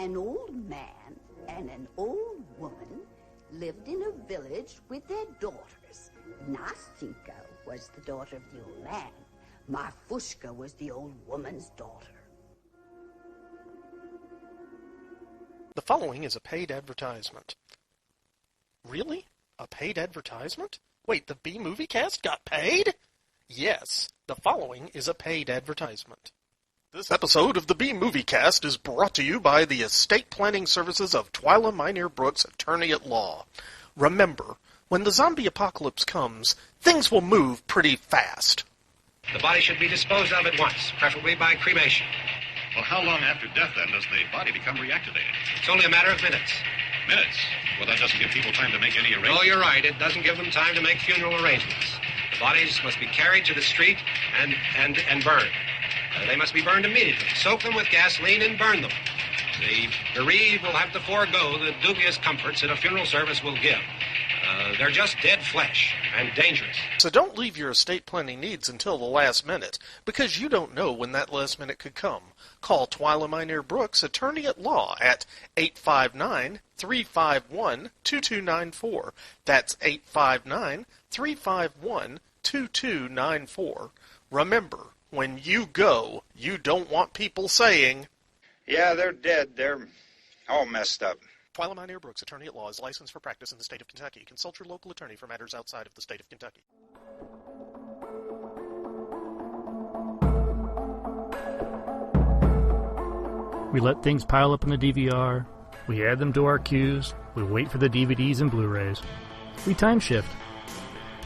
An old man and an old woman lived in a village with their daughters. Nastenka was the daughter of the old man. Marfushka was the old woman's daughter. The following is a paid advertisement. Really? A paid advertisement? Wait, the B-Movie Cast got paid? Yes, the following is a paid advertisement. This episode of the B-Movie Cast is brought to you by the estate planning services of Twyla Minear Brooks, attorney at law. Remember, when the zombie apocalypse comes, things will move pretty fast. The body should be disposed of at once, preferably by cremation. Well, how long after death, then, does the body become reactivated? It's only a matter of minutes. Minutes? Well, that doesn't give people time to make any arrangements. Oh, you're right. It doesn't give them time to make funeral arrangements. The bodies must be carried to the street and burned. They must be burned immediately. Soak them with gasoline and burn them. The bereaved will have to forego the dubious comforts that a funeral service will give. They're just dead flesh and dangerous. So don't leave your estate planning needs until the last minute, because you don't know when that last minute could come. Call Twyla Minear Brooks, attorney at law, at 859-351-2294. That's 859-351-2294. Remember, when you go, you don't want people saying, "Yeah, they're dead. They're all messed up." Twyla Minear Brooks, attorney at law, is licensed for practice in the state of Kentucky. Consult your local attorney for matters outside of the state of Kentucky. We let things pile up in the DVR. We add them to our queues. We wait for the DVDs and Blu-rays. We time shift.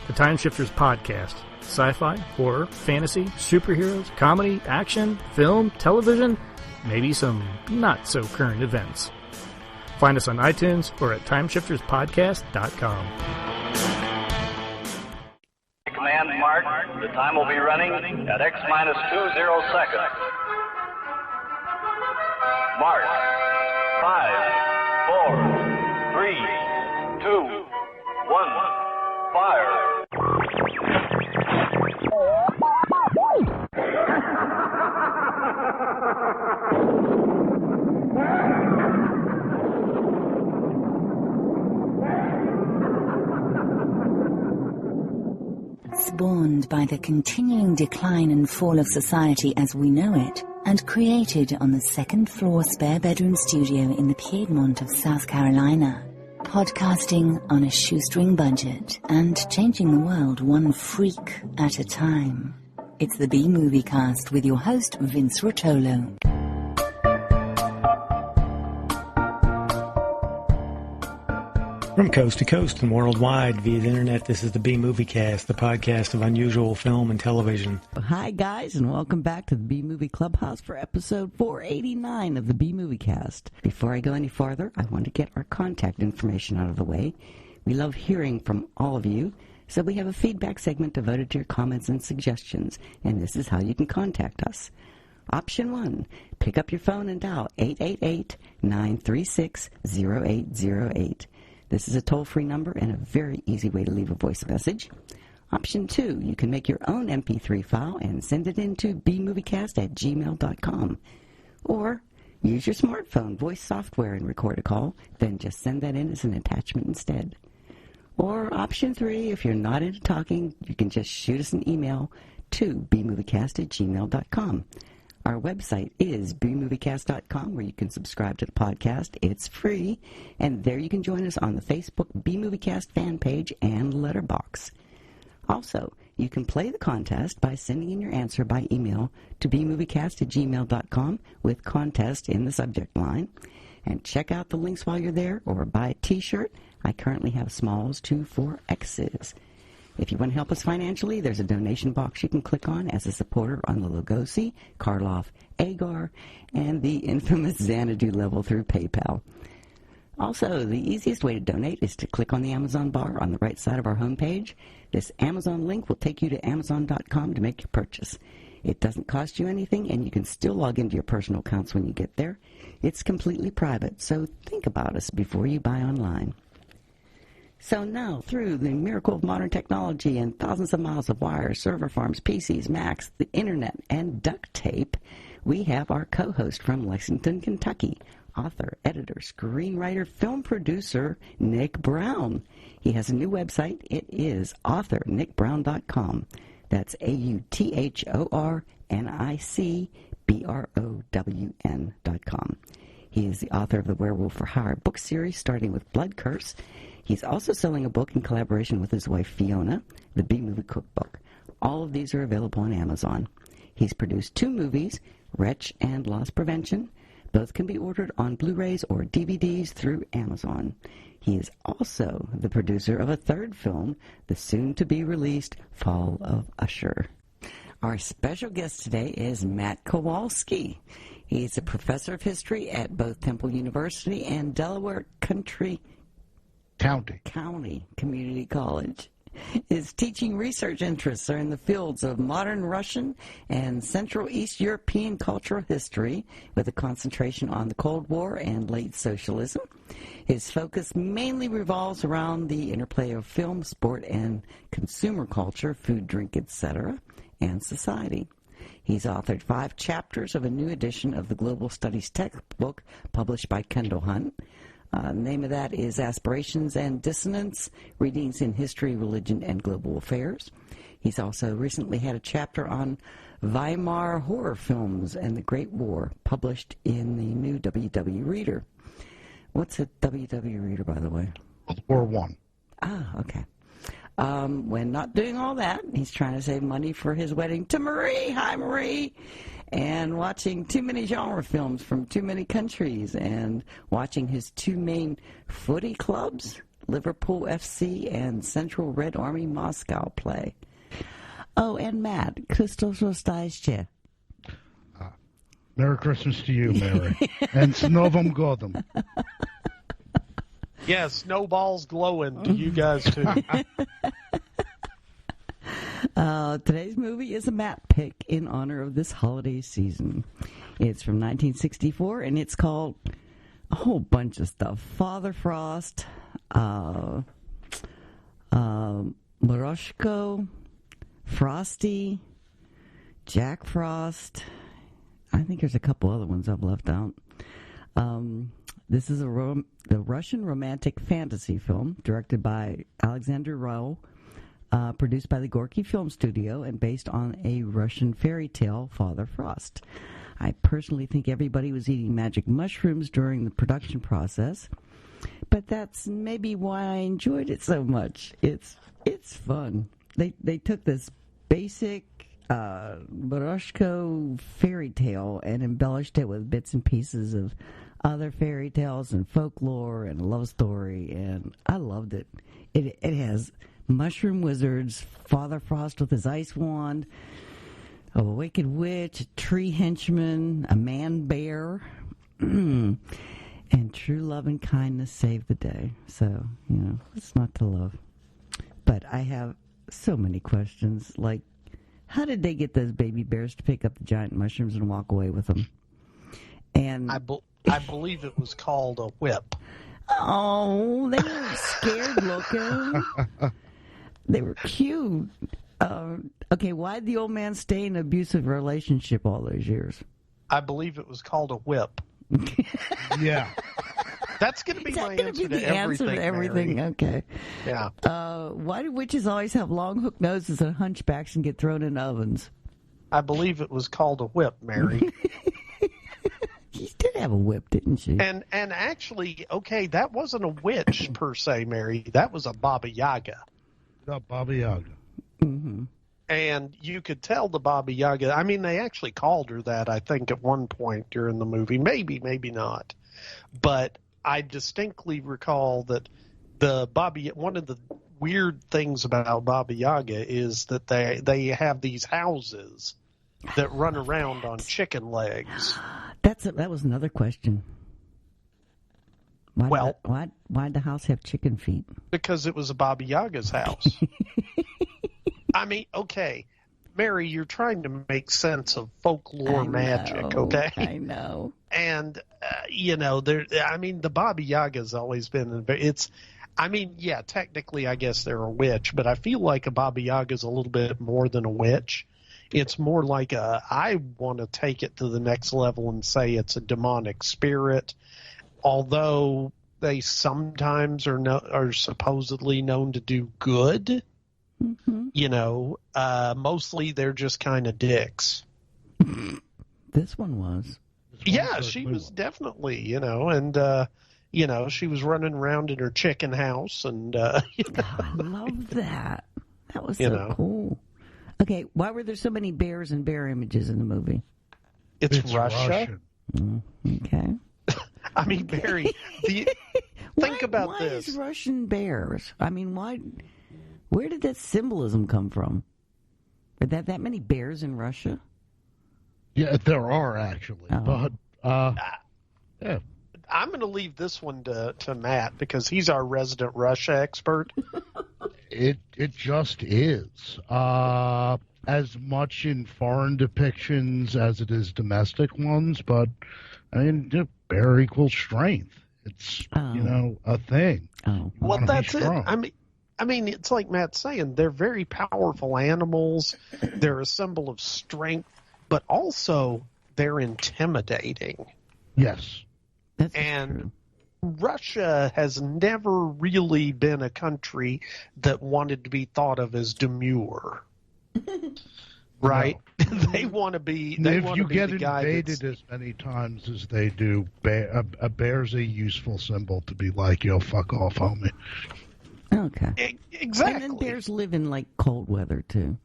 The Time Shifters Podcast. Sci-fi, horror, fantasy, superheroes, comedy, action, film, television, maybe some not-so-current events. Find us on iTunes or at timeshifterspodcast.com. Command mark. The time will be running at X-20 seconds. Mark. 5, 4, 3, 2, 1. Fire. Spawned by the continuing decline and fall of society as we know it, and created on the second-floor spare-bedroom studio in the Piedmont of South Carolina. Podcasting on a shoestring budget and changing the world one freak at a time. It's the B-Movie Cast with your host, Vince Rotolo. From coast to coast and worldwide via the internet, this is the B-Movie Cast, the podcast of unusual film and television. Hi, guys, and welcome back to the B-Movie Clubhouse for episode 489 of the B-Movie Cast. Before I go any farther, I want to get our contact information out of the way. We love hearing from all of you, so we have a feedback segment devoted to your comments and suggestions, and this is how you can contact us. Option 1, pick up your phone and dial 888-936-0808. This is a toll-free number and a very easy way to leave a voice message. Option 2, you can make your own MP3 file and send it in to bmoviecast@gmail.com. Or use your smartphone voice software and record a call, then just send that in as an attachment instead. Or option 3, if you're not into talking, you can just shoot us an email to bmoviecast@gmail.com. Our website is bmoviecast.com, where you can subscribe to the podcast. It's free, and there you can join us on the Facebook B-Moviecast fan page and letterbox. Also, you can play the contest by sending in your answer by email to bmoviecast@gmail.com with contest in the subject line. And check out the links while you're there, or buy a t-shirt. I currently have smalls to 4Xs. If you want to help us financially, there's a donation box you can click on as a supporter on the Lugosi, Karloff, Agar, and the infamous Xanadu level through PayPal. Also, the easiest way to donate is to click on the Amazon bar on the right side of our homepage. This Amazon link will take you to Amazon.com to make your purchase. It doesn't cost you anything, and you can still log into your personal accounts when you get there. It's completely private, so think about us before you buy online. So now, through the miracle of modern technology and thousands of miles of wires, server farms, PCs, Macs, the internet, and duct tape, we have our co-host from Lexington, Kentucky, author, editor, screenwriter, film producer, Nick Brown. He has a new website. It is authornickbrown.com. That's AuthorNicBrown.com. He is the author of the Werewolf for Hire book series, starting with Blood Curse. He's also selling a book in collaboration with his wife, Fiona, the B-Movie Cookbook. All of these are available on Amazon. He's produced 2 movies, Wretch and Loss Prevention. Both can be ordered on Blu-rays or DVDs through Amazon. He is also the producer of a 3rd film, the soon-to-be-released Fall of Usher. Our special guest today is Matt Kowalski. He's a professor of history at both Temple University and Delaware County Community College. His teaching research interests are in the fields of modern Russian and Central East European cultural history, with a concentration on the Cold War and late socialism. His focus mainly revolves around the interplay of film, sport, and consumer culture, food, drink, etc., and society. He's authored 5 chapters of a new edition of the Global Studies textbook published by Kendall Hunt. The name of that is Aspirations and Dissonance, Readings in History, Religion, and Global Affairs. He's also recently had a chapter on Weimar horror films and the Great War, published in the new WW Reader. What's a WW Reader, by the way? World War I. Ah, okay. When not doing all that, he's trying to save money for his wedding to Marie. Hi, Marie. And watching too many genre films from too many countries, and watching his 2 main footy clubs, Liverpool FC and Central Red Army Moscow, play. Oh, and Matt, Christos Rostajce. Merry Christmas to you, Mary. And s Novom Godom. Yeah, snowballs glowing to you guys, too. Today's movie is a Matt pick in honor of this holiday season. It's from 1964, and it's called a whole bunch of stuff. Father Frost, Morozko, Frosty, Jack Frost. I think there's a couple other ones I've left out. This is the Russian romantic fantasy film directed by Alexander Ryle, produced by the Gorky Film Studio, and based on a Russian fairy tale, Father Frost. I personally think everybody was eating magic mushrooms during the production process, but that's maybe why I enjoyed it so much. It's fun. They took this basic Morozko fairy tale and embellished it with bits and pieces of other fairy tales and folklore and love story, and I loved it. It has mushroom wizards, Father Frost with his ice wand, a wicked witch, a tree henchman, a man bear, and true love and kindness save the day. So, it's not to love. But I have so many questions, like, how did they get those baby bears to pick up the giant mushrooms and walk away with them? And I believe it was called a whip. Oh, they were scared looking. They were cute. Okay, why'd the old man stay in an abusive relationship all those years? I believe it was called a whip. Yeah. That's going to be my answer to everything. Mary. Okay. Yeah. Why do witches always have long hook noses and hunchbacks and get thrown in ovens? I believe it was called a whip, Mary. She did have a whip, didn't she? And actually, okay, that wasn't a witch per se, Mary. That was a Baba Yaga. The Baba Yaga. Mm-hmm. And you could tell the Baba Yaga. I mean, they actually called her that, I think, at one point during the movie. Maybe not. But I distinctly recall that one of the weird things about Baba Yaga is that they have these houses that run around on chicken legs. That was another question. Why'd the house have chicken feet? Because it was a Baba Yaga's house. I mean, okay, Mary, you're trying to make sense of folklore magic, okay? I know. And, the Baba Yaga's always been, technically I guess they're a witch, but I feel like a Baba Yaga's a little bit more than a witch. It's more like I want to take it to the next level and say it's a demonic spirit. although they sometimes are supposedly known to do good, mostly they're just kind of dicks. This one was. Yeah, she was definitely, and she was running around in her chicken house, and I love that. That was so cool. Okay, why were there so many bears and bear images in the movie? It's Russia. Okay. I mean, Barry, think about why this. Why is Russian bears? I mean, why? Where did that symbolism come from? Are that many bears in Russia? Yeah, there are actually, but yeah. I'm going to leave this one to Matt because he's our resident Russia expert. It just is. As much in foreign depictions as it is domestic ones, but I mean, bear equals strength. It's a thing. Oh. Well, that's it. I mean, it's like Matt's saying, they're very powerful animals. They're a symbol of strength, but also they're intimidating. Yes. And Russia has never really been a country that wanted to be thought of as demure. Right? No. They want to be. If you get invaded as many times as they do, a bear's a useful symbol to be like, yo, fuck off, homie. Okay. Exactly. And then bears live in like cold weather too.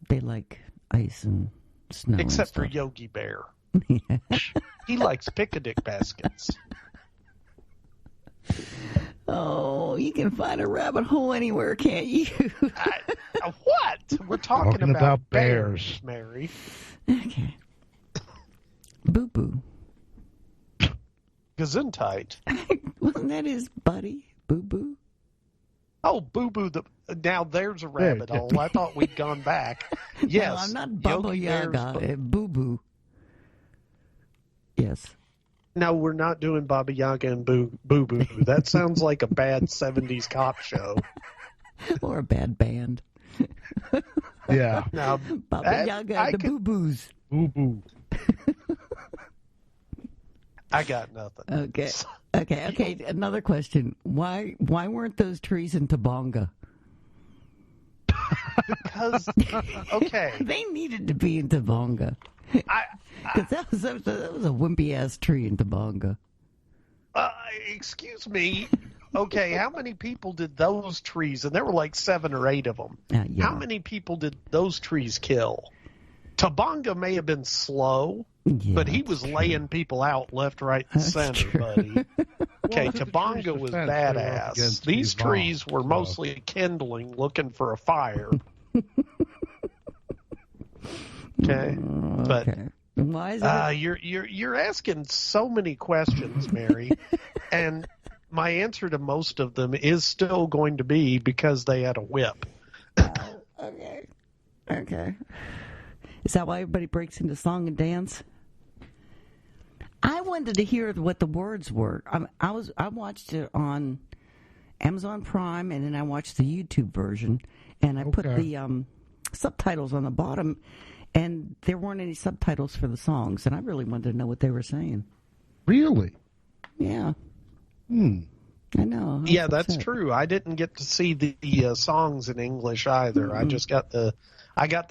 They like ice and snow. Except for Yogi Bear. Yeah. He likes pick-a-dick baskets. Oh, you can find a rabbit hole anywhere, can't you? What? We're talking about bears, Mary. Okay. Boo-boo. Gesundheit. Wasn't that his buddy, Boo-boo? Oh, Boo-boo. Now there's a rabbit hole. I thought we'd gone back. Yes. No, I'm not Baba Yaga. Boo-boo. Yes. No, we're not doing Baba Yaga and Boo-Boo. That sounds like a bad 70s cop show. Or a bad band. Yeah. Now, Baba Yaga and the Boo-Boos. Boo-Boo. I got nothing. Okay. Another question. Why weren't those trees in Tabonga? Because, okay. They needed to be in Tabonga. Because that was a wimpy-ass tree in Tabonga. Excuse me. Okay, how many people did those trees, and there were like 7 or 8 of them, how many people did those trees kill? Tabonga may have been slow, but he was laying people out left, right, and center, buddy. Okay, Tabonga was badass. These trees were mostly kindling, looking for a fire. Okay, but why is it? You're asking so many questions, Mary, and my answer to most of them is still going to be because they had a whip. Okay. Is that why everybody breaks into song and dance? I wanted to hear what the words were. I watched it on Amazon Prime, and then I watched the YouTube version, and I put the subtitles on the bottom, and there weren't any subtitles for the songs, and I really wanted to know what they were saying. Really? Yeah. I know. Yeah, that's true. I didn't get to see the songs in English either. Mm-hmm. I just got the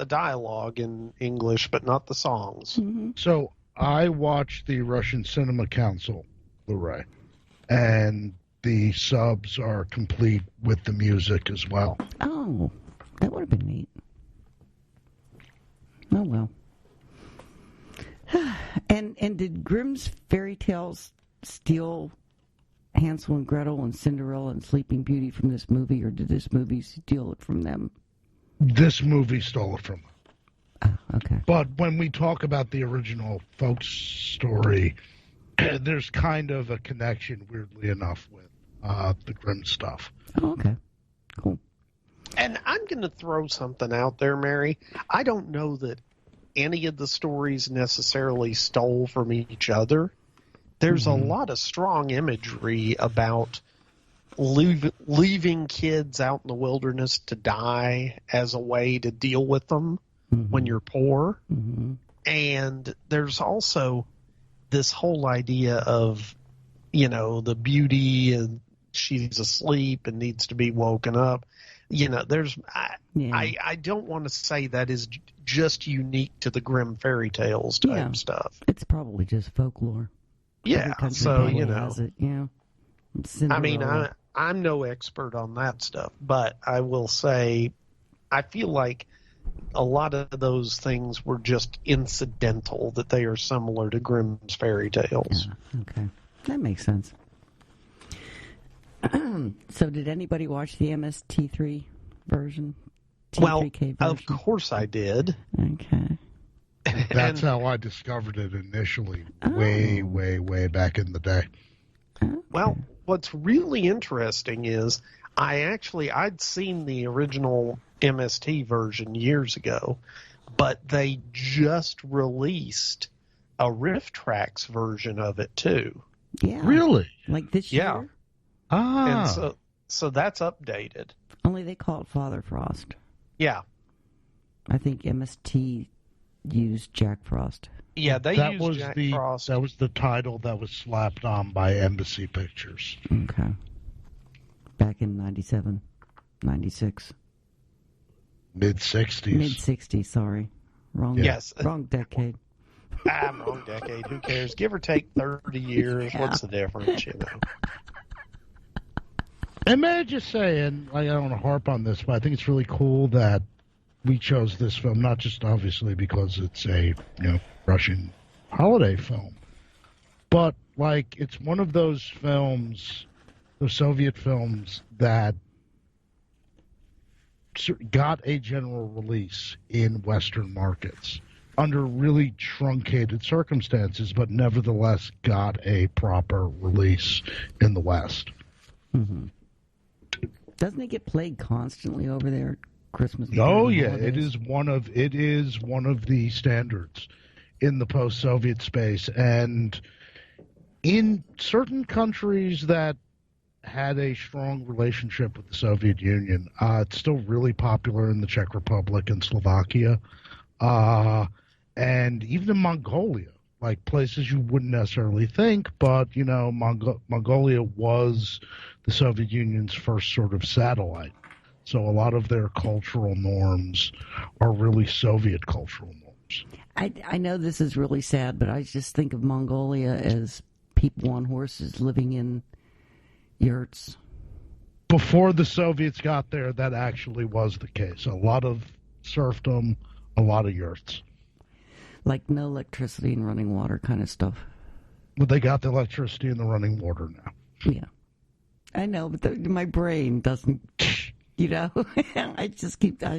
dialogue in English, but not the songs. Mm-hmm. So I watched the Russian Cinema Council Blu-ray, and the subs are complete with the music as well. Oh, that would have been neat. Oh well. And did Grimm's fairy tales steal Hansel and Gretel and Cinderella and Sleeping Beauty from this movie, or did this movie steal it from them? This movie stole it from them. Okay. But when we talk about the original folk story, there's kind of a connection, weirdly enough, with the Grimm stuff. Oh, okay. Cool. And I'm going to throw something out there, Mary. I don't know that any of the stories necessarily stole from each other. There's a lot of strong imagery about leaving kids out in the wilderness to die as a way to deal with them when you're poor. Mm-hmm. And there's also this whole idea of, the beauty and she's asleep and needs to be woken up. I don't want to say that is just unique to the Grimm fairy tales type stuff. It's probably just folklore. Yeah, so has it, I mean, I'm no expert on that stuff, but I will say I feel like a lot of those things were just incidental, that they are similar to Grimm's fairy tales. Yeah, okay. That makes sense. So did anybody watch the MST3 version? T3K version? Of course I did. Okay. That's how I discovered it initially, way back in the day. Okay. Well, what's really interesting is I'd seen the original MST version years ago, but they just released a Riff Trax version of it too. Yeah. Really? Like this year? Yeah. Ah. And so that's updated. Only they call it Father Frost. Yeah. I think MST used Jack Frost. Yeah, they used Jack Frost. That was the title that was slapped on by Embassy Pictures. Okay. Back in 97, 96. Mid-60s. Mid-60s, sorry. Wrong decade. Wrong decade. Who cares? Give or take 30 years. What's the difference, And may I just say, and I don't want to harp on this, but I think it's really cool that we chose this film, not just obviously because it's a Russian holiday film, but it's one of those films, those Soviet films that got a general release in Western markets under really truncated circumstances, but nevertheless got a proper release in the West. Mm-hmm. Doesn't it get played constantly over there at Christmas? Oh yeah, holidays? It is one of the standards in the post-Soviet space, and in certain countries that had a strong relationship with the Soviet Union, it's still really popular in the Czech Republic and Slovakia, and even in Mongolia, like places you wouldn't necessarily think, but Mongolia was the Soviet Union's first sort of satellite. So a lot of their cultural norms are really Soviet cultural norms. I know this is really sad, but I just think of Mongolia as people on horses living in yurts. Before the Soviets got there, that actually was the case. A lot of serfdom, a lot of yurts. Like no electricity and running water kind of stuff. But they got the electricity and the running water now. Yeah. I know, but my brain doesn't, I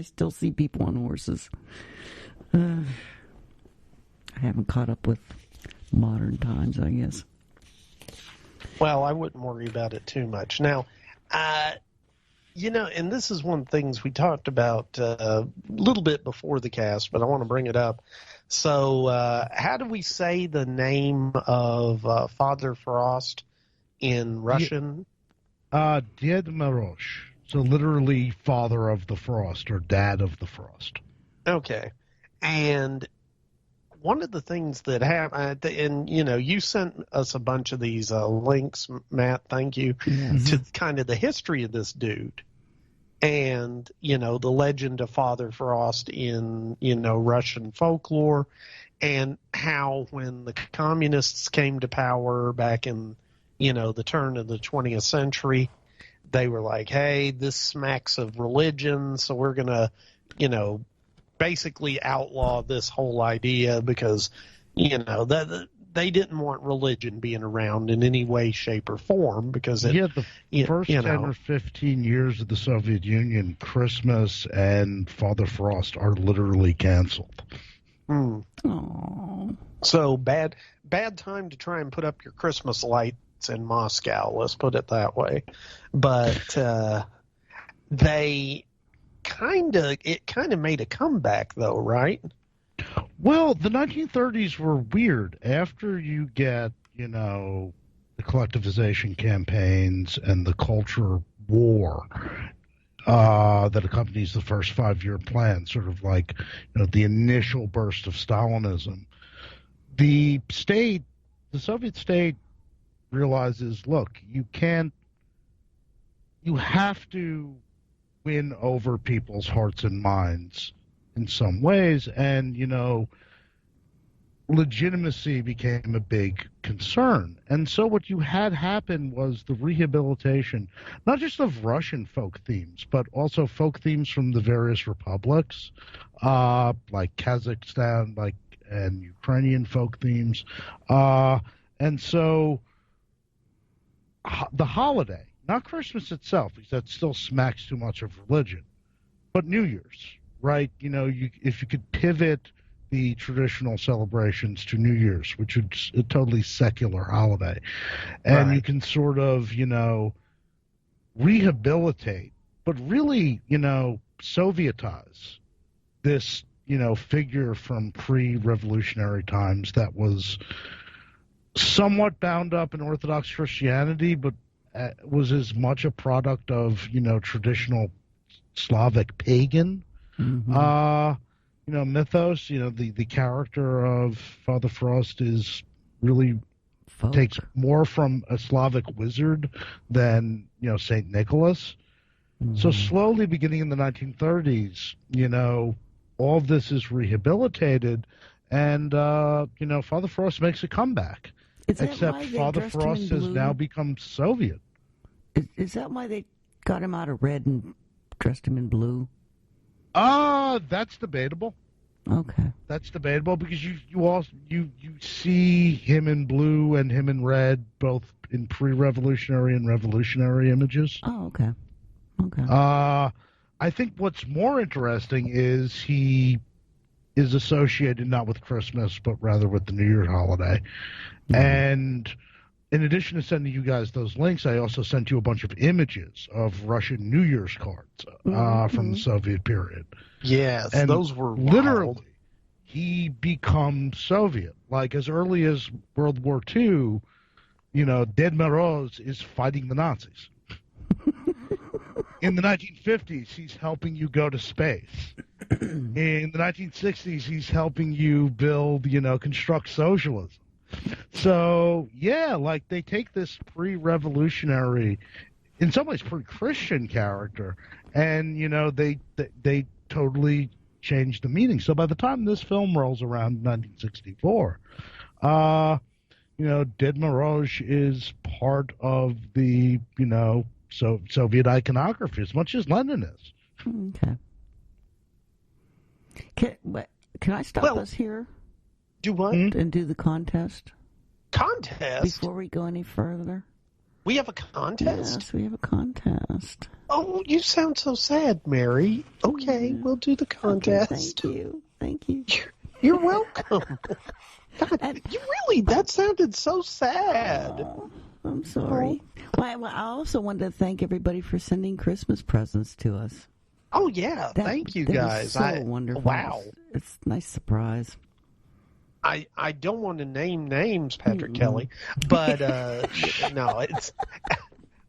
still see people on horses. I haven't caught up with modern times, I guess. Well, I wouldn't worry about it too much. Now, and this is one of the things we talked about a little bit before the cast, but I want to bring it up. So, how do we say the name of Father Frost in Russian? Ded Moroz. So literally father of the frost or dad of the frost. Okay. And one of the things that happened, and you sent us a bunch of these links, Matt, thank you, to kind of the history of this dude. And, the legend of Father Frost in, Russian folklore, and how when the communists came to power back in, the turn of the 20th century, they were like, hey, this smacks of religion, so we're going to, basically outlaw this whole idea because, that they didn't want religion being around in any way, shape, or form because the first 10 or 15 years of the Soviet Union, Christmas and Father Frost are literally canceled. Aww. So bad time to try and put up your Christmas lights in Moscow, let's put it that way. But it kind of made a comeback though, right? Well, the 1930s were weird. After you get, the collectivization campaigns and the culture war that accompanies the first 5-year plan, sort of like, the initial burst of Stalinism, the state the Soviet state realizes, look, you have to win over people's hearts and minds in some ways, and, legitimacy became a big concern. And so what you had happen was the rehabilitation, not just of Russian folk themes, but also folk themes from the various republics, like Kazakhstan, and Ukrainian folk themes. And so the holiday, not Christmas itself, because that still smacks too much of religion, but New Year's, right? If you could pivot the traditional celebrations to New Year's, which is a totally secular holiday, and you can sort of, rehabilitate, but really, Sovietize this, figure from pre-revolutionary times that was somewhat bound up in Orthodox Christianity, but was as much a product of, traditional Slavic pagan mythos. The character of Father Frost is really takes more from a Slavic wizard than, St. Nicholas. So slowly, beginning in the 1930s, all of this is rehabilitated, and, Father Frost makes a comeback. Except Father Frost has now become Soviet. Is that why they got him out of red and dressed him in blue? That's debatable. Okay. That's debatable because you see him in blue and him in red, both in pre-revolutionary and revolutionary images. Oh, okay. Okay. I think what's more interesting is he is associated not with Christmas, but rather with the New Year holiday. Mm-hmm. And in addition to sending you guys those links, I also sent you a bunch of images of Russian New Year's cards from the Soviet period. Yes, and those were literally wild. He becomes Soviet. Like as early as World War II, Ded Moroz is fighting the Nazis. In the 1950s, he's helping you go to space. In the 1960s, he's helping you build, construct socialism. So, yeah, they take this pre-revolutionary, in some ways pre-Christian character, and, they totally change the meaning. So by the time this film rolls around in 1964, Ded Moroz is part of the, Soviet iconography, as much as Lenin is. Okay. Can I stop us here? Do what? And do the contest? Contest? Before we go any further? We have a contest? Yes, we have a contest. Oh, you sound so sad, Mary. Okay, we'll do the contest. Okay, thank you. You're welcome. God, that sounded so sad. Oh, I'm sorry. Well, I also wanted to thank everybody for sending Christmas presents to us. Oh, yeah. Thank you, guys. Was so wonderful. Wow. It's a nice surprise. I don't want to name names, Patrick Kelly, but no, it's...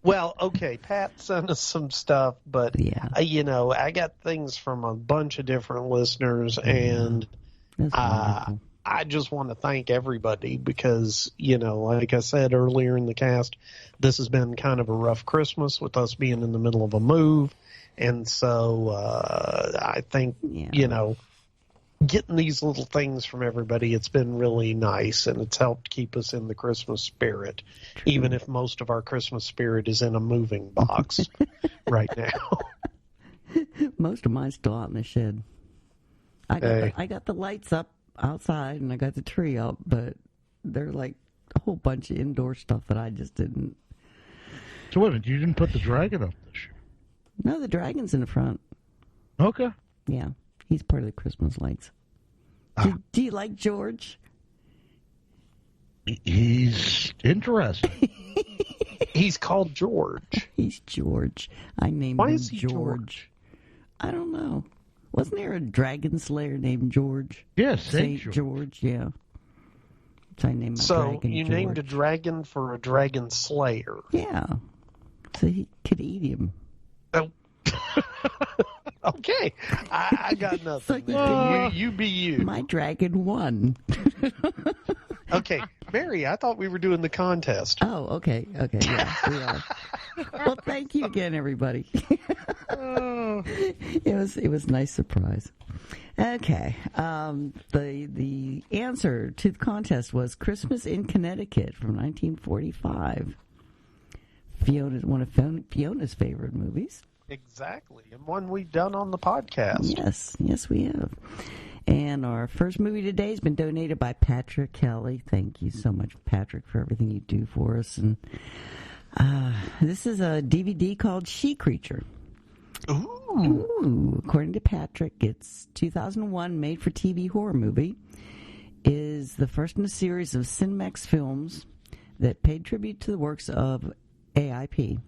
Well, okay, Pat sent us some stuff, but, I got things from a bunch of different listeners, and I just want to thank everybody because, like I said earlier in the cast, this has been kind of a rough Christmas with us being in the middle of a move. And so I think, getting these little things from everybody, it's been really nice, and it's helped keep us in the Christmas spirit, even if most of our Christmas spirit is in a moving box right now. Most of mine's still out in the shed. I got the lights up outside, and I got the tree up, but they're like a whole bunch of indoor stuff that I just didn't. So wait a minute, you didn't put the dragon up this year? No, the dragon's in the front. Okay. Yeah, he's part of the Christmas lights. Do you like George? He's interesting. He's called George. He's George. I named him George. I don't know. Wasn't there a dragon slayer named George? Yes, Saint George. Yeah. So I named my dragon So you George. named a dragon for a dragon slayer. Yeah. So he could eat him. Oh. Okay. I got nothing. So you be you. My dragon won. Okay. Mary, I thought we were doing the contest. Oh, okay. Yeah, we are. Well, thank you again, everybody. It was a nice surprise. Okay. The answer to the contest was Christmas in Connecticut from 1945. One of Fiona's favorite movies. Exactly, and one we've done on the podcast. Yes, we have. And our first movie today has been donated by Patrick Kelly. Thank you so much, Patrick, for everything you do for us. And this is a DVD called She Creature. Ooh. According to Patrick, it's 2001 made-for-TV horror movie. Is the first in a series of Cinemax films that paid tribute to the works of AIP.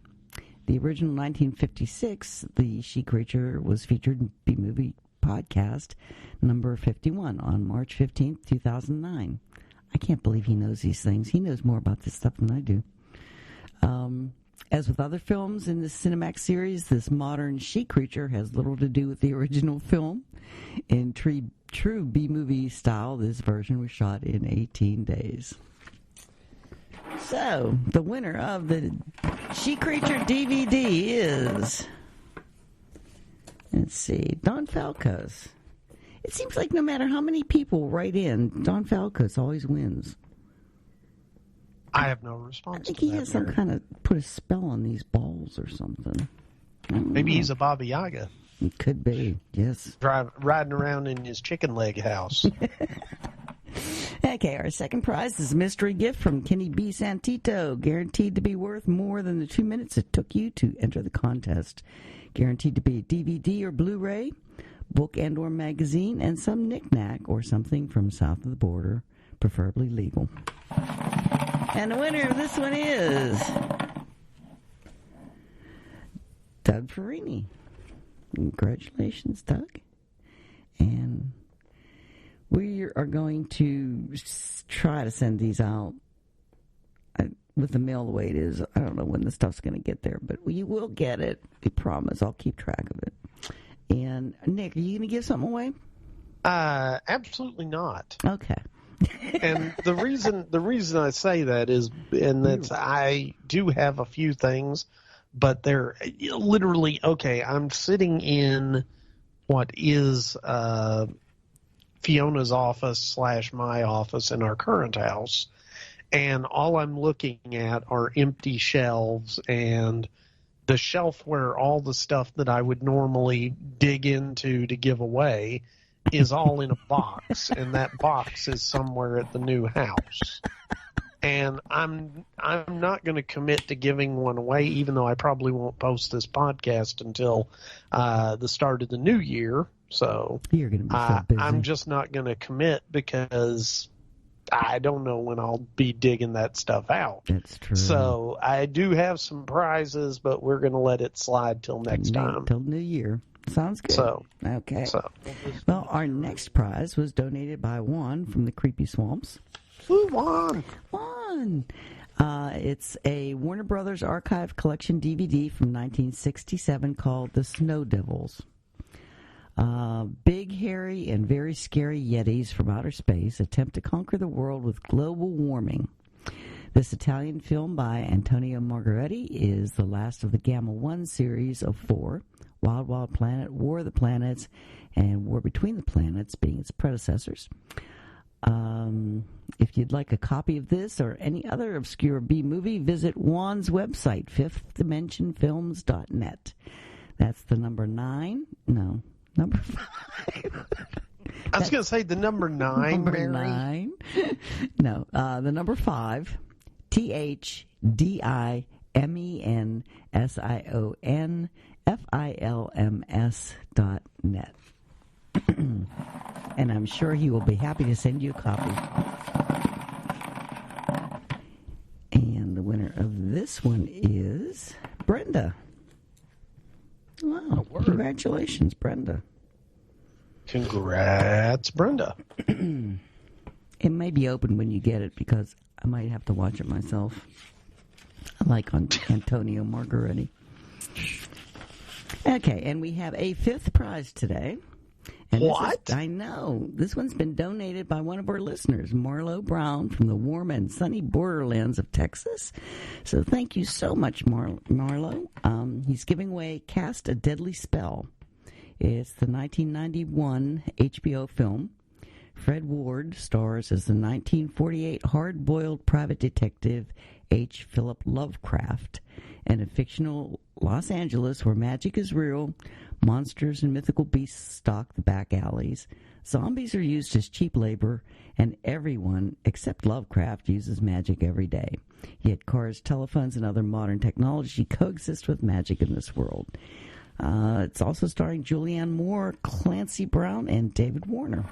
The original 1956, The She Creature, was featured in B-Movie Podcast number 51 on March 15th, 2009. I can't believe he knows these things. He knows more about this stuff than I do. As with other films in this Cinemax series, this modern She Creature has little to do with the original film. In true B-movie style, this version was shot in 18 days. So, the winner of the She Creature DVD is, let's see, Don Falcos. It seems like no matter how many people write in, Don Falcos always wins. I have no response. I think he has some kind of put a spell on these balls or something. Maybe he's a Baba Yaga. It could be, yes. Riding around in his chicken leg house. Okay, our second prize is a mystery gift from Kenny B. Santito, guaranteed to be worth more than the 2 minutes it took you to enter the contest. Guaranteed to be a DVD or Blu-ray, book and or magazine, and some knick-knack or something from south of the border, preferably legal. And the winner of this one is Doug Farini. Congratulations, Doug. And we are going to try to send these out with the mail the way it is. I don't know when the stuff's going to get there, but you will get it. I promise. I'll keep track of it. And Nick, are you going to give something away? Absolutely not. Okay. And the reason I say that is, and that's, I do have a few things, but they're literally, okay, I'm sitting in what is Fiona's office / my office in our current house, and all I'm looking at are empty shelves, and the shelf where all the stuff that I would normally dig into to give away is all in a box, and that box is somewhere at the new house. And I'm not going to commit to giving one away, even though I probably won't post this podcast until the start of the new year. So you're going to be so busy. I'm just not going to commit because I don't know when I'll be digging that stuff out. That's true. So I do have some prizes, but we're going to let it slide till next time. Till New Year. Sounds good. Okay. Well, our next prize was donated by Juan from the Creepy Swamps. Who won? It's a Warner Brothers Archive Collection DVD from 1967 called The Snow Devils. Big, hairy, and very scary Yetis from outer space attempt to conquer the world with global warming. This Italian film by Antonio Margheriti is the last of the Gamma 1 series of 4, Wild Wild Planet, War of the Planets, and War Between the Planets being its predecessors. If you'd like a copy of this or any other obscure B-movie, visit Juan's website, fifthdimensionfilms.net. That's the number 5. I was going to say the number 9, number Mary. 9. No, the number 5, THDIMENSIONFILMS.net. And I'm sure he will be happy to send you a copy. And the winner of this one is Brenda. Wow. Congratulations, Brenda. Congrats, Brenda. It may be open when you get it because I might have to watch it myself. I like Antonio Margheriti. Okay, and we have a fifth prize today. And what? I know. This one's been donated by one of our listeners, Marlo Brown, from the warm and sunny borderlands of Texas. So thank you so much, Marlo. He's giving away Cast a Deadly Spell. It's the 1991 HBO film. Fred Ward stars as the 1948 hard-boiled private detective H. Philip Lovecraft in a fictional Los Angeles where magic is real, monsters and mythical beasts stalk the back alleys, zombies are used as cheap labor, and everyone except Lovecraft uses magic every day. Yet cars, telephones, and other modern technology coexist with magic in this world. It's also starring Julianne Moore, Clancy Brown, and David Warner.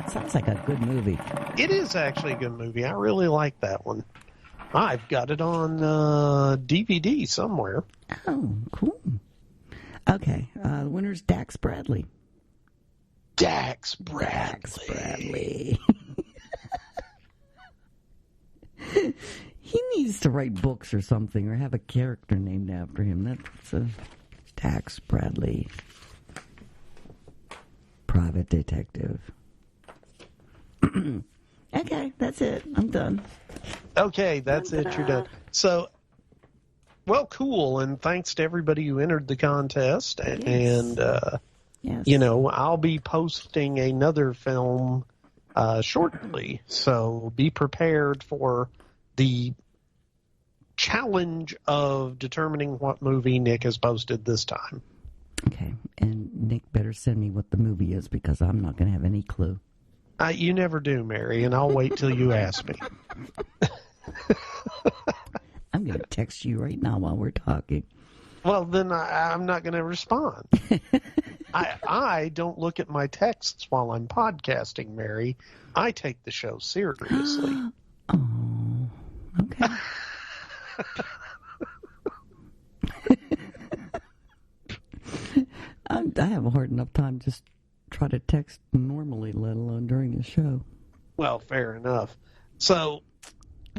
Sounds like a good movie. It is actually a good movie. I really like that one. I've got it on DVD somewhere. Oh, cool. Okay, the winner's Dax Bradley. Dax Bradley. Dax Bradley. He needs to write books or something, or have a character named after him. That's Dax Bradley, private detective. Okay, that's it. I'm done. Okay, that's it. You're done. So, well, cool. And thanks to everybody who entered the contest. Yes. And, yes. You know, I'll be posting another film shortly. So be prepared for the challenge of determining what movie Nick has posted this time. Okay, and Nick better send me what the movie is because I'm not going to have any clue. You never do, Mary, and I'll wait till you ask me. I'm going to text you right now while we're talking. Well, then I'm not going to respond. I don't look at my texts while I'm podcasting, Mary. I take the show seriously. Oh, okay. I have a hard enough time just try to text normally, let alone during the show. Well, fair enough. So,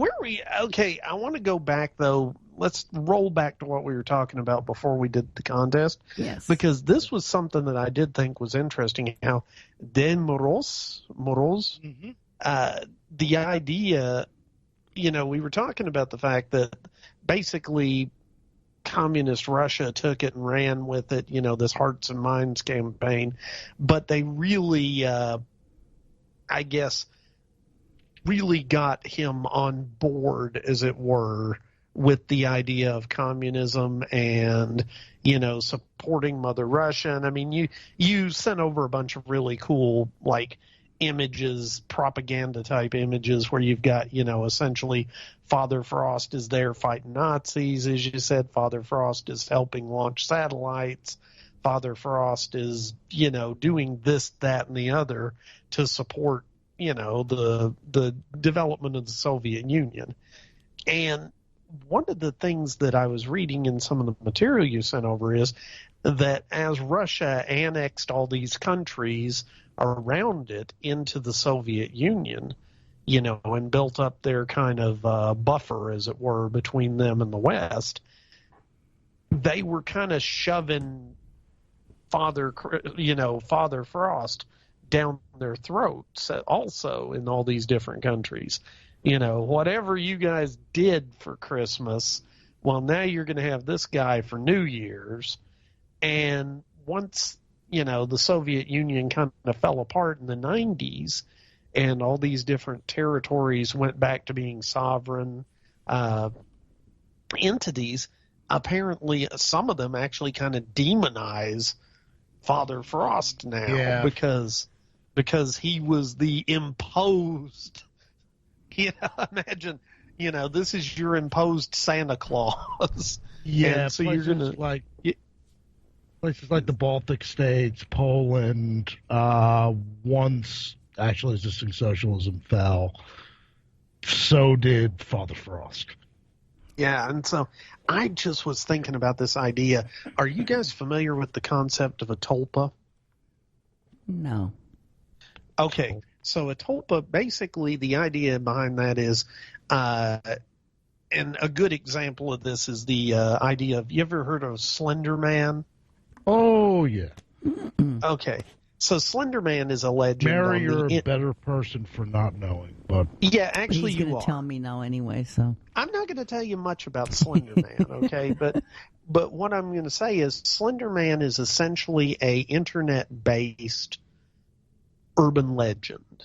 okay, I want to go back, though. Let's roll back to what we were talking about before we did the contest. Yes. Because this was something that I did think was interesting, how Morozko, the idea, you know, we were talking about the fact that basically communist Russia took it and ran with it, you know, this Hearts and Minds campaign, but they really, I guess, really got him on board, as it were, with the idea of communism and, you know, supporting Mother Russia. And I mean, you sent over a bunch of really cool, like, images, propaganda type images, where you've got, you know, essentially Father Frost is there fighting Nazis, as you said. Father Frost is helping launch satellites. Father Frost is, you know, doing this, that, and the other to support, you know, the development of the Soviet Union. And one of the things that I was reading in some of the material you sent over is that as Russia annexed all these countries around it into the Soviet Union, you know, and built up their kind of buffer, as it were, between them and the West, they were kind of shoving Father Frost down their throats also in all these different countries. You know, whatever you guys did for Christmas, well, now you're going to have this guy for New Year's. And once, you know, the Soviet Union kind of fell apart in the 90s and all these different territories went back to being sovereign entities, apparently some of them actually kind of demonize Father Frost now because he was the imposed, you know, imagine, you know, this is your imposed Santa Claus. Yeah, and so you're gonna places like the Baltic states, Poland, once actually existing socialism fell, so did Father Frost. Yeah, and so I just was thinking about this idea. Are you guys familiar with the concept of a tulpa? No. Okay, so a tulpa, basically the idea behind that is, and a good example of this is the idea of, you ever heard of Slender Man? Oh, yeah. Okay, So Slender Man is a legend. Mary, you're a better person for not knowing. But yeah, actually, he's you are. Tell me no anyway. So I'm not going to tell you much about Slender Man, okay? But what I'm going to say is Slender Man is essentially a internet-based urban legend.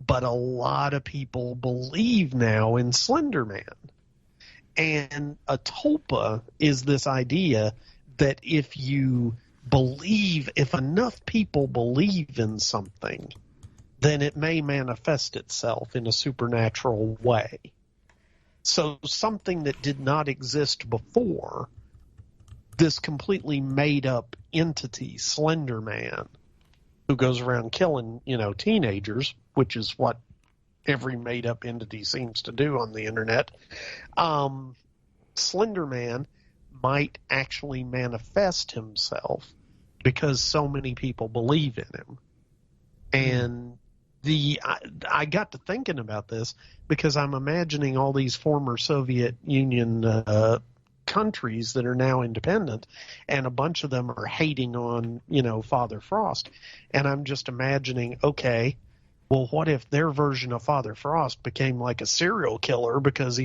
But a lot of people believe now in Slender Man. And a tulpa is this idea that if enough people believe in something, then it may manifest itself in a supernatural way. So something that did not exist before, this completely made up entity, Slender Man, who goes around killing, teenagers, which is what every made up entity seems to do on the internet. Slender Man might actually manifest himself because so many people believe in him. And I got to thinking about this because I'm imagining all these former Soviet Union countries that are now independent, and a bunch of them are hating on, Father Frost. And I'm just imagining, okay, well, what if their version of Father Frost became like a serial killer because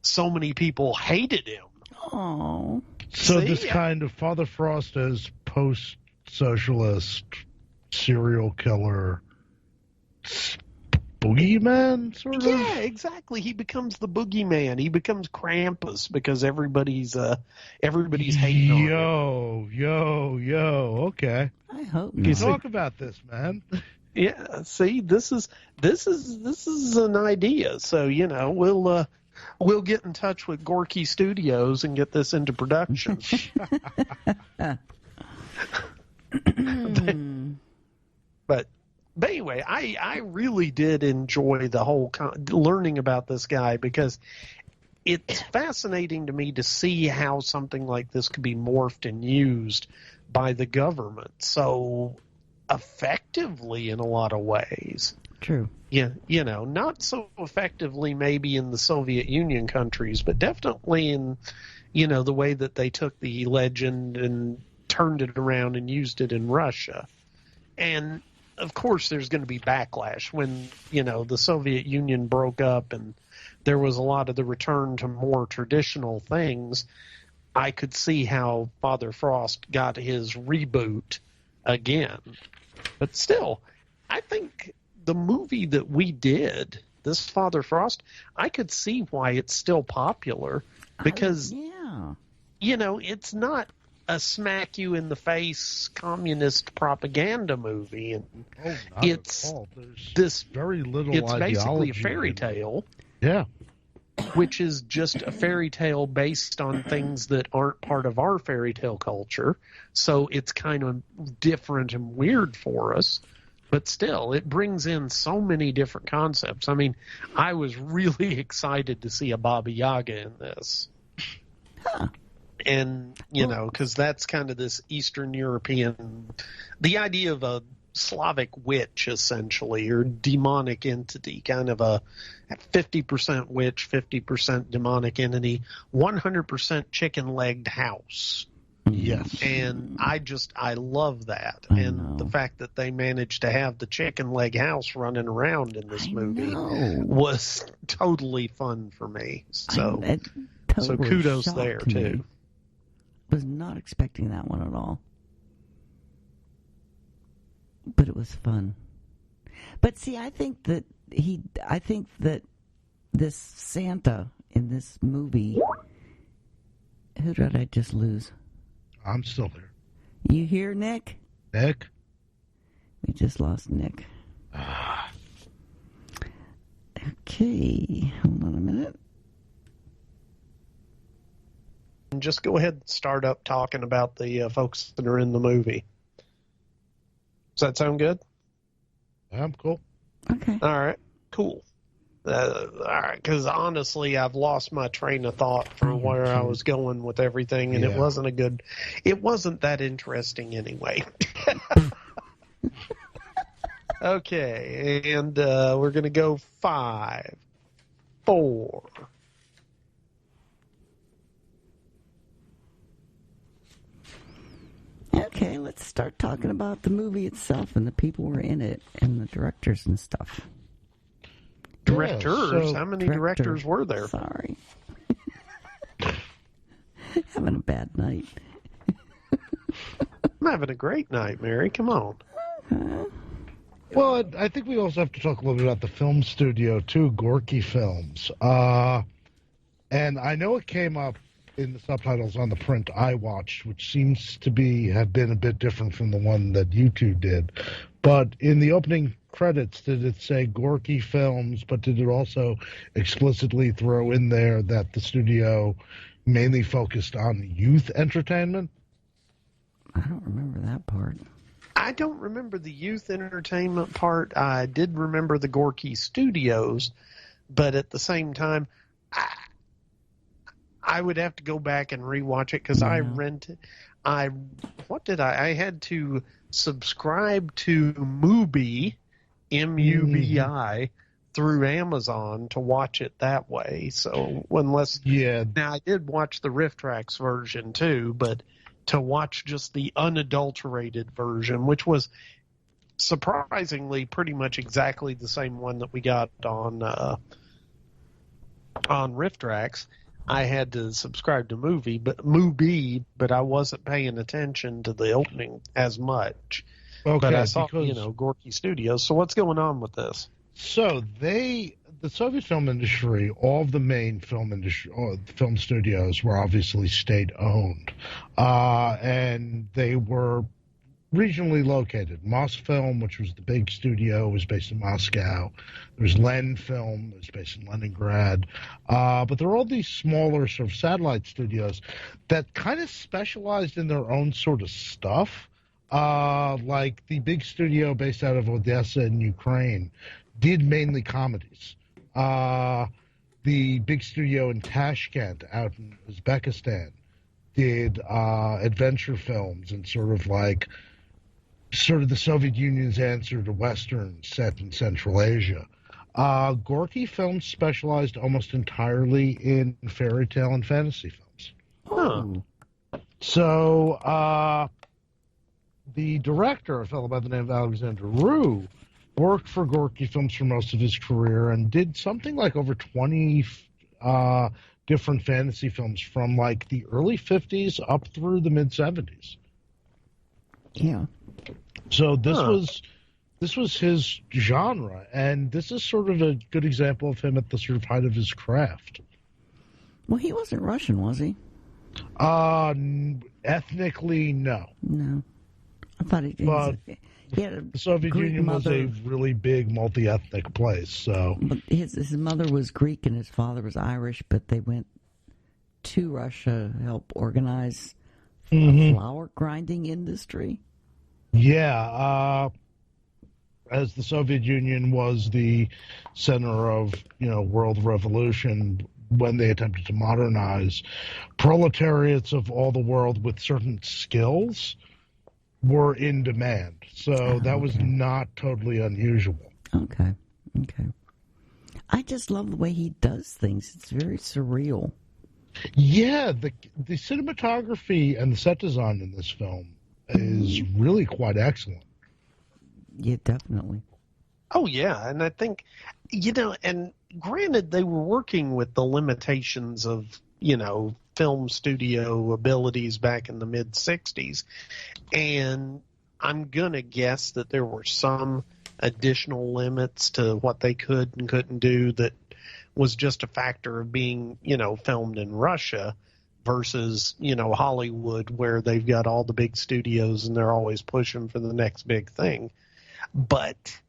so many people hated him? Oh. So this kind of Father Frost as post-socialist serial killer boogeyman, sort of? Yeah, exactly. He becomes the boogeyman. He becomes Krampus because everybody's hating on him. Yo, okay. I hope we can talk about this, man. Yeah, see, this is an idea. So, we'll get in touch with Gorky Studios and get this into production. But anyway, I really did enjoy the whole learning about this guy because it's fascinating to me to see how something like this could be morphed and used by the government so effectively in a lot of ways. True. Yeah, not so effectively maybe in the Soviet Union countries, but definitely in, the way that they took the legend and turned it around and used it in Russia. And of course there's going to be backlash when, the Soviet Union broke up and there was a lot of the return to more traditional things. I could see how Father Frost got his reboot again. But still, I think the movie that we did, this Father Frost, I could see why it's still popular because, it's not a smack you in the face communist propaganda movie, and it's this very little. It's basically a fairy tale. Yeah, which is just a fairy tale based on things that aren't part of our fairy tale culture. So it's kind of different and weird for us. But still, it brings in so many different concepts. I mean, I was really excited to see a Baba Yaga in this. Huh. And, because that's kind of this Eastern European, the idea of a Slavic witch, essentially, or demonic entity, kind of a 50% witch, 50% demonic entity, 100% chicken-legged house. Yes. And I love that. And the fact that they managed to have the chicken leg house running around in this movie was totally fun for me. So, so kudos there, too. Was not expecting that one at all. But it was fun. But see, I think that this Santa in this movie, who did I just lose? I'm still there. You hear Nick? Nick? We just lost Nick. Okay, hold on a minute. And just go ahead and start up talking about the folks that are in the movie. Does that sound good? I'm cool. Okay. All right, cool. All right, because honestly, I've lost my train of thought from where I was going with everything, and it wasn't that interesting anyway. Okay, and we're going to go 5, 4. Okay. Okay, let's start talking about the movie itself and the people who were in it and the directors and stuff. Directors? How many directors were there? Sorry. Having a bad night. I'm having a great night, Mary. Come on. Well, I think we also have to talk a little bit about the film studio, too, Gorky Films. And I know it came up in the subtitles on the print I watched, which seems to have been a bit different from the one that you two did. But in the opening credits, did it say Gorky Films, but did it also explicitly throw in there that the studio mainly focused on youth entertainment? I don't remember that part. I don't remember the youth entertainment part. I did remember the Gorky Studios, but at the same time, I would have to go back and rewatch it because I had to subscribe to Mubi, M-U-B-I, through Amazon to watch it that way. So now I did watch the Riff Trax version too, but to watch just the unadulterated version, which was surprisingly pretty much exactly the same one that we got on Riff Trax, I had to subscribe to Mubi, but I wasn't paying attention to the opening as much. Okay, but I saw, Gorky Studios. So what's going on with this? So the Soviet film industry, all of the main film studios were obviously state-owned, and they were regionally located. Mosfilm, which was the big studio, was based in Moscow. There was Len Film, it was based in Leningrad. But there were all these smaller sort of satellite studios that kind of specialized in their own sort of stuff. Like the big studio based out of Odessa in Ukraine did mainly comedies. The big studio in Tashkent out in Uzbekistan did adventure films and sort of the Soviet Union's answer to Westerns set in Central Asia. Gorky Films specialized almost entirely in fairy tale and fantasy films. Oh. So the director, a fellow by the name of Alexander Rue, worked for Gorky Films for most of his career and did something like over 20 different fantasy films from like the early 50s up through the mid 70s. Yeah. So this was his genre, and this is sort of a good example of him at the sort of height of his craft. Well, he wasn't Russian, was he? Ethnically, no. No. I thought he had the Soviet Union was a really big multi-ethnic place. So, but his mother was Greek and his father was Irish, but they went to Russia to help organize a flour grinding industry. Yeah, as the Soviet Union was the center of world revolution when they attempted to modernize, proletariats of all the world with certain skills were in demand. So that was not totally unusual. Okay. I just love the way he does things. It's very surreal. Yeah, the cinematography and the set design in this film is really quite excellent. Yeah, definitely. Oh, yeah, and I think, and granted they were working with the limitations of, film studio abilities back in the mid-'60s, and I'm going to guess that there were some additional limits to what they could and couldn't do that was just a factor of being, filmed in Russia versus, Hollywood, where they've got all the big studios and they're always pushing for the next big thing. But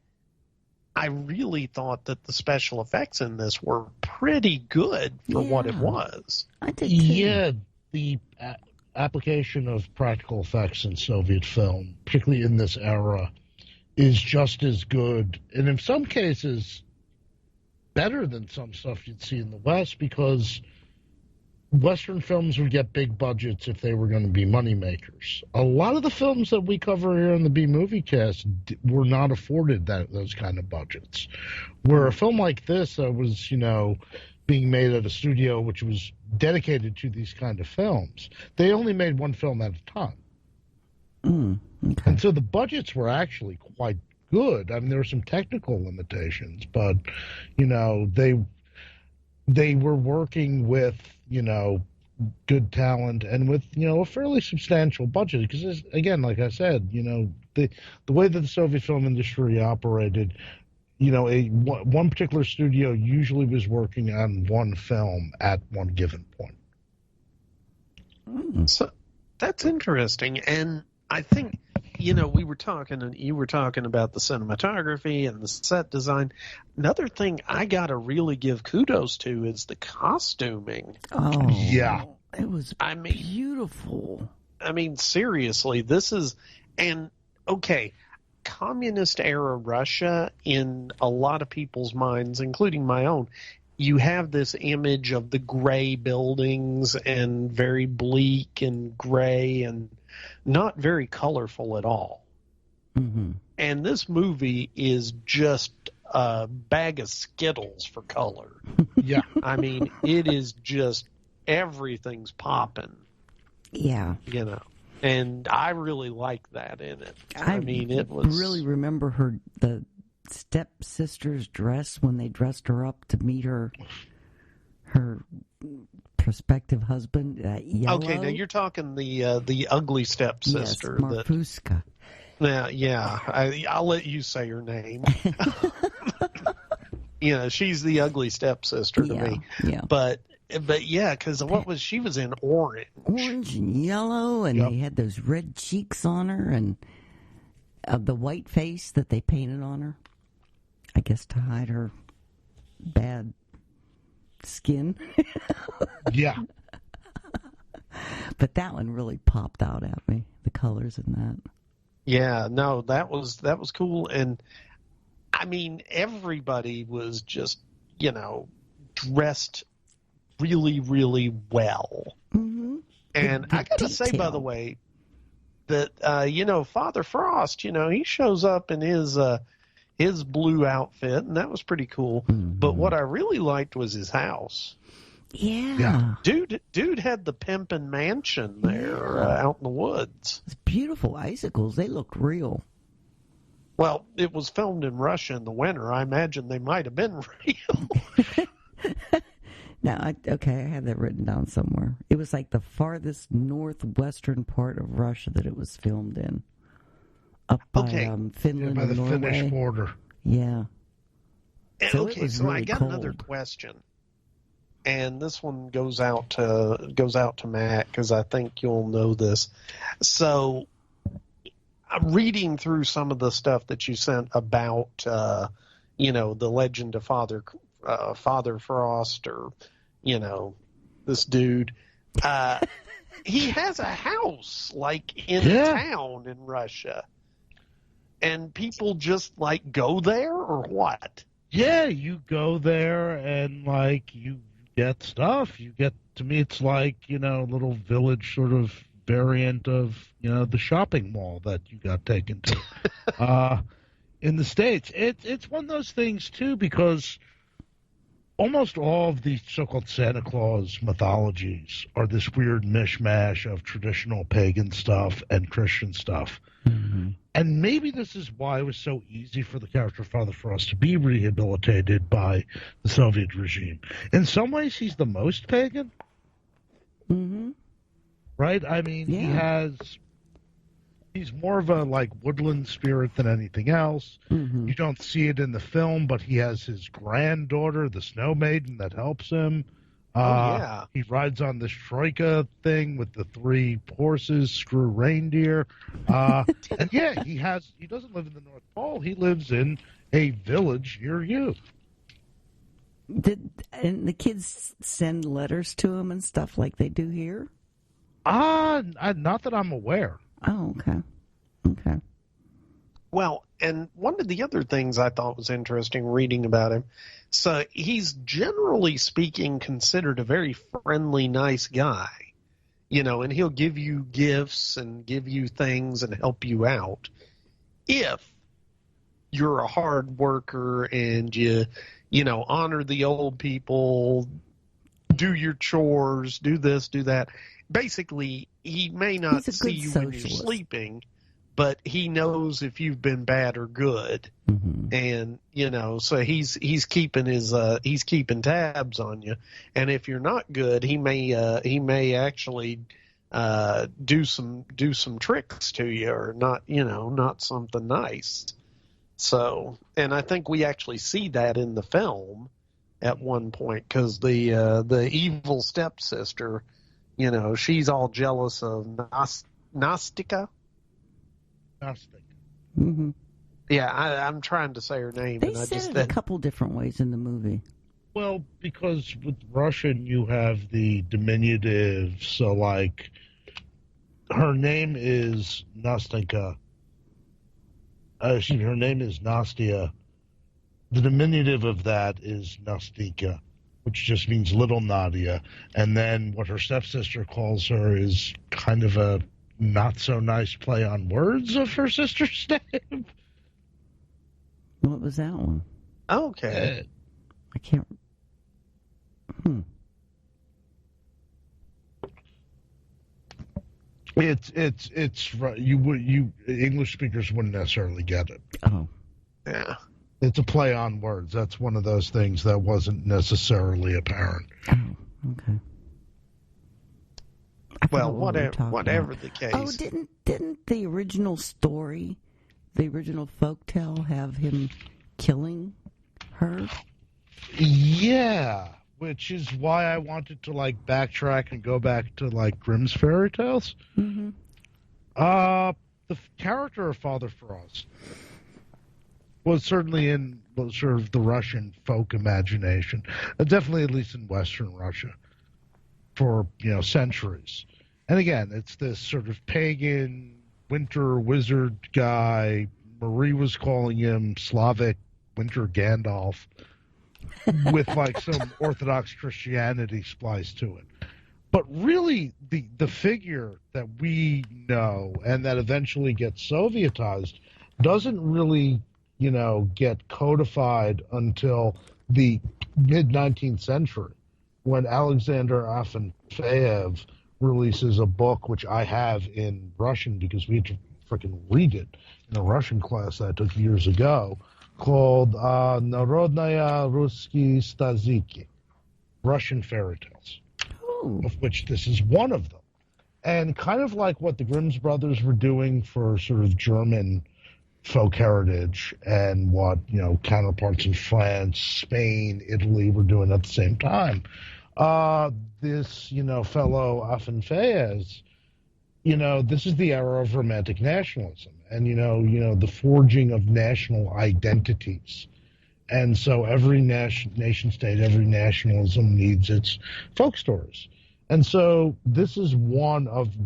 I really thought that the special effects in this were pretty good for what it was. I did too. Yeah, the application of practical effects in Soviet film, particularly in this era, is just as good, and in some cases better than some stuff you'd see in the West, because Western films would get big budgets if they were going to be money makers. A lot of the films that we cover here in the B-Movie Cast were not afforded those kind of budgets. Where a film like this that was, being made at a studio which was dedicated to these kind of films, they only made one film at a time. Okay. And so the budgets were actually quite good. I mean, there were some technical limitations, but, they were working with, good talent and with, a fairly substantial budget. Because, again, like I said, the way that the Soviet film industry operated, one particular studio usually was working on one film at one given point. So that's interesting. And I think, we were talking, and you were talking about the cinematography and the set design. Another thing I got to really give kudos to is the costuming. Oh, yeah. It was beautiful. I mean, seriously, this is, and okay, communist era Russia, in a lot of people's minds, including my own, you have this image of the gray buildings and very bleak and gray and not very colorful at all. Mm-hmm. And this movie is just a bag of Skittles for color. Yeah. I mean, it is just everything's popping. Yeah. And I really like that in it. I mean, it was really remember the stepsister's dress when they dressed her up to meet her prospective husband. Yellow. Okay, now you're talking the ugly stepsister. Yes, Marfuska. Yeah. I'll let you say her name. She's the ugly stepsister to me. Yeah. But yeah, because she was in orange and yellow, and they had those red cheeks on her, and the white face that they painted on her, I guess to hide her bad skin. Yeah. But that one really popped out at me, the colors in that. Yeah, no, that was cool. And I mean, everybody was just, dressed really, really well. Mm-hmm. And I gotta say, by the way, that Father Frost, he shows up in his blue outfit, and that was pretty cool. Mm-hmm. But what I really liked was his house. Yeah. Dude had the pimpin' mansion there out in the woods. It's beautiful icicles. They looked real. Well, it was filmed in Russia in the winter. I imagine they might have been real. Now, I had that written down somewhere. It was like the farthest northwestern part of Russia that it was filmed in. Up by Finland by the and Norway. Finnish border. Yeah. So really I got cold. another question. And this one goes out to Matt, because I think you'll know this. So, I'm reading through some of the stuff that you sent about, the legend of Father Frost, or, this dude. He has a house, in town in Russia. And people just, go there, or what? Yeah, you go there and, you get stuff. You get, to me, it's like, a little village sort of variant of, the shopping mall that you got taken to. In the States, it's one of those things, too, because almost all of the so-called Santa Claus mythologies are this weird mishmash of traditional pagan stuff and Christian stuff. Mm-hmm. And maybe this is why it was so easy for the character Father Frost to be rehabilitated by the Soviet regime. In some ways, he's the most pagan. Mm-hmm. Right? I mean, he's more of a, woodland spirit than anything else. Mm-hmm. You don't see it in the film, but he has his granddaughter, the Snow Maiden, that helps him. He rides on this troika thing with the 3 horses, screw reindeer. And he doesn't live in the North Pole. He lives in a village near you. And the kids send letters to him and stuff like they do here? Not that I'm aware. Oh, okay. Okay. Well, and one of the other things I thought was interesting reading about him, so he's generally speaking considered a very friendly, nice guy, and he'll give you gifts and give you things and help you out if you're a hard worker and you honor the old people, do your chores, do this, do that. Basically, he may not see you when you're sleeping, but he knows if you've been bad or good. Mm-hmm. And, so he's keeping he's keeping tabs on you. And if you're not good, he may actually do some tricks to you, or not something nice. So, and I think we actually see that in the film at one point, because the evil stepsister, she's all jealous of Nastica. Mm-hmm. Yeah, I'm trying to say her name. They said it a couple different ways in the movie. Well, because with Russian you have the diminutive, so like her name is Nastinka. Her name is Nastia. The diminutive of that is Nastika, which just means little Nadia. And then what her stepsister calls her is kind of a not so nice play on words of her sister's name. What was that one? Okay. I can't. It's you English speakers wouldn't necessarily get it. Oh. Yeah. It's a play on words. That's one of those things that wasn't necessarily apparent. Oh, okay. Well, whatever the case. Oh, didn't the original story, the original folktale, have him killing her? Yeah, which is why I wanted to backtrack and go back to Grimm's fairy tales. Mm-hmm. The character of Father Frost was certainly in sort of the Russian folk imagination, definitely at least in Western Russia, for centuries. And again, it's this sort of pagan winter wizard guy. Marie was calling him Slavic winter Gandalf, with some Orthodox Christianity spliced to it. But really, the figure that we know and that eventually gets Sovietized doesn't really get codified until the mid-19th century, when Alexander Afenfeev releases a book, which I have in Russian because we had to freaking read it in a Russian class that I took years ago, called Narodnaya Ruski Staziki, Russian fairy tales, of which this is one of them. And kind of like what the Grimm's brothers were doing for sort of German folk heritage, and what counterparts in France, Spain, Italy were doing at the same time. This fellow Afenfeev, this is the era of romantic nationalism, and the forging of national identities. And so every nation state, every nationalism needs its folk stories. And so this is one of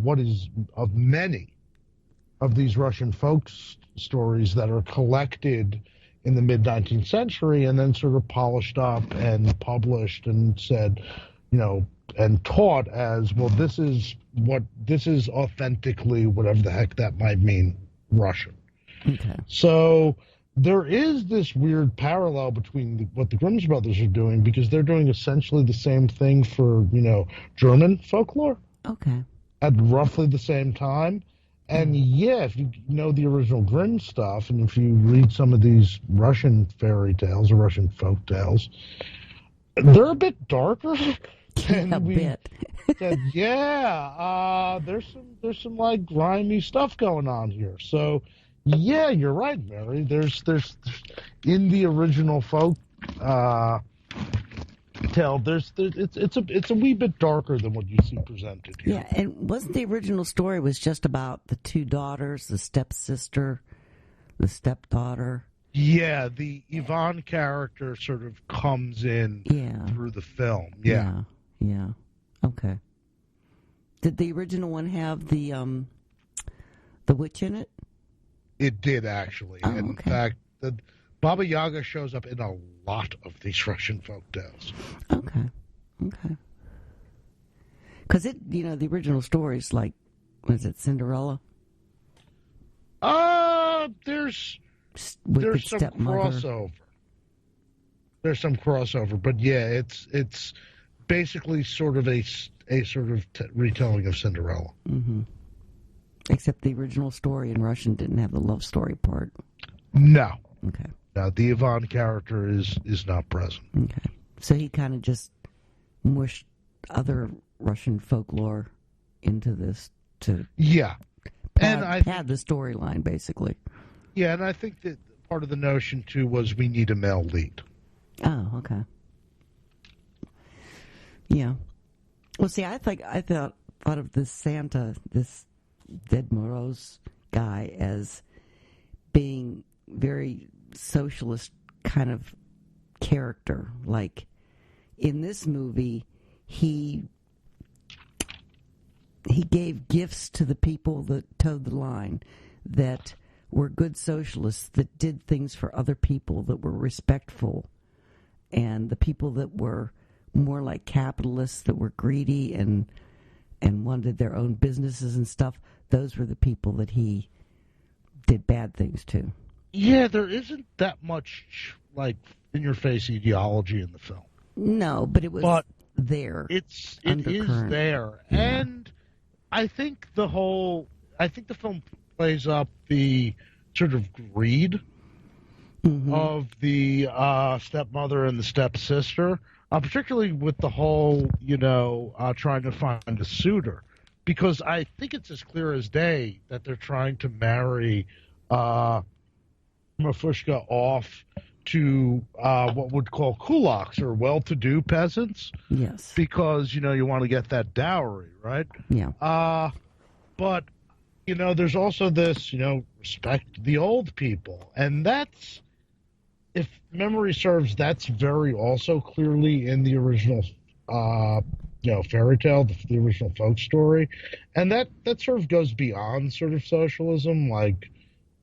many of these Russian folk stories that are collected in the mid-19th century and then sort of polished up and published and said, and taught as, well, this is authentically, whatever the heck that might mean, Russian. Okay. So there is this weird parallel between what the Grimm's brothers are doing, because they're doing essentially the same thing for, German folklore. Okay. At roughly the same time. And yeah, if you know the original Grimm stuff, and if you read some of these Russian fairy tales or Russian folk tales, they're a bit darker. A bit. Said, there's some grimy stuff going on here. So yeah, you're right, Mary. There's in the original folk tale, it's a wee bit darker than what you see presented here. Yeah, and wasn't the original story was just about the two daughters, the stepsister, the stepdaughter? Yeah, the Ivan character sort of comes in through the film. Yeah. Okay. Did the original one have the witch in it? It did, actually. Oh, and okay. In fact, the Baba Yaga shows up in a lot of these Russian folk tales. Okay. Because the original story is was it Cinderella? There's Wicked some stepmother. crossover. There's some crossover, but yeah, it's basically sort of a sort of retelling of Cinderella. Mm-hmm. Except the original story in Russian didn't have the love story part. No. Okay. No, the Ivan character is not present. Okay. So he kind of just mushed other Russian folklore into this to pad the storyline, basically. Yeah, and I think that part of the notion, too, was we need a male lead. Oh, okay. Yeah. Well, see, I thought of this Santa, this Ded Moroz guy, as being very socialist kind of character. Like, in this movie, he gave gifts to the people that towed the line, that were good socialists, that did things for other people, that were respectful, and the people that were more like capitalists, that were greedy and wanted their own businesses and stuff, those were the people that he did bad things to. Yeah, there isn't that much, like, in-your-face ideology in the film. No, but it was there. It is there. Yeah. And I think the film plays up the sort of greed of the stepmother and the stepsister, particularly with the whole, trying to find a suitor. Because I think it's as clear as day that they're trying to marry Mafushka off to what would call kulaks, or well-to-do peasants. Yes. Because, you want to get that dowry, right? Yeah. But, there's also this, respect the old people. And that's, if memory serves, that's very also clearly in the original, fairy tale, the original folk story. And that sort of goes beyond sort of socialism. Like,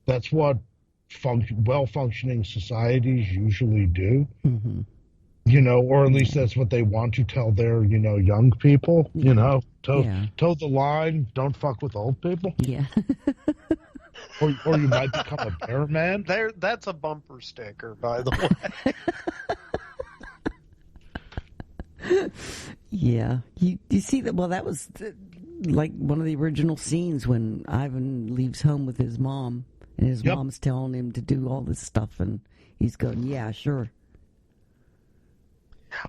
that's what well-functioning societies usually do. Mm-hmm. Or at least that's what they want to tell their, young people, toe the line, don't fuck with old people. Yeah. or you might become a bear man. That's a bumper sticker, by the way. Yeah. You see that? Well, that was like one of the original scenes when Ivan leaves home with his mom, and his mom's telling him to do all this stuff, and he's going, yeah, sure.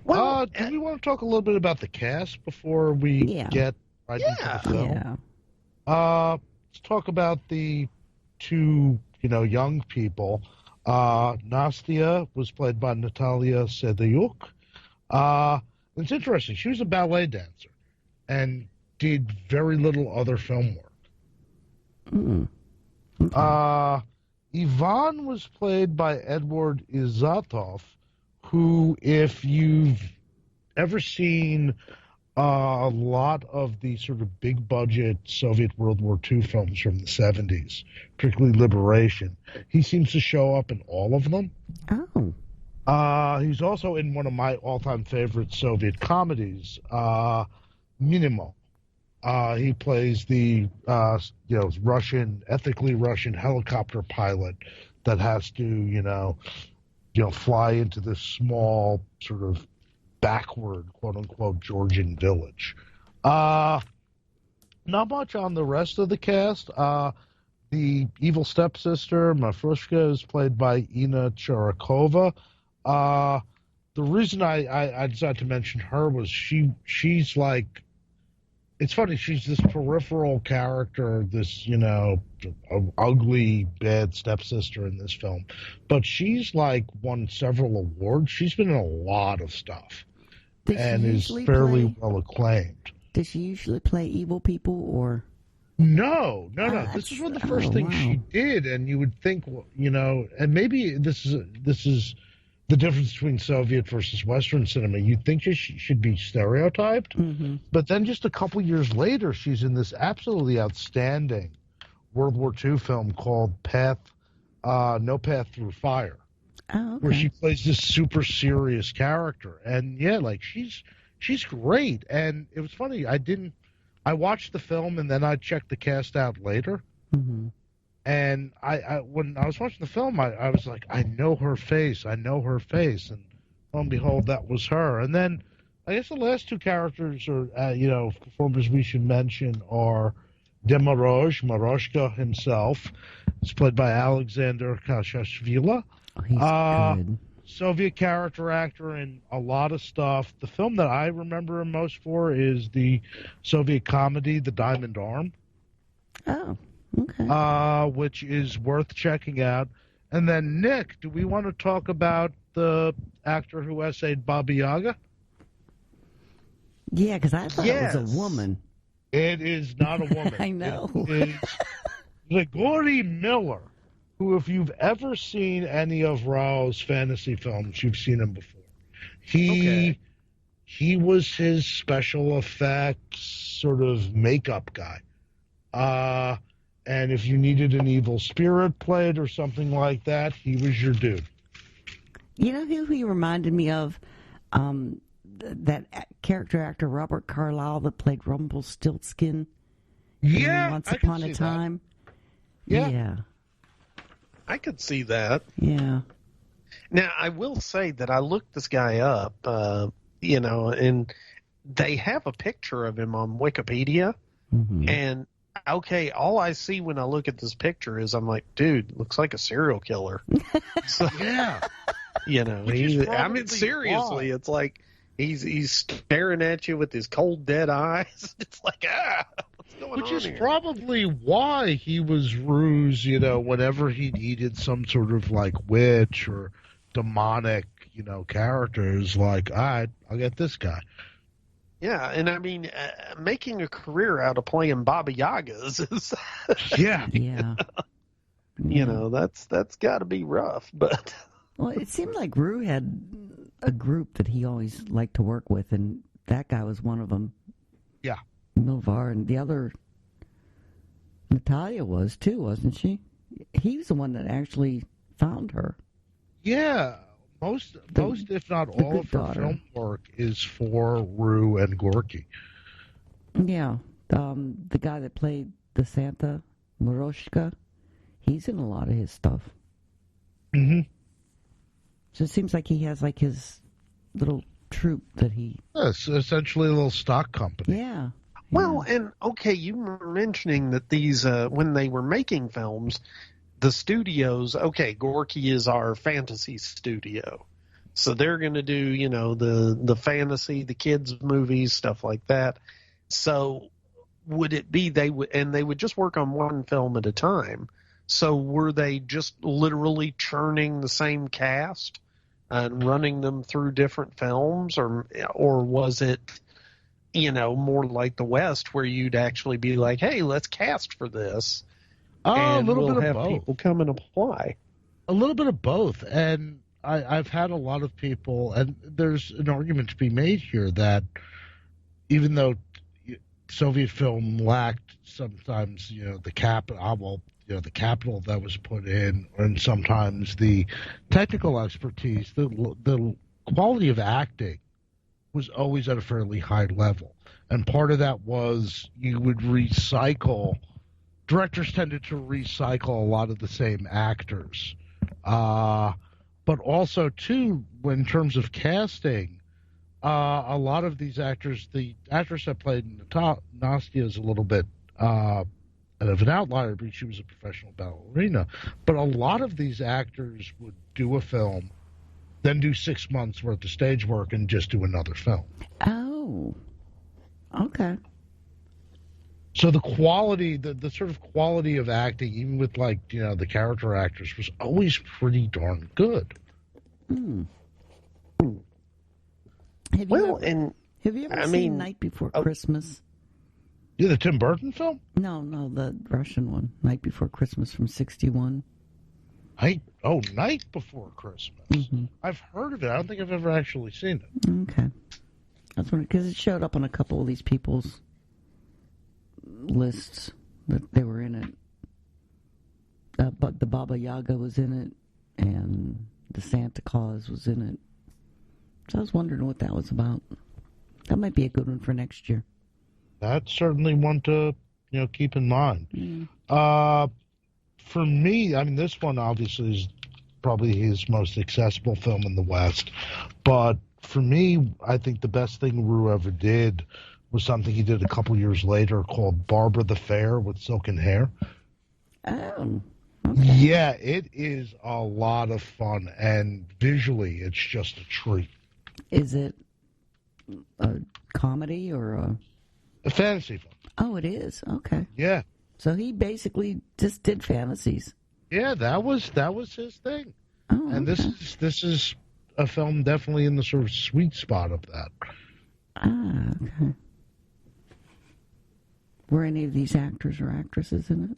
Well, do we want to talk a little bit about the cast before we get right into the film? Yeah. Let's talk about the two, young people. Nastya was played by Natalia Sedayuk. It's interesting. She was a ballet dancer and did very little other film work. Okay. Ivan was played by Edward Izatov, who, if you've ever seen a lot of the sort of big-budget Soviet World War II films from the 70s, particularly Liberation, he seems to show up in all of them. Oh. He's also in one of my all-time favorite Soviet comedies, Minimo. He plays the, ethically Russian helicopter pilot that has to, fly into this small sort of backward, quote-unquote, Georgian village. Not much on the rest of the cast. The evil stepsister, Mafrushka, is played by Ina Charakova. The reason I decided to mention her was she's like, it's funny, she's this peripheral character, this, ugly, bad stepsister in this film. But she's, like, won several awards. She's been in a lot of stuff and is fairly well acclaimed. Does she usually play evil people, or? No. This is one of the first things she did, and you would think, and maybe this is the difference between Soviet versus Western cinema. You'd think she should be stereotyped, but then just a couple years later, she's in this absolutely outstanding World War II film called No Path Through Fire, where she plays this super serious character. And she's great. And it was funny, I watched the film and then I checked the cast out later. And I when I was watching the film, I was like, I know her face. And lo and behold, that was her. And then I guess the last two characters, or performers we should mention, are Morozko himself. It's played by Alexander Kashashvili. Oh, he's good. Soviet character actor in a lot of stuff. The film that I remember him most for is the Soviet comedy, The Diamond Arm. Oh, okay. Which is worth checking out. And then, Nick, do we want to talk about the actor who essayed Baba Yaga? Yeah, because I thought it was a woman. It is not a woman. I know. It is Gorky Miller, who, if you've ever seen any of Rao's fantasy films, you've seen him before. He was his special effects sort of makeup guy. And if you needed an evil spirit played or something like that, he was your dude. You know who he reminded me of? That character actor Robert Carlyle that played Rumpelstiltskin. Yeah, Once Upon a Time. Yeah. I could see that. Yeah. Now, I will say that I looked this guy up, and they have a picture of him on Wikipedia. Mm-hmm. And, okay, all I see when I look at this picture is I'm like, dude, looks like a serial killer. So, yeah. Seriously, it's like he's staring at you with his cold, dead eyes. It's like, what's going on Which is here? probably why he was Rue's, whenever he needed some sort of like witch or demonic, characters, like, all right, I'll get this guy. Yeah, and I mean, making a career out of playing Baba Yagas is, yeah. That's got to be rough, but. Well, it seemed like Rue had a group that he always liked to work with, and that guy was one of them. Yeah. Milvar, and the other, Natalia was too, wasn't she? He was the one that actually found her. Yeah. Most, if not all, of her film work is for Rue and Gorky. Yeah. The guy that played the Santa, Morozko, he's in a lot of his stuff. Mm-hmm. So it seems like he has like his little troupe that he... It's essentially a little stock company. Yeah. Well, and okay, you were mentioning that these, when they were making films, the studios, okay, Gorky is our fantasy studio. So they're going to do, the fantasy, the kids' movies, stuff like that. So would it be they would just work on one film at a time? So were they just literally churning the same cast and running them through different films, or was it, more like the West where you'd actually be like, hey, let's cast for this, and a little we'll bit have of both. people come and apply. A little bit of both, and I've had a lot of people, and there's an argument to be made here that even though Soviet film lacked sometimes, the capital that was put in, and sometimes the technical expertise, the quality of acting was always at a fairly high level. And part of that was you would directors tended to recycle a lot of the same actors. But also, too, in terms of casting, a lot of these actors, the actress that played Nastya is a little bit of an outlier because she was a professional ballerina. But a lot of these actors would do a film, then do 6 months worth of stage work and just do another film. Oh, okay. So the quality, the sort of quality of acting, even with the character actors, was always pretty darn good. Hmm. Have you ever seen Night Before Christmas? Yeah, the Tim Burton film? No, the Russian one, Night Before Christmas from '61. Night Before Christmas. Mm-hmm. I've heard of it. I don't think I've ever actually seen it. Okay. That's because it showed up on a couple of these people's lists that they were in it. But the Baba Yaga was in it, and the Santa Claus was in it. So I was wondering what that was about. That might be a good one for next year. That's certainly one to keep in mind. For me, I mean, this one obviously is probably his most accessible film in the West. But for me, I think the best thing Rue ever did was something he did a couple years later called Barbara the Fair with Silken Hair. Oh. Okay. Yeah, it is a lot of fun, and visually, it's just a treat. Is it a comedy or a fantasy film? Oh, it is. Okay. Yeah. So he basically just did fantasies. Yeah, that was his thing. Oh, and okay. this is a film definitely in the sort of sweet spot of that. Ah, okay. Were any of these actors or actresses in it?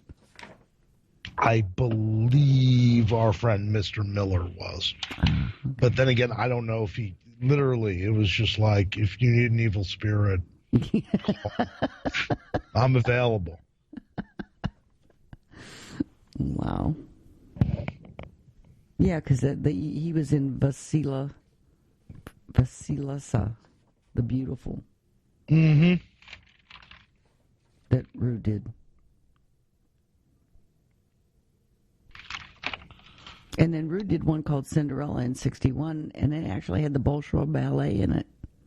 I believe our friend Mr. Miller was. Okay. But then again, I don't know if he literally, it was just like, if you need an evil spirit, I'm available. Wow. Yeah, because he was in Vasilisa the Beautiful. Mm-hmm. That Rue did. And then Rue did one called Cinderella in 1961, and it actually had the Bolshoi Ballet in it.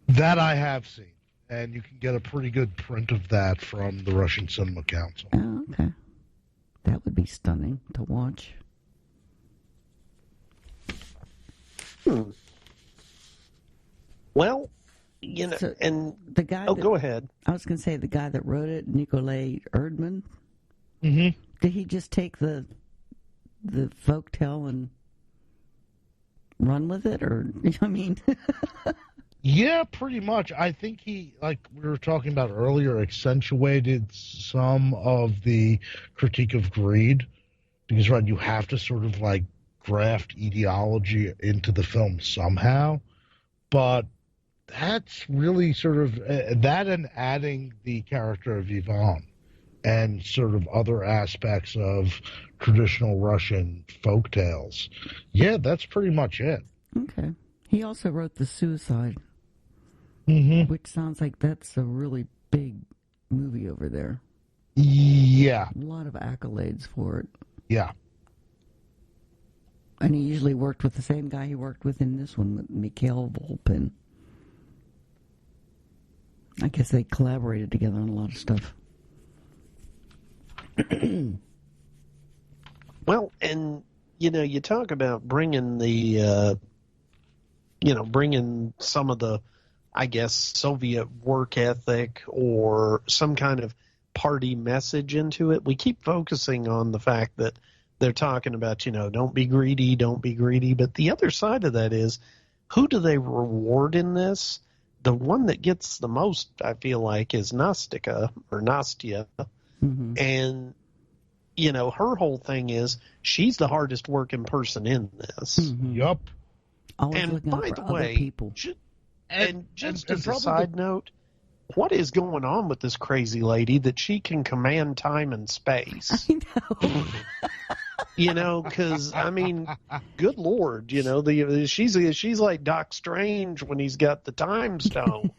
That I have seen. And you can get a pretty good print of that from the Russian Cinema Council. Oh, okay. That would be stunning to watch. Well, you know, so and the guy. Go ahead. I was going to say the guy that wrote it, Nikolai Erdmann. Mm-hmm. Did he just take the folktale and run with it, or I mean? Yeah, pretty much. I think he, like we were talking about earlier, accentuated some of the critique of greed. Because, right, you have to sort of, like, graft ideology into the film somehow. But that's really sort of, that and adding the character of Ivan and sort of other aspects of traditional Russian folk tales. Yeah, that's pretty much it. Okay. He also wrote The Suicide. Mm-hmm. Which sounds like that's a really big movie over there. Yeah. A lot of accolades for it. Yeah. And he usually worked with the same guy he worked with in this one, with Mikhail Volpin. I guess they collaborated together on a lot of stuff. Well, and, you know, you talk about bringing the, bringing some of the, I guess, Soviet work ethic or some kind of party message into it. We keep focusing on the fact that they're talking about, don't be greedy, don't be greedy. But the other side of that is, who do they reward in this? The one that gets the most, I feel like, is Nastya. Mm-hmm. And, her whole thing is she's the hardest working person in this. Mm-hmm. Yup. Always and looking by out for the other way, people. Just as a side note, what is going on with this crazy lady that she can command time and space? I know. Because, I mean, good Lord, she's like Doc Strange when he's got the time stone.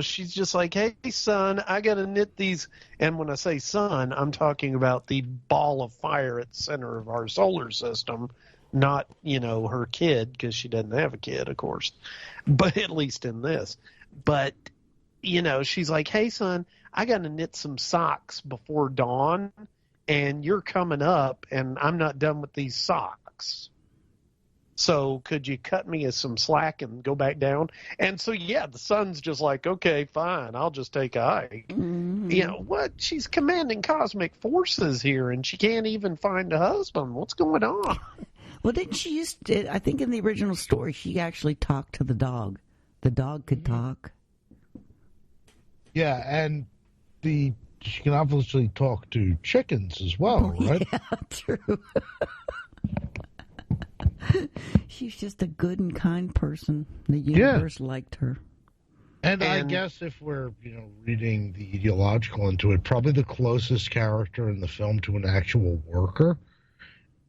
She's just like, hey, son, I got to knit these. And when I say son, I'm talking about the ball of fire at the center of our solar system, not, her kid, because she doesn't have a kid, of course, but at least in this. But, she's like, hey, son, I got to knit some socks before dawn, and you're coming up, and I'm not done with these socks. So could you cut me some slack and go back down? And so, yeah, the son's just like, okay, fine, I'll just take a hike. Mm-hmm. What? She's commanding cosmic forces here, and she can't even find a husband. What's going on? Well, didn't she I think in the original story, she actually talked to the dog. The dog could talk. Yeah, and she can obviously talk to chickens as well, right? Yeah, true. She's just a good and kind person. The universe liked her. And I guess if we're, reading the ideological into it, probably the closest character in the film to an actual worker.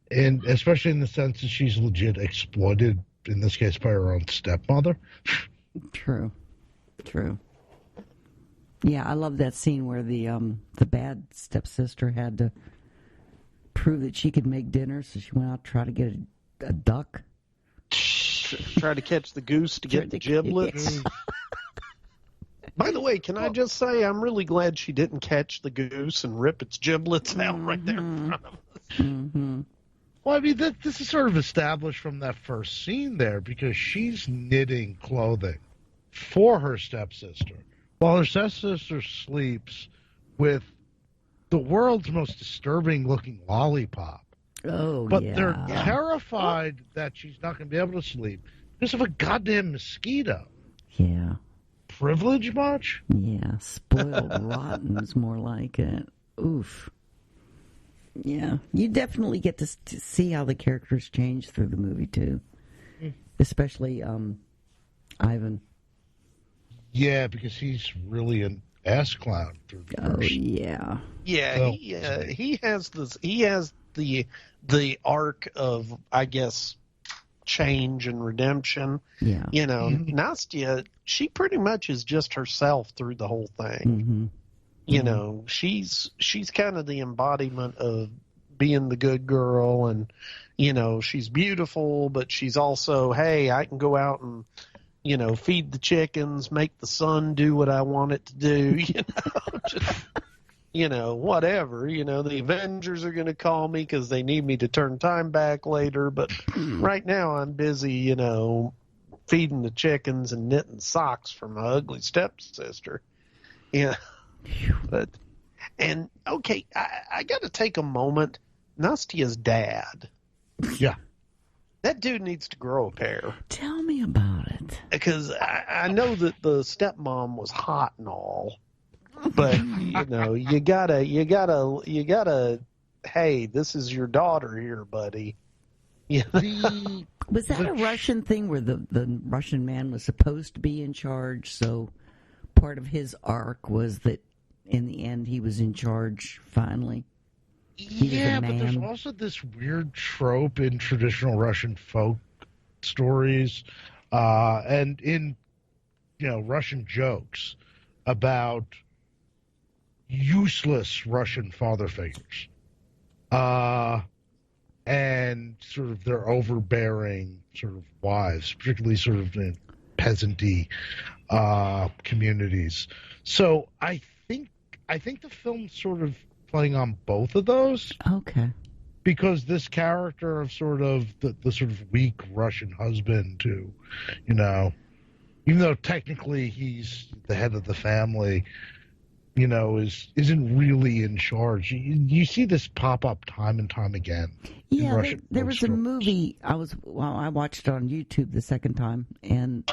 And especially in the sense that she's legit exploited, in this case, by her own stepmother. True. Yeah, I love that scene where the bad stepsister had to prove that she could make dinner, so she went out to try to get a duck. Try to catch the goose to get the giblets. Yeah. By the way, can I just say I'm really glad she didn't catch the goose and rip its giblets out right there in front of us. Mm-hmm. Well, I mean, this is sort of established from that first scene there, because she's knitting clothing for her stepsister while her stepsister sleeps with the world's most disturbing-looking lollipop. Oh, but yeah. they're terrified that she's not going to be able to sleep because of a goddamn mosquito. Yeah. Privilege much? Yeah, spoiled rotten is more like it. Oof. Yeah, you definitely get to see how the characters change through the movie, too. Especially Ivan. Yeah, because he's really an ass clown through the first. Yeah. Yeah, So, he has this. He has the arc of, I guess, change and redemption. Yeah. You know, Nastya, she pretty much is just herself through the whole thing. Mm-hmm. You know, she's kind of the embodiment of being the good girl, and you know, she's beautiful, but she's also, hey, I can go out and, you know, feed the chickens, make the sun do what I want it to do, you know, just, you know, whatever. You know, the Avengers are going to call me because they need me to turn time back later, but right now I'm busy, you know, feeding the chickens and knitting socks for my ugly stepsister. Yeah. But, and okay, I got to take a moment. Nastya's dad. Yeah. That dude needs to grow a pair. Tell me about it. Because I know that the stepmom was hot and all, but you know, you gotta. Hey, this is your daughter here, buddy. Yeah. Was that a Russian thing where the Russian man was supposed to be in charge? So part of his arc was that in the end he was in charge finally. Yeah, but there's also this weird trope in traditional Russian folk stories and in, you know, Russian jokes about useless Russian father figures and sort of their overbearing sort of wives, particularly sort of in peasanty communities. So I think the film's sort of playing on both of those. Okay. Because this character of sort of the sort of weak Russian husband who, you know, even though technically he's the head of the family, you know, isn't really in charge. You see this pop up time and time again. Yeah, there was a movie I watched it on YouTube the second time, and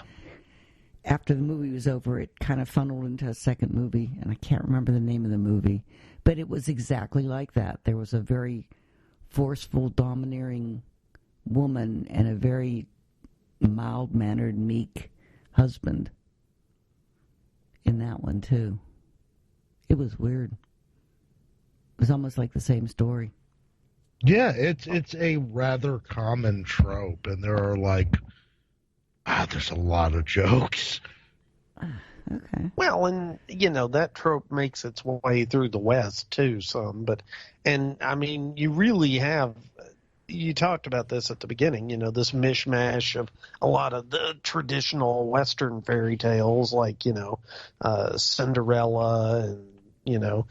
after the movie was over, it kind of funneled into a second movie, and I can't remember the name of the movie, but it was exactly like that. There was a very forceful, domineering woman and a very mild-mannered, meek husband in that one, too. It was weird. It was almost like the same story. Yeah, it's a rather common trope, and there are like, there's a lot of jokes. Okay. Well, and, you know, that trope makes its way through the West, too, some. But, and, I mean, you really have, you talked about this at the beginning, you know, this mishmash of a lot of the traditional Western fairy tales, like, you know, Cinderella and, you know,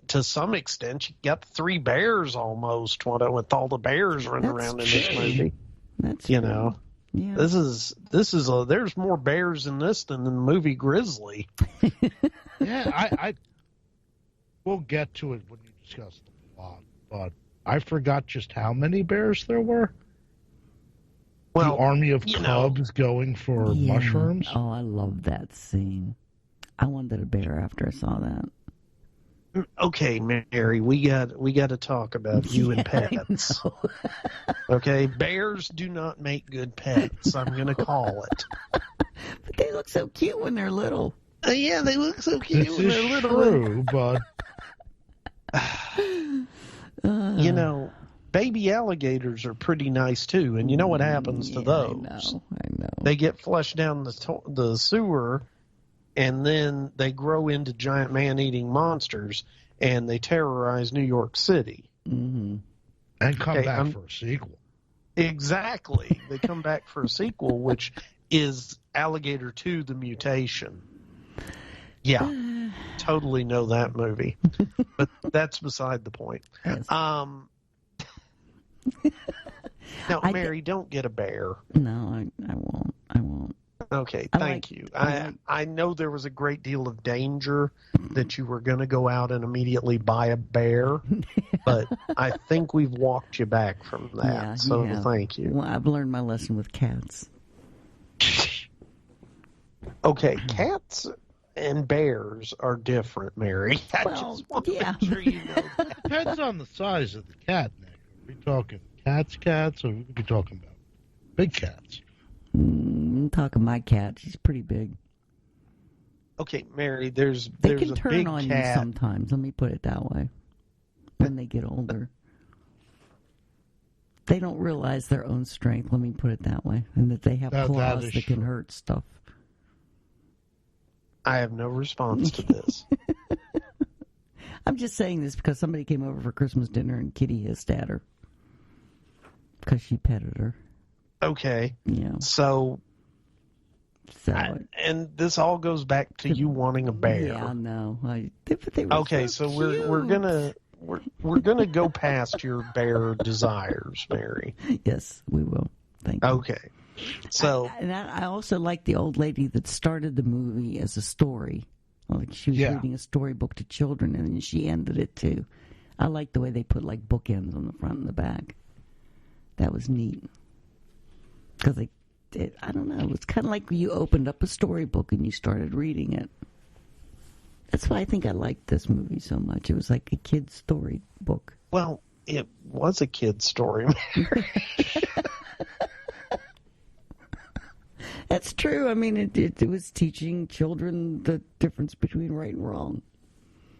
to some extent, you got the Three Bears almost, with all the bears running around in this movie. That's you true. know. Yeah. This is there's more bears in this than in the movie Grizzly. Yeah, we'll get to it when you discuss the plot, but I forgot just how many bears there were. Well, the army of cubs going for mushrooms. Oh, I love that scene. I wanted a bear after I saw that. Okay, Mary, we got to talk about you and pets. Okay, bears do not make good pets. I'm going to call it. But they look so cute when they're little. Yeah, they look so cute when they're little. True, but you know, baby alligators are pretty nice too. And you know what happens to those? I know. They get flushed down the sewer. And then they grow into giant man-eating monsters, and they terrorize New York City. Mm-hmm. And come back for a sequel. Exactly. They come back for a sequel, which is Alligator 2, The Mutation. Yeah, totally know that movie. But that's beside the point. Yes. Now, Mary, don't get a bear. No, I won't. I won't. Okay, thank you. I know there was a great deal of danger that you were going to go out and immediately buy a bear, but I think we've walked you back from that, thank you. Well, I've learned my lesson with cats. Okay, cats and bears are different, Mary. I just want to make sure you know that. It depends on the size of the cat, Nick. Are we talking cats, or are we talking about big cats? I'm talking my cat. She's pretty big. Okay, Mary, there's a They big can turn on cat. you sometimes. Let me put it that way. When they get older. They don't realize their own strength, let me put it that way. And that they have claws that can hurt stuff. I have no response to this. I'm just saying this because somebody came over for Christmas dinner and Kitty hissed at her. Because she petted her. Okay. Yeah. So and this all goes back to you wanting a bear. Yeah, no. Okay, so we're gonna go past your bear desires, Mary. Yes, we will. Thank you. Okay. So I also like the old lady that started the movie as a story. Like she was reading a storybook to children, and then she ended it too. I like the way they put like bookends on the front and the back. That was neat. Because I don't know, it's kind of like you opened up a storybook and you started reading it. That's why I think I liked this movie so much. It was like a kid's storybook. Well, it was a kid's story. That's true. I mean, it was teaching children the difference between right and wrong.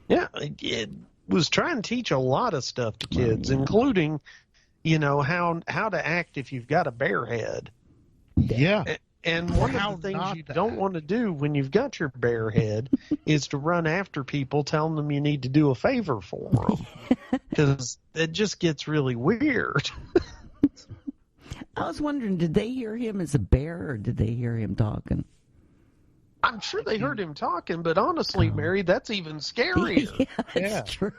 Yeah, it was trying to teach a lot of stuff to kids, including, how to act if you've got a bear head. Yeah. And one of the things you don't want to do when you've got your bear head is to run after people telling them you need to do a favor for them. Because it just gets really weird. I was wondering, did they hear him as a bear or did they hear him talking? I'm sure they heard him talking, but honestly, Mary, that's even scarier. That's true.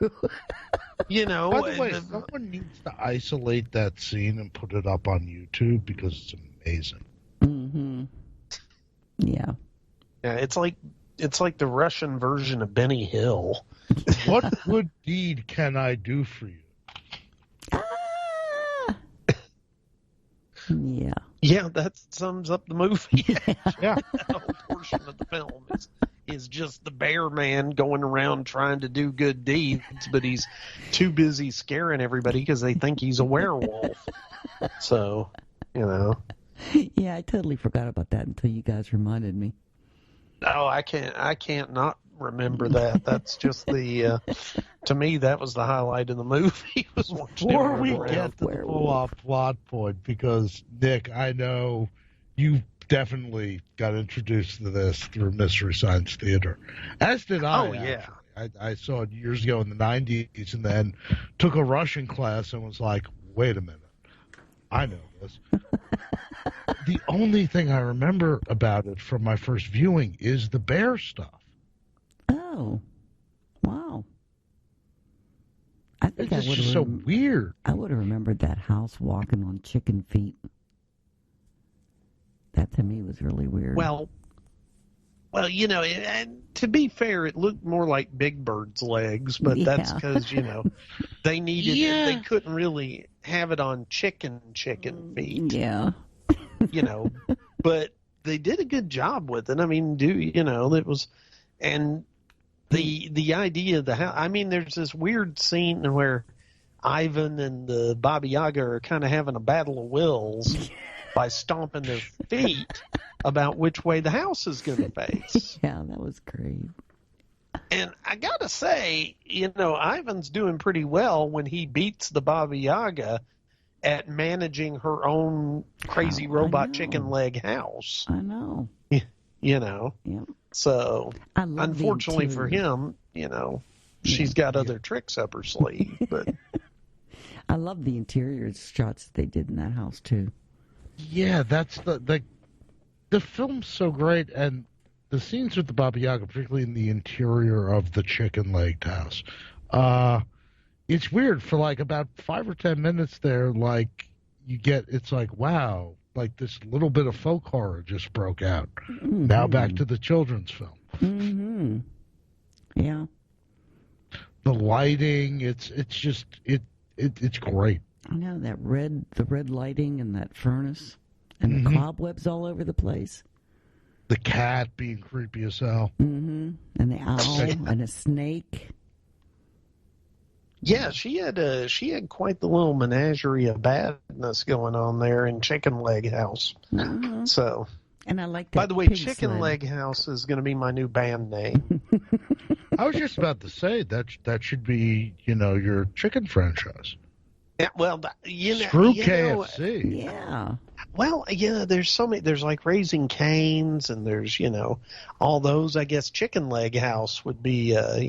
By the way, someone needs to isolate that scene and put it up on YouTube because it's amazing. Mm-hmm. Yeah. Yeah, it's like the Russian version of Benny Hill. What good deed can I do for you? Yeah. Yeah, that sums up the movie. Yeah. That whole portion of the film is just the bear man going around trying to do good deeds, but he's too busy scaring everybody because they think he's a werewolf. So, Yeah, I totally forgot about that until you guys reminded me. No, I can't not remember that. That's just to me, that was the highlight of the movie. Before we get to the full-off plot point, because, Nick, I know you definitely got introduced to this through Mystery Science Theater, as did I. Oh, yeah. I saw it years ago in the 90s and then took a Russian class and was like, wait a minute, I know this. The only thing I remember about it from my first viewing is the bear stuff. Oh, wow. I think it's just so weird. I would have remembered that house walking on chicken feet. That to me was really weird. Well, and to be fair, it looked more like Big Bird's legs, but that's because, they needed it. They couldn't really have it on chicken feet. Yeah. But they did a good job with it. I mean, it was, and the idea of the house, I mean, there's this weird scene where Ivan and the Baba Yaga are kind of having a battle of wills by stomping their feet about which way the house is going to face. Yeah, that was great. And I got to say, Ivan's doing pretty well when he beats the Baba Yaga at managing her own crazy robot chicken leg house. I know. Yeah. So, unfortunately for him, she's got other tricks up her sleeve. But I love the interior shots that they did in that house too. Yeah, that's the film's so great, and the scenes with the Baba Yaga, particularly in the interior of the chicken-legged house, it's weird. For like about 5 or 10 minutes there, like it's like, wow, like this little bit of folk horror just broke out. Mm-hmm. Now back to the children's film. Mm-hmm. Yeah. The lighting, it's great. I know the red lighting and that furnace and the cobwebs all over the place. The cat being creepy as hell. Mm-hmm. And the owl and a snake. Yeah, she had quite the little menagerie of badness going on there in Chicken Leg House. Mm-hmm. So, and I like that. By the way, Chicken Leg House is going to be my new band name. I was just about to say that should be, your chicken franchise. Yeah, well, Screw KFC. Yeah. Well, there's so many. There's like Raising Cane's, and there's all those. I guess Chicken Leg House would be, and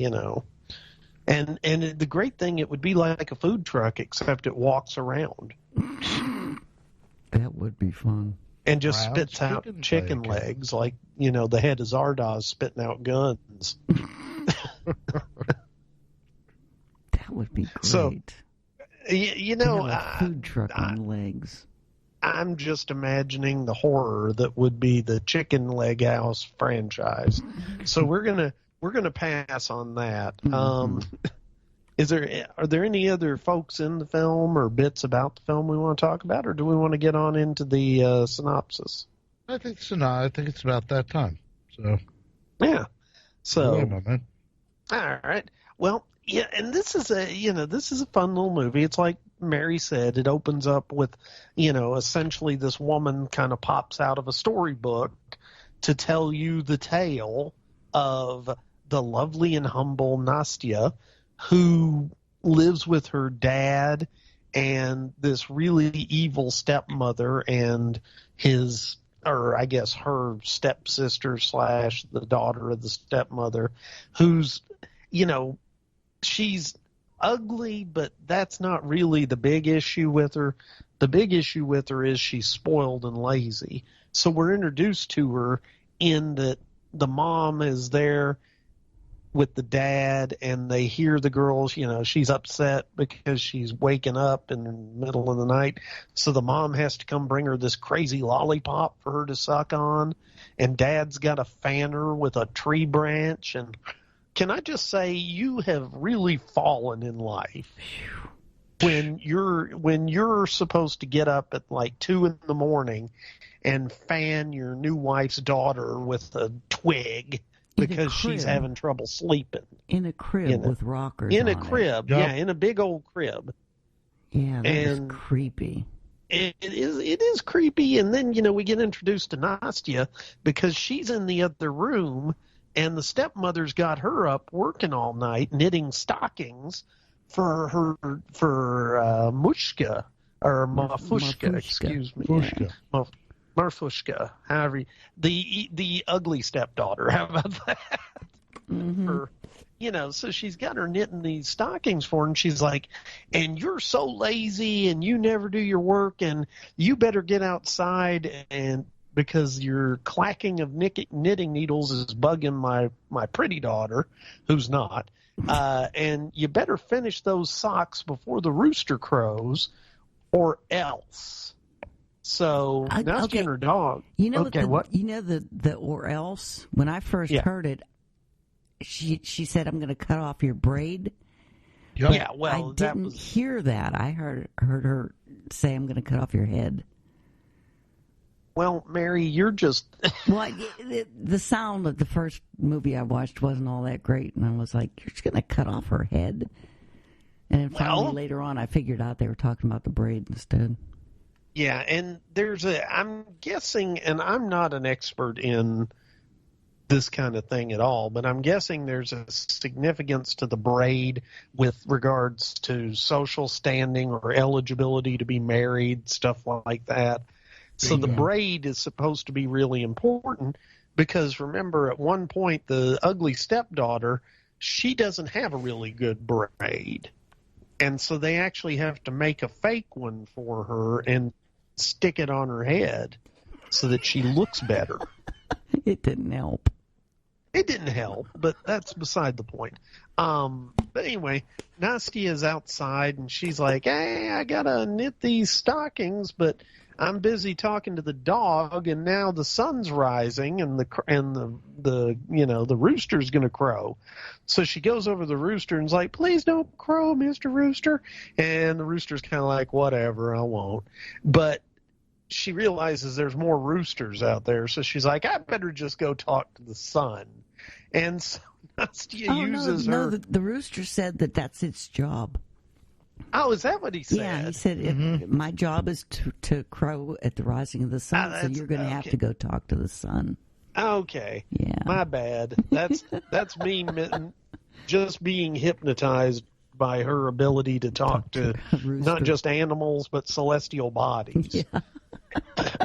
the great thing, it would be like a food truck, except it walks around. That would be fun. And just spits out chicken legs, like the head of Zardoz spitting out guns. That would be great. So, a food truck on legs. I'm just imagining the horror that would be the Chicken Leg House franchise. So we're gonna pass on that. Mm-hmm. Are there any other folks in the film or bits about the film we want to talk about, or do we want to get on into the synopsis? I think it's about that time. So yeah. So all right. Well, yeah, and this is a fun little movie. It's like Mary said, it opens up with, essentially this woman kind of pops out of a storybook to tell you the tale of the lovely and humble Nastya, who lives with her dad and this really evil stepmother and her stepsister / the daughter of the stepmother, who's, she's ugly, but that's not really the big issue with her. The big issue with her is she's spoiled and lazy. So we're introduced to her in that the mom is there with the dad, and they hear the girls, she's upset because she's waking up in the middle of the night. So the mom has to come bring her this crazy lollipop for her to suck on. And dad's got to fan her with a tree branch. And can I just say, you have really fallen in life when you're supposed to get up at like 2 a.m. and fan your new wife's daughter with a twig because she's having trouble sleeping. In a crib with rockers in on a crib, Yep. in a big old crib. Yeah, that's creepy. It is creepy, and then we get introduced to Nastya because she's in the other room, and the stepmother's got her up working all night knitting stockings for Mushka or Mafushka, excuse me. Fushka. Marfushka, however, the ugly stepdaughter. How about that? Mm-hmm. So she's got her knitting these stockings for her, and she's like, and you're so lazy, and you never do your work, and you better get outside, and because your clacking of knitting needles is bugging my pretty daughter, who's not, and you better finish those socks before the rooster crows, or else. So now she's her dog. What? The or else. When I first heard it, she said, "I'm going to cut off your braid." Yep. Yeah, well, I didn't hear that. I heard her say, "I'm going to cut off your head." Well, Mary, you're just well. The sound of the first movie I watched wasn't all that great, and I was like, "You're just going to cut off her head." And then finally, later on, I figured out they were talking about the braid instead. Yeah, and I'm guessing, and I'm not an expert in this kind of thing at all, but I'm guessing there's a significance to the braid with regards to social standing or eligibility to be married, stuff like that. So the braid is supposed to be really important because, remember, at one point, the ugly stepdaughter, she doesn't have a really good braid. And so they actually have to make a fake one for her and stick it on her head so that she looks better. It didn't help. It didn't help, but that's beside the point. But anyway, Nastia's outside, and she's like, hey, I got to knit these stockings, but I'm busy talking to the dog, and now the sun's rising, and the rooster's going to crow. So she goes over to the rooster and is like, please don't crow, Mr. Rooster. And the rooster's kind of like, whatever, I won't. But she realizes there's more roosters out there, so she's like, I better just go talk to the sun. And so Nastia uses her... No, the rooster said that's its job. Oh, is that what he said? Yeah, he said, my job is to crow at the rising of the sun, so you're going to have to go talk to the sun. Okay. Yeah. My bad. That's me just being hypnotized by her ability to talk to not just animals, but celestial bodies. Yeah.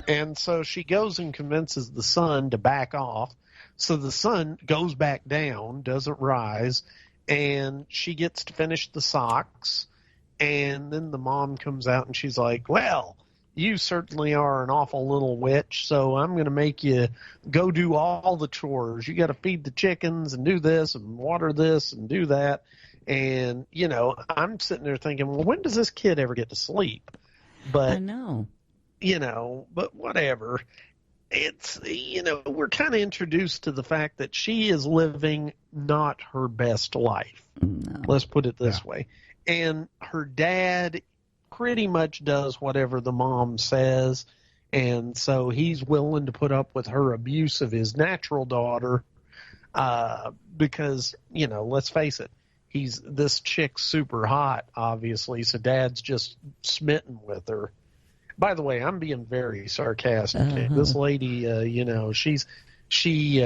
And so she goes and convinces the sun to back off. So the sun goes back down, doesn't rise, and she gets to finish the socks. And then the mom comes out and she's like, well, you certainly are an awful little witch, so I'm going to make you go do all the chores. You got to feed the chickens and do this and water this and do that. And, I'm sitting there thinking, well, when does this kid ever get to sleep? But I know. But whatever. It's, we're kind of introduced to the fact that she is living not her best life. No. Let's put it this way. And her dad pretty much does whatever the mom says, and so he's willing to put up with her abuse of his natural daughter because, let's face it, this chick's super hot, obviously, so dad's just smitten with her. By the way, I'm being very sarcastic. Uh-huh. This lady, she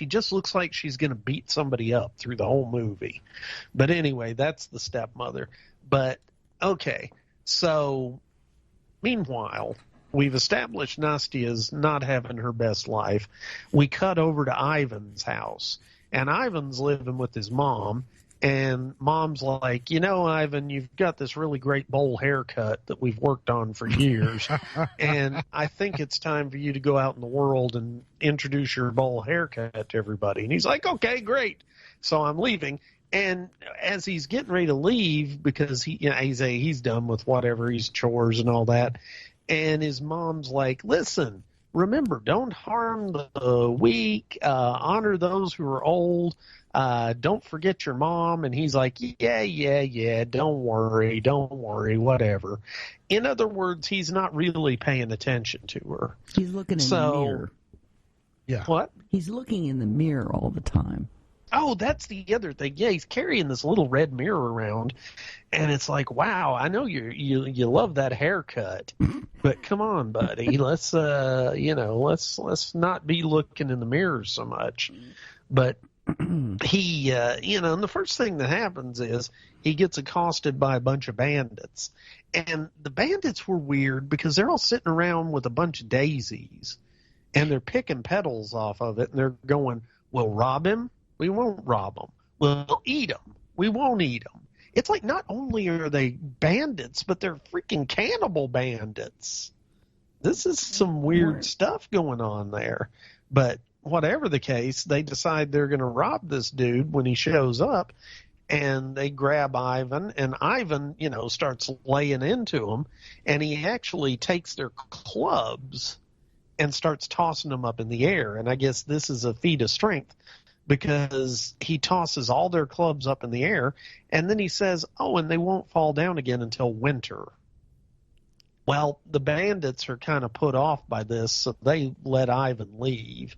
just looks like she's going to beat somebody up through the whole movie. But anyway, that's the stepmother. But, okay, so meanwhile, we've established Nastia's not having her best life. We cut over to Ivan's house, and Ivan's living with his mom. And Mom's like, Ivan, you've got this really great bowl haircut that we've worked on for years. And I think it's time for you to go out in the world and introduce your bowl haircut to everybody. And he's like, okay, great. So I'm leaving. And as he's getting ready to leave, because he's done with whatever, he's chores and all that. And his mom's like, listen, remember, don't harm the weak, honor those who are old. Don't forget your mom. And he's like, yeah, don't worry, whatever. In other words, he's not really paying attention to her. He's looking in the mirror. Yeah. What? He's looking in the mirror all the time. Oh, that's the other thing. Yeah, he's carrying this little red mirror around, and it's like, wow, I know you love that haircut, but come on, buddy, let's not be looking in the mirror so much. But he, and the first thing that happens is he gets accosted by a bunch of bandits, and the bandits were weird because they're all sitting around with a bunch of daisies, and they're picking petals off of it, and they're going, we'll rob him. We won't rob them. We'll eat them. We won't eat them. It's like not only are they bandits, but they're freaking cannibal bandits. This is some weird stuff going on there. But whatever the case, they decide they're going to rob this dude when he shows up, and they grab Ivan, and Ivan, starts laying into them, and he actually takes their clubs and starts tossing them up in the air. And I guess this is a feat of strength, because he tosses all their clubs up in the air, and then he says, and they won't fall down again until winter. Well, the bandits are kind of put off by this, so they let Ivan leave.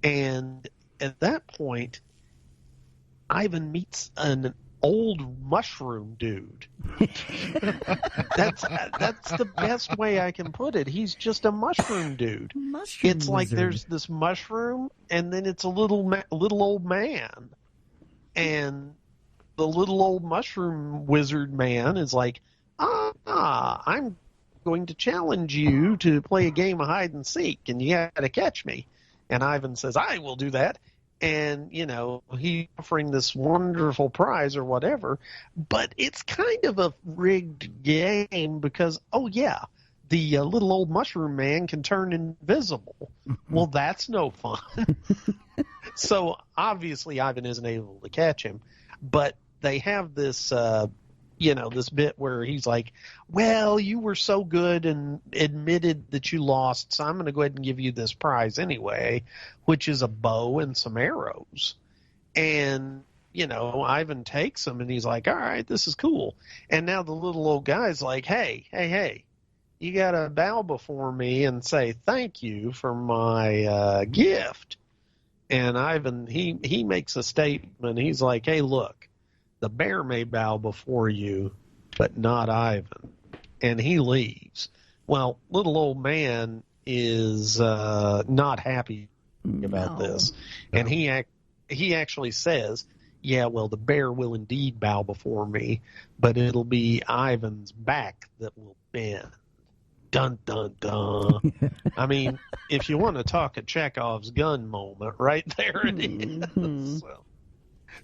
And at that point, Ivan meets an old mushroom dude. That's the best way I can put it. He's just a mushroom dude. It's like there's this mushroom, and then it's a little old man, and the little old mushroom wizard man is like, I'm going to challenge you to play a game of hide and seek, and you got to catch me. And Ivan says, I will do that. And, he's offering this wonderful prize or whatever, but it's kind of a rigged game because, the little old mushroom man can turn invisible. Well, that's no fun. So obviously Ivan isn't able to catch him, but they have this, this bit where he's like, well, you were so good and admitted that you lost, so I'm going to go ahead and give you this prize anyway, which is a bow and some arrows. And, Ivan takes them and he's like, all right, this is cool. And now the little old guy's like, hey, you got to bow before me and say thank you for my gift. And Ivan, he makes a statement. He's like, hey, look, the bear may bow before you, but not Ivan. And he leaves. Well, little old man is not happy about this. And he actually says, yeah, well, the bear will indeed bow before me, but it'll be Ivan's back that will bend. Dun, dun, dun. I mean, if you want to talk a Chekhov's gun moment, right there it is.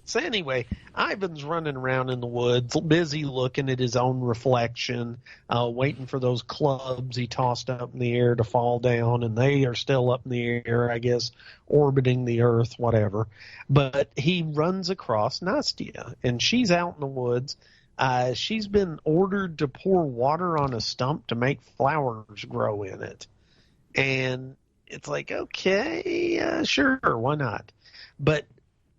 So anyway, Ivan's running around in the woods, busy looking at his own reflection, waiting for those clubs he tossed up in the air to fall down, and they are still up in the air, I guess, orbiting the earth, whatever. But he runs across Nastya, and she's out in the woods. She's been ordered to pour water on a stump to make flowers grow in it. And it's like, okay, sure, why not? But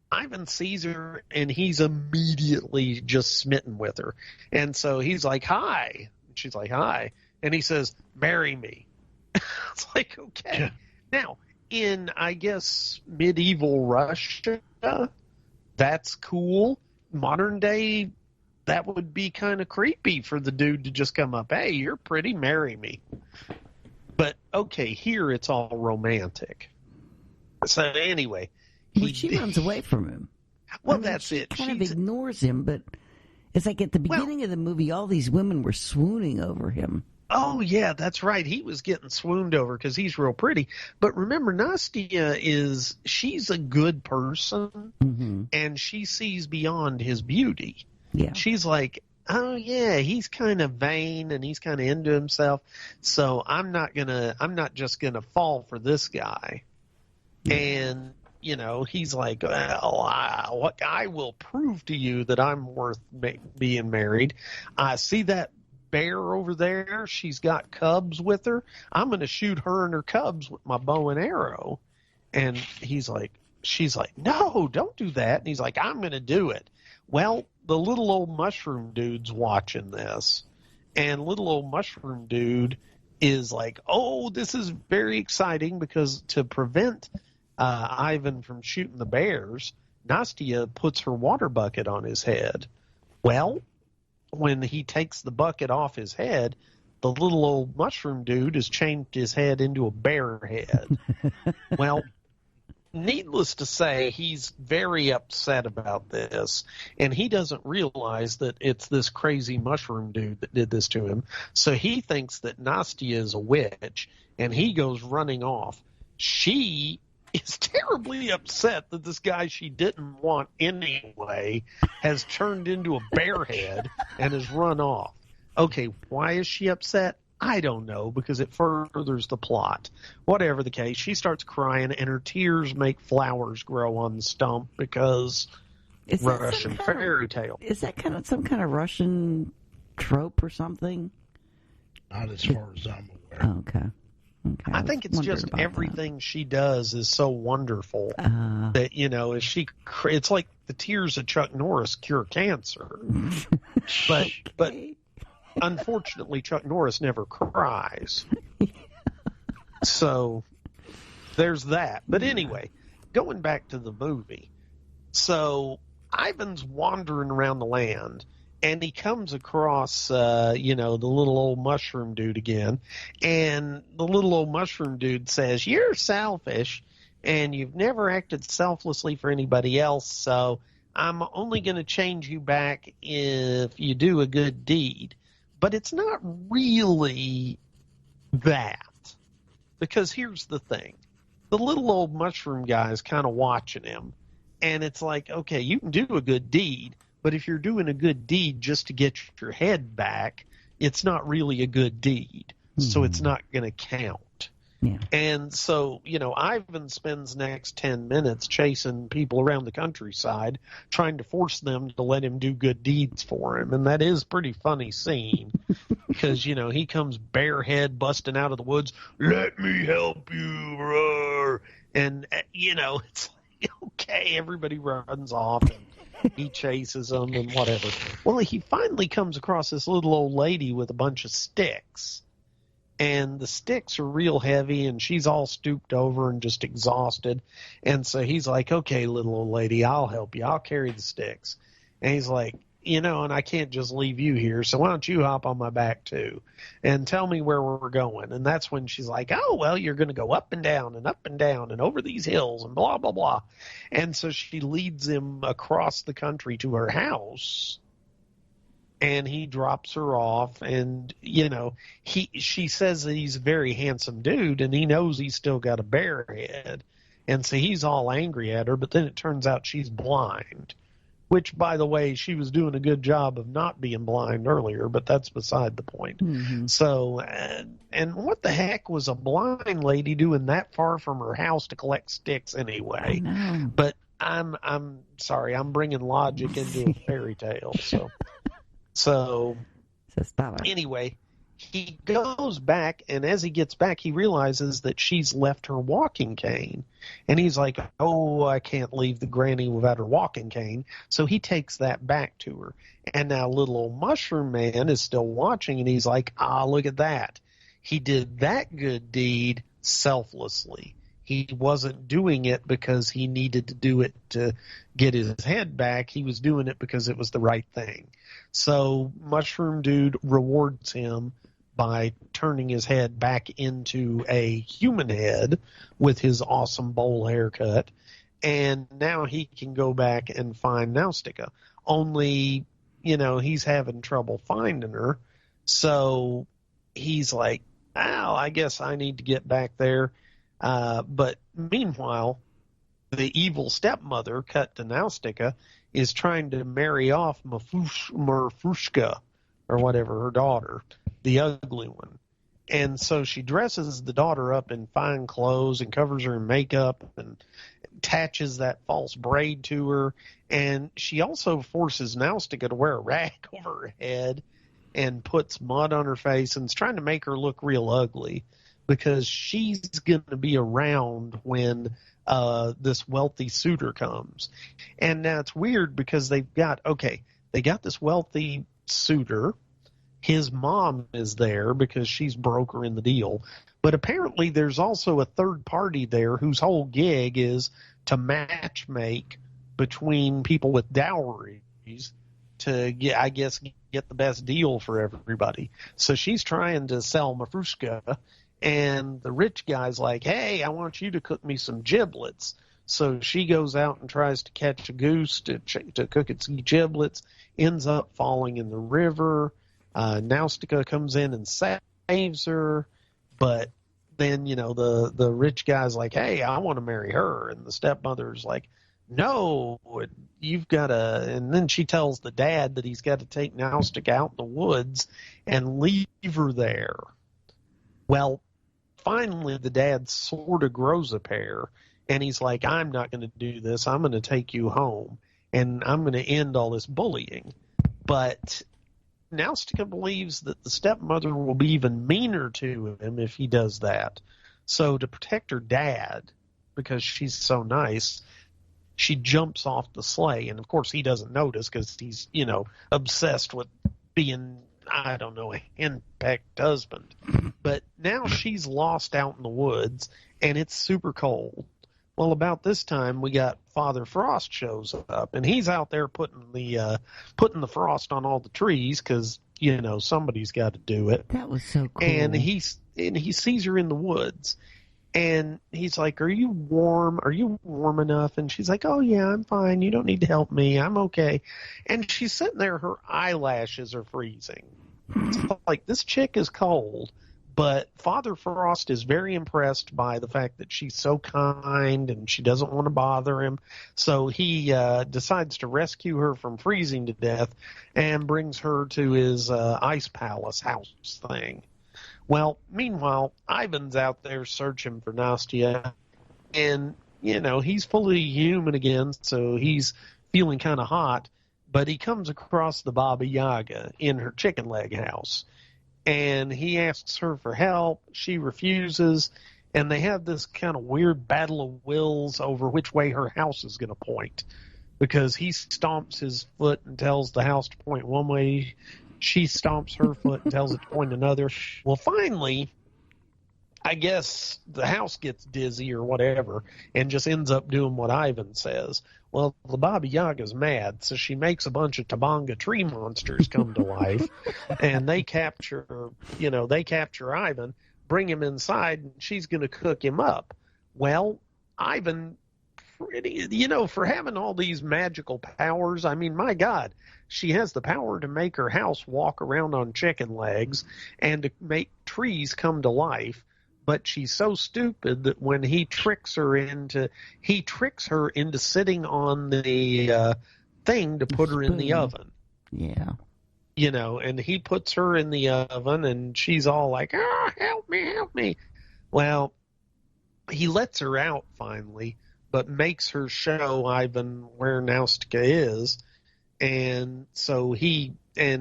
Ivan sees her, and he's immediately just smitten with her. And so he's like, hi. And she's like, hi. And he says, marry me. It's like, okay. Yeah. Now, in, I guess, medieval Russia, that's cool. Modern day, that would be kind of creepy for the dude to just come up, hey, you're pretty, marry me. But, okay, here it's all romantic. So anyway. She runs away from him. Well, that's it. She kind of ignores him, but it's like at the beginning of the movie, all these women were swooning over him. Oh, yeah, that's right. He was getting swooned over because he's real pretty. But remember, Nastya she's a good person, and she sees beyond his beauty. Yeah. She's like, oh, yeah, he's kind of vain and he's kind of into himself. So I'm not just going to fall for this guy. Yeah. And, he's like, well, I will prove to you that I'm worth being married. I see that bear over there. She's got cubs with her. I'm going to shoot her and her cubs with my bow and arrow. And she's like, no, don't do that. And he's like, I'm going to do it. Well, the little old mushroom dude's watching this, and little old mushroom dude is like, oh, this is very exciting, because to prevent Ivan from shooting the bears, Nastya puts her water bucket on his head. Well, when he takes the bucket off his head, the little old mushroom dude has changed his head into a bear head. Well, needless to say, he's very upset about this, and he doesn't realize that it's this crazy mushroom dude that did this to him. So he thinks that Nastya is a witch, and he goes running off. She is terribly upset that this guy she didn't want anyway has turned into a bear head and has run off. Okay, why is she upset? I don't know, because it furthers the plot. Whatever the case, she starts crying, and her tears make flowers grow on the stump because Russian fairy tale. Is that some kind of Russian trope or something? Not as far as I'm aware. Oh, okay. I think it's just everything she does is so wonderful that, it's like the tears of Chuck Norris cure cancer. But unfortunately, Chuck Norris never cries. So there's that. But anyway, going back to the movie. So Ivan's wandering around the land, and he comes across, the little old mushroom dude again. And the little old mushroom dude says, you're selfish, and you've never acted selflessly for anybody else, so I'm only going to change you back if you do a good deed. But it's not really that. Because here's the thing. The little old mushroom guy is kind of watching him. And it's like, okay, you can do a good deed, but if you're doing a good deed just to get your head back, it's not really a good deed. so it's not going to count. Yeah. And so, Ivan spends the next 10 minutes chasing people around the countryside, trying to force them to let him do good deeds for him. And that is a pretty funny scene because, he comes barehead busting out of the woods. Let me help you. Roar. And, it's like, okay, everybody runs off and he chases them and whatever. Well, he finally comes across this little old lady with a bunch of sticks. And the sticks are real heavy, and she's all stooped over and just exhausted. And so he's like, okay, little old lady, I'll help you. I'll carry the sticks. And he's like, and I can't just leave you here, so why don't you hop on my back too and tell me where we're going? And that's when she's like, oh, well, you're going to go up and down and over these hills and blah, blah, blah. And so she leads him across the country to her house. And he drops her off, and she says that he's a very handsome dude, and he knows he's still got a bare head, and so he's all angry at her. But then it turns out she's blind, which, by the way, she was doing a good job of not being blind earlier, but that's beside the point. Mm-hmm. So, and what the heck was a blind lady doing that far from her house to collect sticks anyway? I know. But I'm sorry, I'm bringing logic into a fairy tale, so. So anyway, he goes back, and as he gets back, he realizes that she's left her walking cane. And he's like, oh, I can't leave the granny without her walking cane. So he takes that back to her. And now little old Mushroom Man is still watching, and he's like, look at that. He did that good deed selflessly. He wasn't doing it because he needed to do it to get his head back. He was doing it because it was the right thing. So Mushroom Dude rewards him by turning his head back into a human head with his awesome bowl haircut. And now he can go back and find Nausticaa. Only, he's having trouble finding her. So he's like, I guess I need to get back there. But meanwhile, the evil stepmother, cut to Nausticaa, is trying to marry off Mafushka, or whatever, her daughter, the ugly one. And so she dresses the daughter up in fine clothes and covers her in makeup and attaches that false braid to her. And she also forces Nausticaa to wear a rag over her head and puts mud on her face and is trying to make her look real ugly, because she's going to be around when this wealthy suitor comes. And now it's weird because they got this wealthy suitor. His mom is there because she's broker in the deal. But apparently there's also a third party there whose whole gig is to matchmake between people with dowries to get the best deal for everybody. So she's trying to sell Mafrushka. And the rich guy's like, hey, I want you to cook me some giblets. So she goes out and tries to catch a goose to cook its giblets, ends up falling in the river. Nausticaa comes in and saves her. But then, the rich guy's like, hey, I want to marry her. And the stepmother's like, no, you've got to. And then she tells the dad that he's got to take Nausticaa out in the woods and leave her there. Well, finally, the dad sort of grows a pair, and he's like, I'm not going to do this. I'm going to take you home, and I'm going to end all this bullying. But Nausticaa believes that the stepmother will be even meaner to him if he does that. So to protect her dad, because she's so nice, she jumps off the sleigh. And, of course, he doesn't notice because he's, obsessed with being – I don't know, a henpecked husband. But now she's lost out in the woods, and it's super cold. Well, about this time, we got Father Frost shows up, and he's out there putting the frost on all the trees because, somebody's got to do it. That was so cool. And he sees her in the woods, and he's like, are you warm? Are you warm enough? And she's like, oh, yeah, I'm fine. You don't need to help me. I'm okay. And she's sitting there. Her eyelashes are freezing. It's like, this chick is cold. But Father Frost is very impressed by the fact that she's so kind and she doesn't want to bother him. So he decides to rescue her from freezing to death and brings her to his ice palace house thing. Well, meanwhile, Ivan's out there searching for Nastya, and, he's fully human again, so he's feeling kind of hot, but he comes across the Baba Yaga in her chicken leg house, and he asks her for help. She refuses, and they have this kind of weird battle of wills over which way her house is going to point, because he stomps his foot and tells the house to point one way. She stomps her foot and tells it to point another. Well, finally, I guess the house gets dizzy or whatever and just ends up doing what Ivan says. Well, the Baba Yaga's mad, so she makes a bunch of Tabanga tree monsters come to life, and they capture Ivan, bring him inside, and she's going to cook him up. Well, Ivan, for having all these magical powers, I mean, my God, she has the power to make her house walk around on chicken legs and to make trees come to life. But she's so stupid that when he tricks her into sitting on the thing to put her in the oven. Yeah. And he puts her in the oven, and she's all like, help me. Well, he lets her out finally, but makes her show Ivan where Nastya is. And so to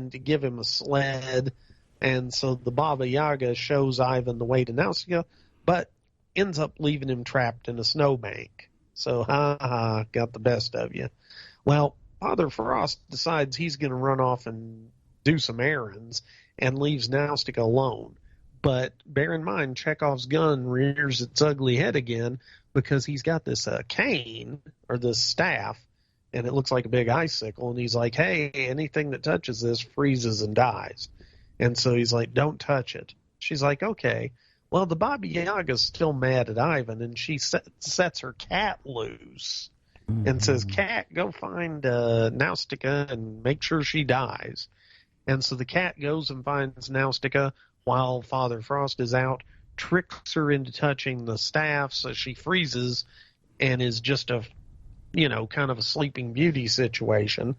give him a sled. And so the Baba Yaga shows Ivan the way to Nastya, but ends up leaving him trapped in a snowbank. So, got the best of you. Well, Father Frost decides he's going to run off and do some errands and leaves Nastya alone. But bear in mind, Chekhov's gun rears its ugly head again because he's got this cane or this staff, and it looks like a big icicle, and he's like, hey, anything that touches this freezes and dies. And so he's like, don't touch it. She's like, okay. Well, the Baba Yaga's still mad at Ivan, and she sets her cat loose and says, cat, go find Nastya and make sure she dies. And so the cat goes and finds Nastya while Father Frost is out, tricks her into touching the staff, so she freezes and is just a kind of a Sleeping Beauty situation.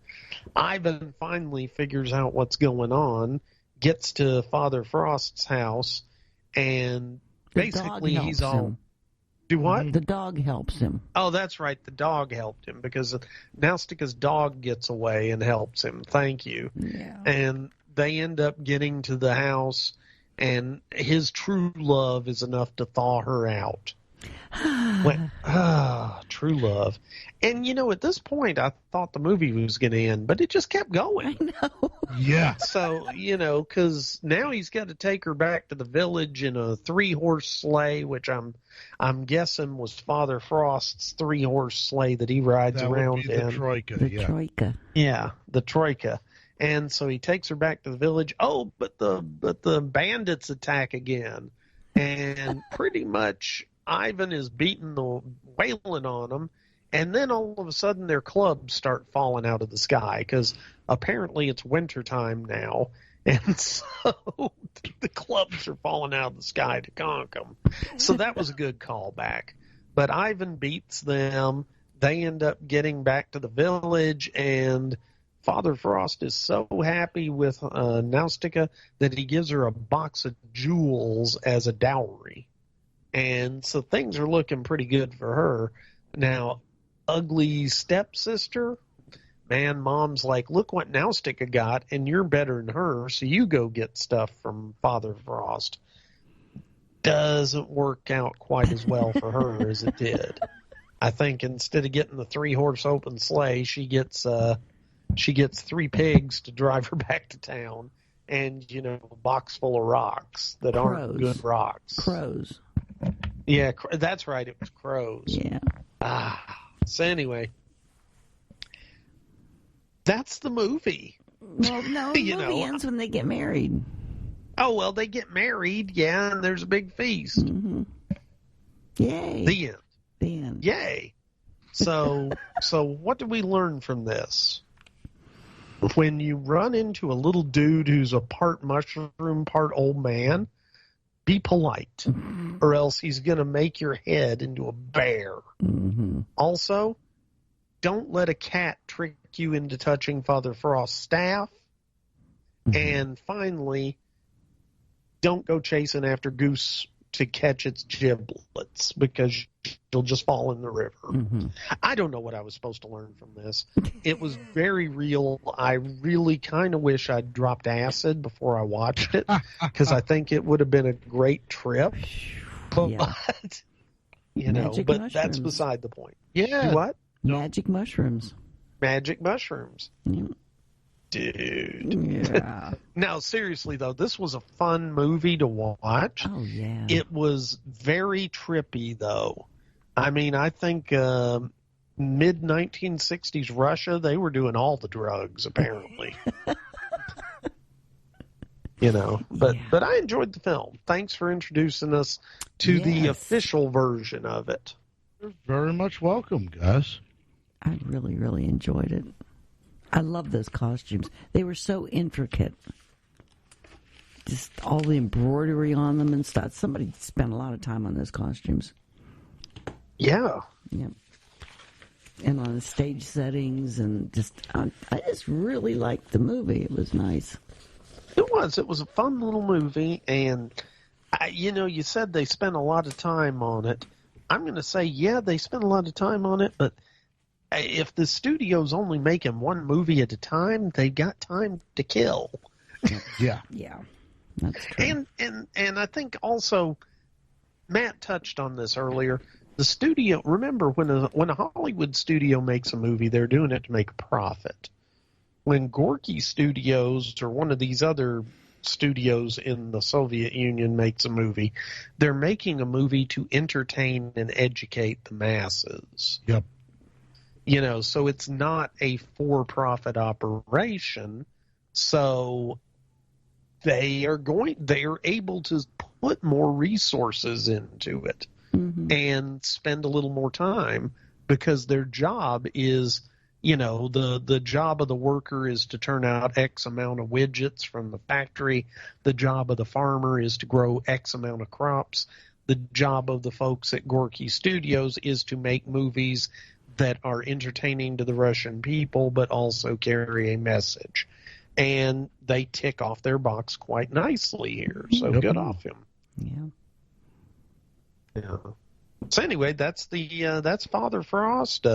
Ivan finally figures out what's going on, gets to Father Frost's house, and basically he's all... Do what? The dog helps him. Oh, that's right. The dog helped him because Nastya's dog gets away and helps him. Thank you. Yeah. And they end up getting to the house, and his true love is enough to thaw her out. True love. And, at this point, I thought the movie was going to end, but it just kept going. I know. Yeah. So, because now he's got to take her back to the village in a 3-horse sleigh, which I'm guessing was Father Frost's 3-horse sleigh that he rides around in. The Troika. The Troika. Yeah, the Troika. And so he takes her back to the village. Oh, but the bandits attack again. And pretty much Ivan is wailing on them, and then all of a sudden their clubs start falling out of the sky because apparently it's wintertime now, and so the clubs are falling out of the sky to conk them. So that was a good callback. But Ivan beats them. They end up getting back to the village, and Father Frost is so happy with Nastya that he gives her a box of jewels as a dowry. And so things are looking pretty good for her. Now, ugly stepsister, man, mom's like, look what Nastya got, and you're better than her, so you go get stuff from Father Frost. Doesn't work out quite as well for her as it did. I think instead of getting the 3-horse open sleigh, she gets 3 pigs to drive her back to town, and a box full of rocks that aren't good rocks. Crows. Yeah, that's right. It was crows. Yeah. So anyway, that's the movie. Well, no, the movie ends when they get married. Oh, well, they get married, yeah, and there's a big feast. Mm-hmm. Yay. The end. The end. Yay. So what did we learn from this? When you run into a little dude who's a part mushroom, part old man, be polite, or else he's going to make your head into a bear. Mm-hmm. Also, don't let a cat trick you into touching Father Frost's staff. Mm-hmm. And finally, don't go chasing after goose to catch its giblets because you'll just fall in the river. Mm-hmm. I don't know what I was supposed to learn from this. It was very real. I really kind of wish I'd dropped acid before I watched it because I think it would have been a great trip. But, that's beside the point. Yeah. What? Magic mushrooms. Magic mushrooms. Yeah. Dude. Yeah. Now, seriously, though, this was a fun movie to watch. Oh, yeah. It was very trippy, though. I mean, I think mid-1960s Russia, they were doing all the drugs, apparently. But I enjoyed the film. Thanks for introducing us to the official version of it. You're very much welcome, guys. I really, really enjoyed it. I love those costumes. They were so intricate. Just all the embroidery on them and stuff. Somebody spent a lot of time on those costumes. Yeah. Yep. And on the stage settings and I just really liked the movie. It was nice. It was. It was a fun little movie, and you said they spent a lot of time on it. I'm going to say, yeah, they spent a lot of time on it, but if the studio's only making one movie at a time, they've got time to kill. Yeah. Yeah. That's true. And I think also Matt touched on this earlier. The studio, remember when a Hollywood studio makes a movie, they're doing it to make a profit. When Gorky Studios or one of these other studios in the Soviet Union makes a movie, they're making a movie to entertain and educate the masses. Yep. So it's not a for-profit operation. So they are able to put more resources into it and spend a little more time because their job is, the job of the worker is to turn out X amount of widgets from the factory. The job of the farmer is to grow X amount of crops. The job of the folks at Gorky Studios is to make movies that are entertaining to the Russian people, but also carry a message. And they tick off their box quite nicely here. So good off him. Yeah. So anyway, that's Father Frost,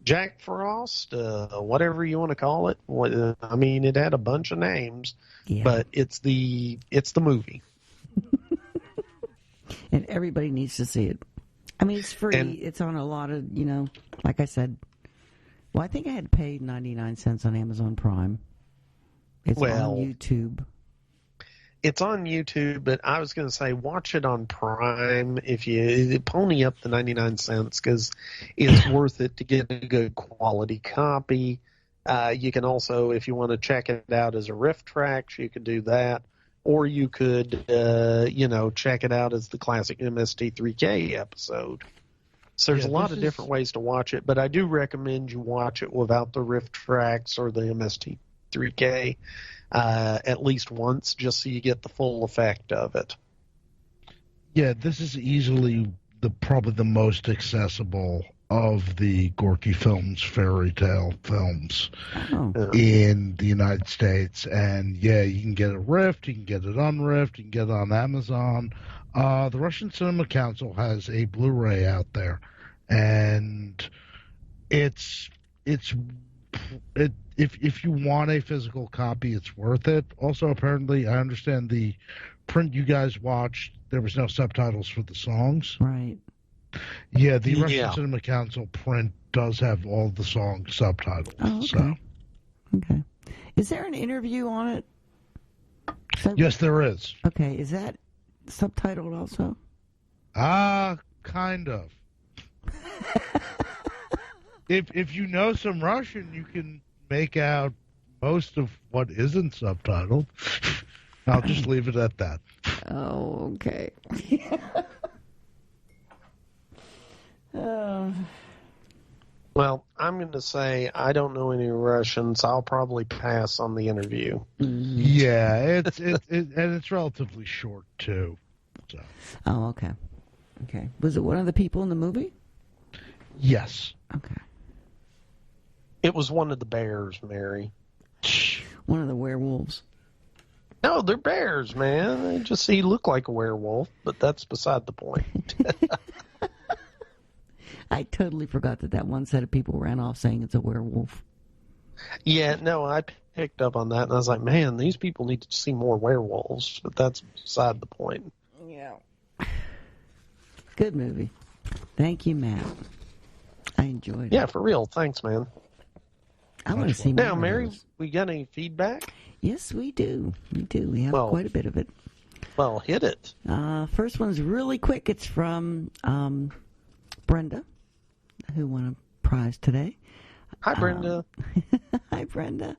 Jack Frost, whatever you want to call it. I mean, it had a bunch of names, but it's the movie. And everybody needs to see it. I mean, it's free. It's on a lot of, like I said, I think I had paid 99 cents on Amazon Prime. It's on YouTube. It's on YouTube, but I was going to say watch it on Prime if you pony up the 99 cents because it's worth it to get a good quality copy. You can also, if you want to check it out as a Riff Trax, you could do that. Or you could, check it out as the classic MST3K episode. So there's a lot of different ways to watch it, but I do recommend you watch it without the Riff Trax or the MST3K at least once, just so you get the full effect of it. Yeah, this is easily probably the most accessible of the Gorky Films fairy tale films in the United States. And yeah, you can get it riffed, you can get it unriffed, you can get it on Amazon. The Russian Cinema Council has a Blu-ray out there, and if you want a physical copy, it's worth it. Also, apparently, I understand the print you guys watched, there was no subtitles for the songs. Right. Yeah, the Russian Cinema Council print does have all the songs subtitled. Oh, okay. So. Okay. Is there an interview on it? Yes, there is. Okay, is that subtitled also? Kind of. If you know some Russian, you can make out most of what isn't subtitled. I'll just leave it at that. Oh, okay. Well, I'm going to say I don't know any Russians. I'll probably pass on the interview. Yeah, it's relatively short too. So. Oh, okay. Okay. Was it one of the people in the movie? Yes. Okay. It was one of the bears, Mary. One of the werewolves. No, they're bears, man. They just look like a werewolf, but that's beside the point. I totally forgot that one set of people ran off saying it's a werewolf. Yeah, no, I picked up on that, and I was like, man, these people need to see more werewolves, but that's beside the point. Yeah. Good movie. Thank you, Matt. I enjoyed it. Yeah, for real. Thanks, man. I want to see more. Now, Mary, we got any feedback? Yes, we do. We do. We have quite a bit of it. Well, hit it. First one's really quick. It's from Brenda, who won a prize today. Hi, Brenda. Hi, Brenda.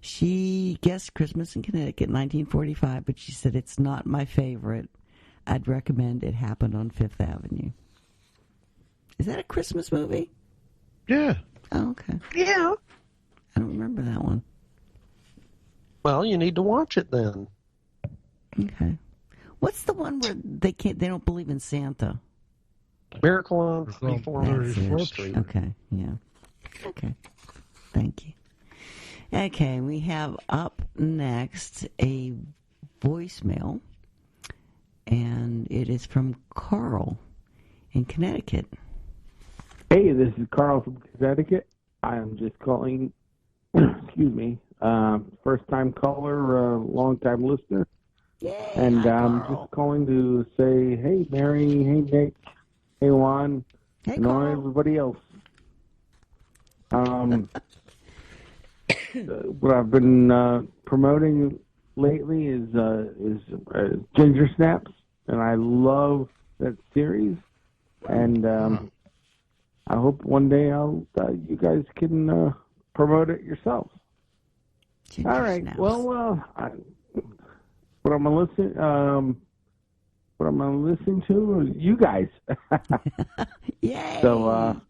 She guessed Christmas in Connecticut, 1945, but she said it's not my favorite. I'd recommend It Happened on Fifth Avenue. Is that a Christmas movie? Yeah. Oh, okay. Yeah. I don't remember that one. Well, you need to watch it then. Okay. What's the one where they don't believe in Santa? Miracle on 34th Street. Okay, yeah. Okay. Thank you. Okay, we have up next a voicemail, and it is from Carl in Connecticut. Hey, this is Carl from Connecticut. I'm just calling, excuse me, first-time caller, long-time listener. Yay, and I'm just calling to say, hey, Mary, hey, Nick, hey, Juan, hey, and all everybody else. What I've been promoting lately is Ginger Snaps, and I love that series. And I hope one day you guys can promote it yourselves. Ginger All right. Snaps. Well, what I'm gonna listen to is you guys. Yay! So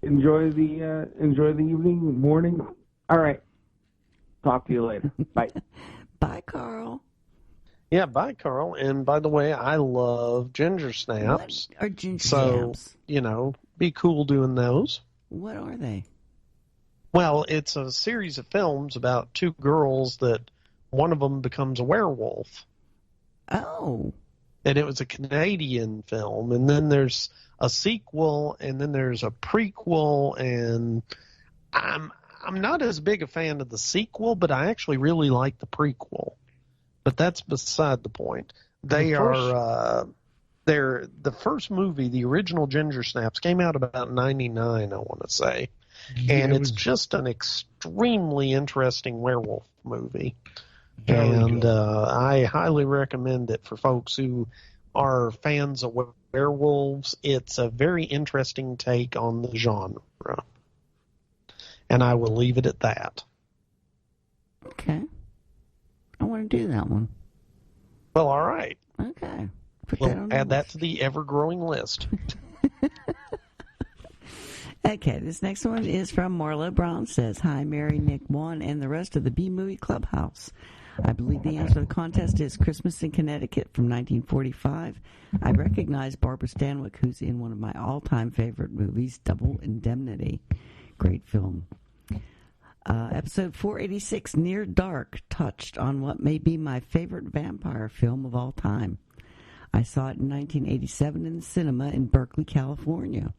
enjoy the evening, morning. All right. Talk to you later. Bye. Bye, Carl. Yeah, bye, Carl. And by the way, I love Ginger Snaps. What are Ginger Snaps? So, be cool doing those. What are they? Well, it's a series of films about two girls that one of them becomes a werewolf. Oh. And it was a Canadian film. And then there's a sequel, and then there's a prequel, and I'm not as big a fan of the sequel, but I actually really like the prequel. But that's beside the point. They're the first movie, the original Ginger Snaps, came out about 99, I want to say. And it's just an extremely interesting werewolf movie. And I highly recommend it for folks who are fans of werewolves. It's a very interesting take on the genre. And I will leave it at that. Okay. I want to do that one. Well, all right. Okay. We'll add that to the ever-growing list. Okay, this next one is from Marla Brown. Says, hi, Mary, Nick, Juan, and the rest of the B-Movie Clubhouse. I believe the answer to the contest is Christmas in Connecticut from 1945. I recognize Barbara Stanwyck, who's in one of my all-time favorite movies, Double Indemnity. Great film. Episode 486, Near Dark, touched on what may be my favorite vampire film of all time. I saw it in 1987 in the cinema in Berkeley, California.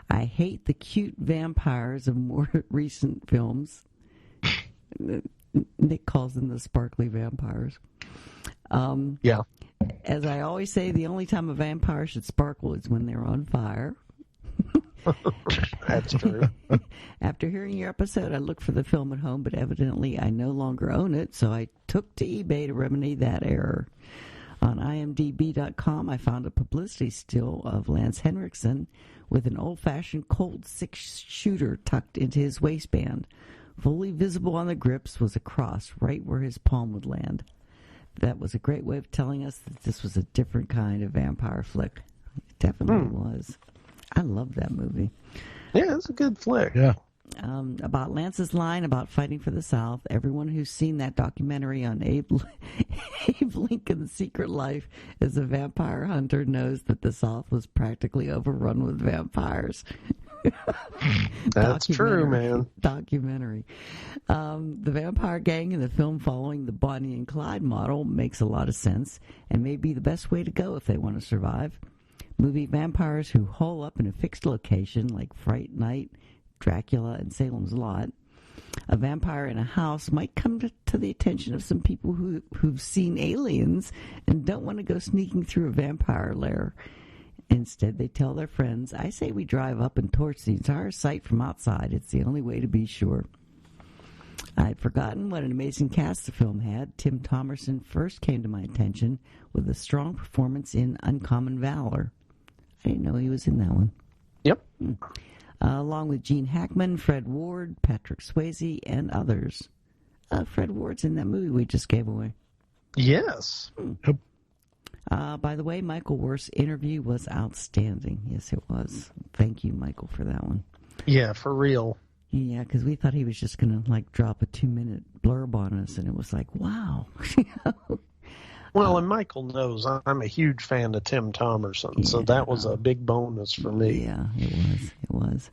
I hate the cute vampires of more recent films. Nick calls them the sparkly vampires. Yeah. As I always say, the only time a vampire should sparkle is when they're on fire. That's true. After hearing your episode, I looked for the film at home, but evidently I no longer own it, so I took to eBay to remedy that error. On IMDb.com, I found a publicity still of Lance Henriksen with an old-fashioned Colt 6-shooter tucked into his waistband. Fully visible on the grips was a cross right where his palm would land. That was a great way of telling us that this was a different kind of vampire flick. It definitely was. I love that movie. Yeah, it's a good flick. Yeah. About Lance's line about fighting for the South, everyone who's seen that documentary on Abe Lincoln's Secret Life as a vampire hunter knows that the South was practically overrun with vampires. That's true, man. Documentary. The vampire gang in the film following the Bonnie and Clyde model makes a lot of sense and may be the best way to go if they want to survive. Movie vampires who hole up in a fixed location like Fright Night, Dracula, and Salem's Lot. A vampire in a house might come to the attention of some people who've seen aliens and don't want to go sneaking through a vampire lair. Instead, they tell their friends, I say we drive up and torch the entire site from outside. It's the only way to be sure. I'd forgotten what an amazing cast the film had. Tim Thomerson first came to my attention with a strong performance in Uncommon Valor. I didn't know he was in that one. Yep. Along with Gene Hackman, Fred Ward, Patrick Swayze, and others. Fred Ward's in that movie we just gave away. Yes. By the way, Michael Worth's interview was outstanding. Yes, it was. Thank you, Michael, for that one. Yeah, for real. Yeah, because we thought he was just going to, drop a 2-minute blurb on us, and it was like, wow. Well, and Michael knows I'm a huge fan of Tim Thomerson, so that was a big bonus for me. Yeah, it was.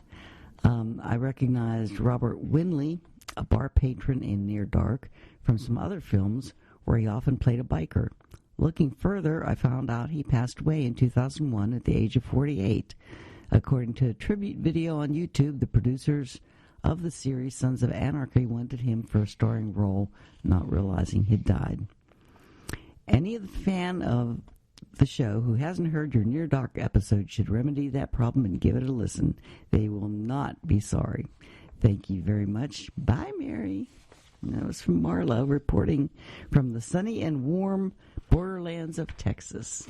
I recognized Robert Winley, a bar patron in Near Dark, from some other films where he often played a biker. Looking further, I found out he passed away in 2001 at the age of 48. According to a tribute video on YouTube, the producers of the series Sons of Anarchy wanted him for a starring role, not realizing he'd died. Any fan of the show who hasn't heard your Near Dark episode should remedy that problem and give it a listen. They will not be sorry. Thank you very much. Bye, Mary. And that was from Marlo reporting from the sunny and warm borderlands of Texas.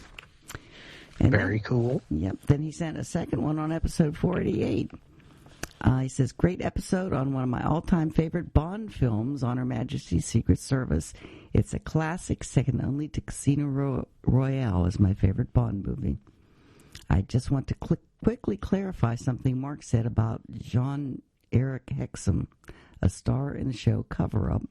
And very cool. Yep. Then he sent a second one on episode 488. He says, great episode on one of my all-time favorite Bond films, On Her Majesty's Secret Service. It's a classic, second only to Casino Royale as my favorite Bond movie. I just want to quickly clarify something Mark said about Jean-Eric Hexum, a star in the show Cover Up,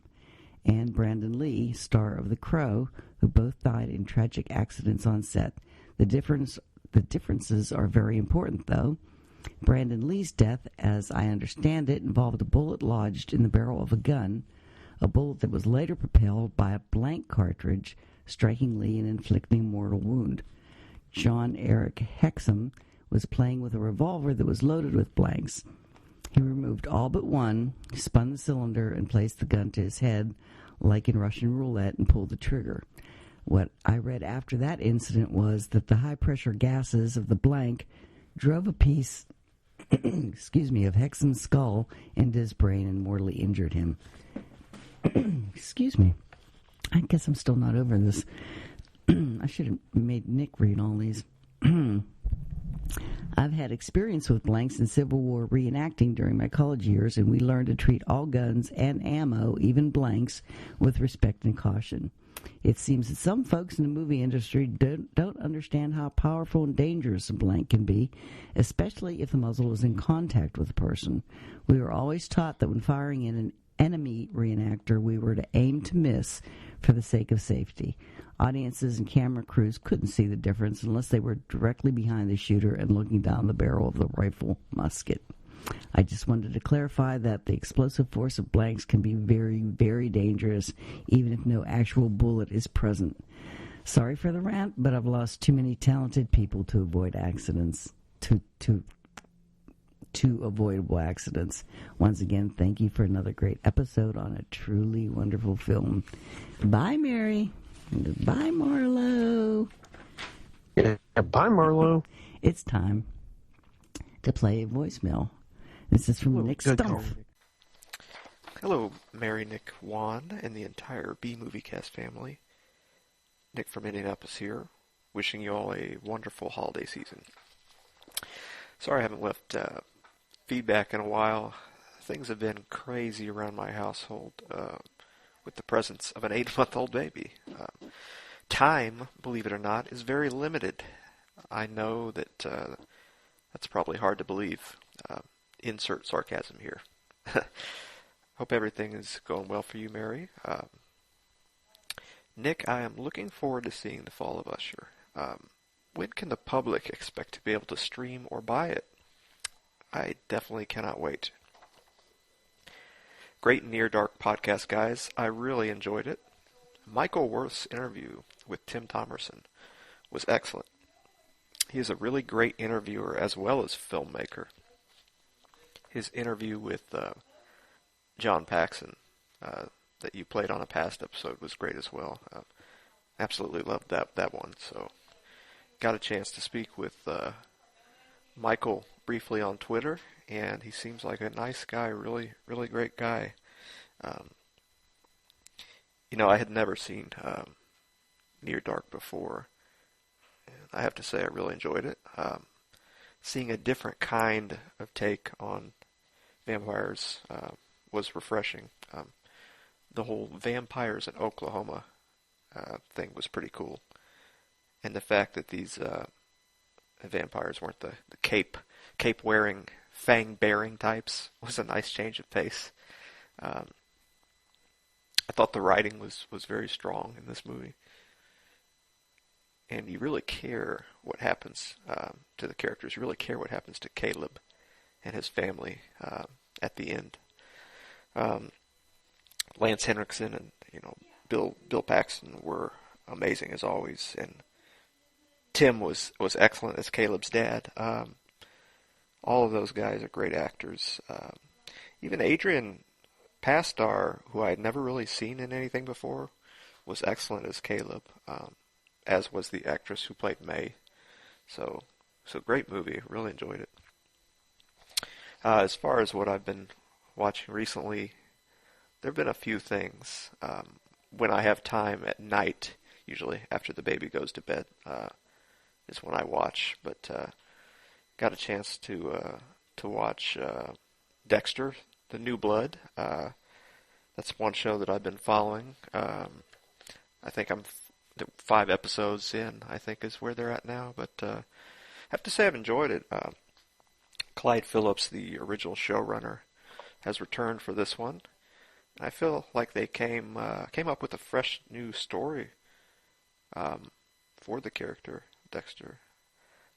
and Brandon Lee, star of The Crow, who both died in tragic accidents on set. The differences are very important, though. Brandon Lee's death, as I understand it, involved a bullet lodged in the barrel of a gun, a bullet that was later propelled by a blank cartridge, striking Lee and inflicting a mortal wound. Jean-Eric Hexum was playing with a revolver that was loaded with blanks. He removed all but one, spun the cylinder, and placed the gun to his head, like in Russian roulette, and pulled the trigger. What I read after that incident was that the high-pressure gases of the blank drove a piece of Hexum's skull into his brain and mortally injured him. Excuse me. I guess I'm still not over this. I should have made Nick read all these. I've had experience with blanks in Civil War reenacting during my college years, and we learned to treat all guns and ammo, even blanks, with respect and caution. It seems that some folks in the movie industry don't understand how powerful and dangerous a blank can be, especially if the muzzle is in contact with a person. We were always taught that when firing at an enemy reenactor, we were to aim to miss for the sake of safety. Audiences and camera crews couldn't see the difference unless they were directly behind the shooter and looking down the barrel of the rifle musket. I just wanted to clarify that the explosive force of blanks can be very, very dangerous, even if no actual bullet is present. Sorry for the rant, but I've lost too many talented people to avoid accidents, to avoidable accidents. Once again, thank you for another great episode on a truly wonderful film. Bye, Mary. Goodbye, Marlo. Yeah, bye, Marlo. It's time to play a voicemail. This is from Nick Stumpf. Hello, Mary, Nick, Juan, and the entire B-Movie Cast family. Nick from Indianapolis here, wishing you all a wonderful holiday season. Sorry I haven't left feedback in a while. Things have been crazy around my household with the presence of an 8-month-old baby. Time, believe it or not, is very limited. I know that that's probably hard to believe. Insert sarcasm here. Hope everything is going well for you, Mary. Nick, I am looking forward to seeing The Fall of Usher. When can the public expect to be able to stream or buy it? I definitely cannot wait. Great Near Dark podcast, guys. I really enjoyed it. Michael Worth's interview with Tim Thomerson was excellent. He is a really great interviewer as well as filmmaker. His interview with John Paxson that you played on a past episode was great as well. Absolutely loved that one. So got a chance to speak with Michael briefly on Twitter, and he seems like a nice guy, really, really great guy. I had never seen Near Dark before. I have to say I really enjoyed it. Seeing a different kind of take on vampires was refreshing. The whole vampires in Oklahoma thing was pretty cool. And the fact that these vampires weren't the cape-wearing, fang-bearing types was a nice change of pace. I thought the writing was very strong in this movie. And you really care what happens to the characters. You really care what happens to Caleb and his family at the end. Lance Henriksen and Bill Paxton were amazing as always, and Tim was excellent as Caleb's dad. All of those guys are great actors. Even Adrian Pastar, who I had never really seen in anything before, was excellent as Caleb. As was the actress who played May. So great movie. Really enjoyed it. As far as what I've been watching recently, there have been a few things. When I have time at night, usually after the baby goes to bed, is when I watch. But got a chance to watch Dexter, The New Blood. That's one show that I've been following. I think I'm 5 episodes in, I think is where they're at now, but I have to say I've enjoyed it. Clyde Phillips, the original showrunner, has returned for this one. I feel like they came up with a fresh new story for the character Dexter,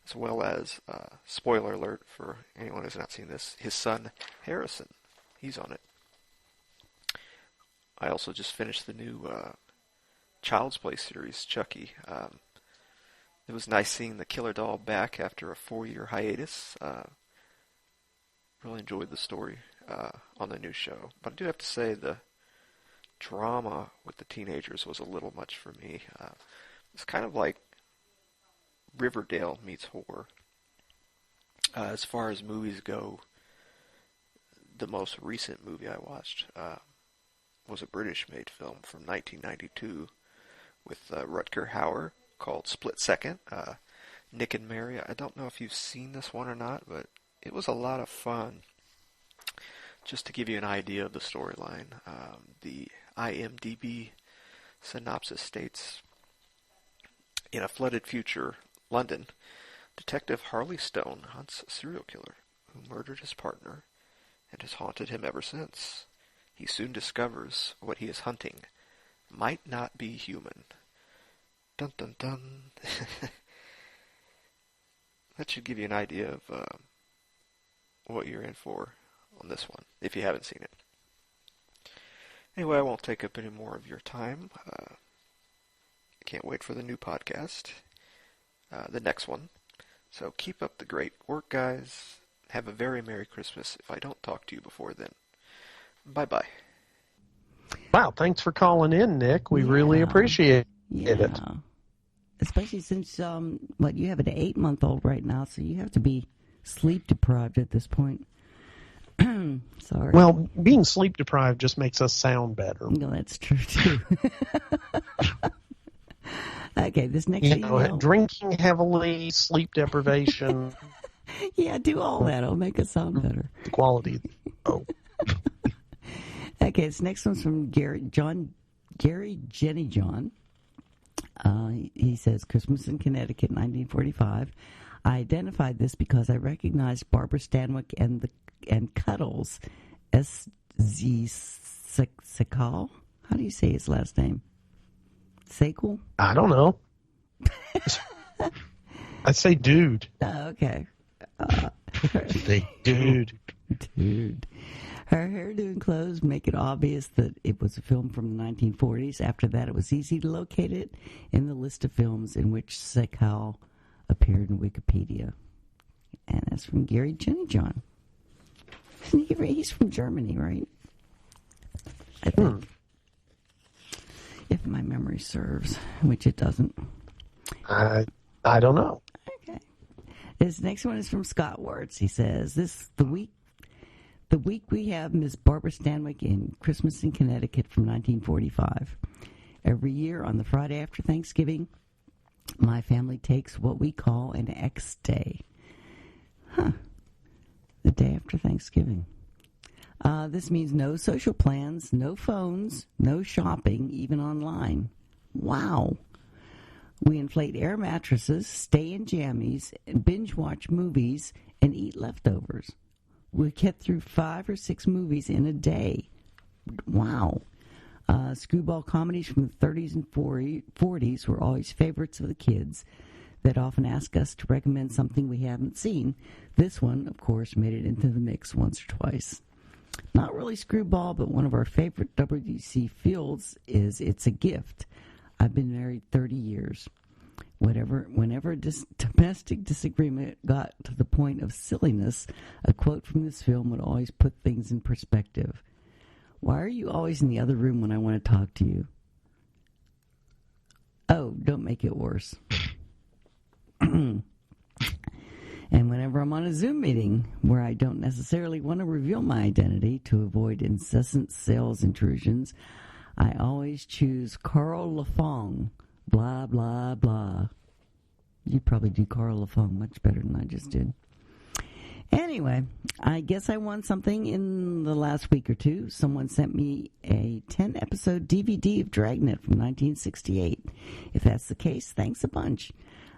as well as spoiler alert for anyone who's not seen this, his son Harrison, he's on it. I also just finished the new Child's Play series, Chucky. It was nice seeing the killer doll back after a 4-year hiatus. Really enjoyed the story on the new show. But I do have to say the drama with the teenagers was a little much for me. It's kind of like Riverdale meets horror. As far as movies go, the most recent movie I watched was a British-made film from 1992 with Rutger Hauer called Split Second. Nick and Mary. I don't know if you've seen this one or not, but it was a lot of fun. Just to give you an idea of the storyline, the IMDb synopsis states, in a flooded future, London, Detective Harley Stone hunts a serial killer who murdered his partner and has haunted him ever since. He soon discovers what he is hunting might not be human. Dun dun dun. That should give you an idea of what you're in for on this one, if you haven't seen it. Anyway, I won't take up any more of your time. I can't wait for the new podcast, the next one. So keep up the great work, guys. Have a very Merry Christmas if I don't talk to you before then. Bye-bye. Wow, thanks for calling in, Nick. We really appreciate it. Especially since, you have an 8-month-old right now, so you have to be sleep deprived at this point. Sorry. Well, being sleep deprived just makes us sound better. No, that's true, too. Okay, this next email. Drinking heavily, sleep deprivation. Yeah, do all that. It'll make us sound better. Quality. Oh. Okay, this next one's from Gary Jenny John. He says, Christmas in Connecticut, 1945. I identified this because I recognized Barbara Stanwyck and Cuddles, S.Z. Sekal. How do you say his last name? Sekal? I don't know. I say dude. Okay. Dude. Her hairdo and clothes make it obvious that it was a film from the 1940s. After that, it was easy to locate it in the list of films in which Sekal appeared in Wikipedia. And that's from Gary Jenny John. He's from Germany, right? I think. If my memory serves, which it doesn't. I don't know. Okay. This next one is from Scott Wertz. He says, the week we have Miss Barbara Stanwyck in Christmas in Connecticut from 1945. Every year on the Friday after Thanksgiving, my family takes what we call an X day. The day after Thanksgiving. This means no social plans, no phones, no shopping, even online. Wow. We inflate air mattresses, stay in jammies, and binge watch movies, and eat leftovers. We get through 5 or 6 movies in a day. Wow. Screwball comedies from the 30s and 40s were always favorites of the kids that often ask us to recommend something we haven't seen. This one, of course, made it into the mix once or twice. Not really Screwball, but one of our favorite WC Fields is It's a Gift. I've been married 30 years. Whenever domestic disagreement got to the point of silliness, a quote from this film would always put things in perspective. Why are you always in the other room when I want to talk to you? Oh, don't make it worse. And whenever I'm on a Zoom meeting where I don't necessarily want to reveal my identity to avoid incessant sales intrusions, I always choose Carl Lafong. Blah, blah, blah. You probably do Carl Lafong much better than I just did. Anyway, I guess I won something in the last week or two. Someone sent me a 10-episode DVD of Dragnet from 1968. If that's the case, thanks a bunch.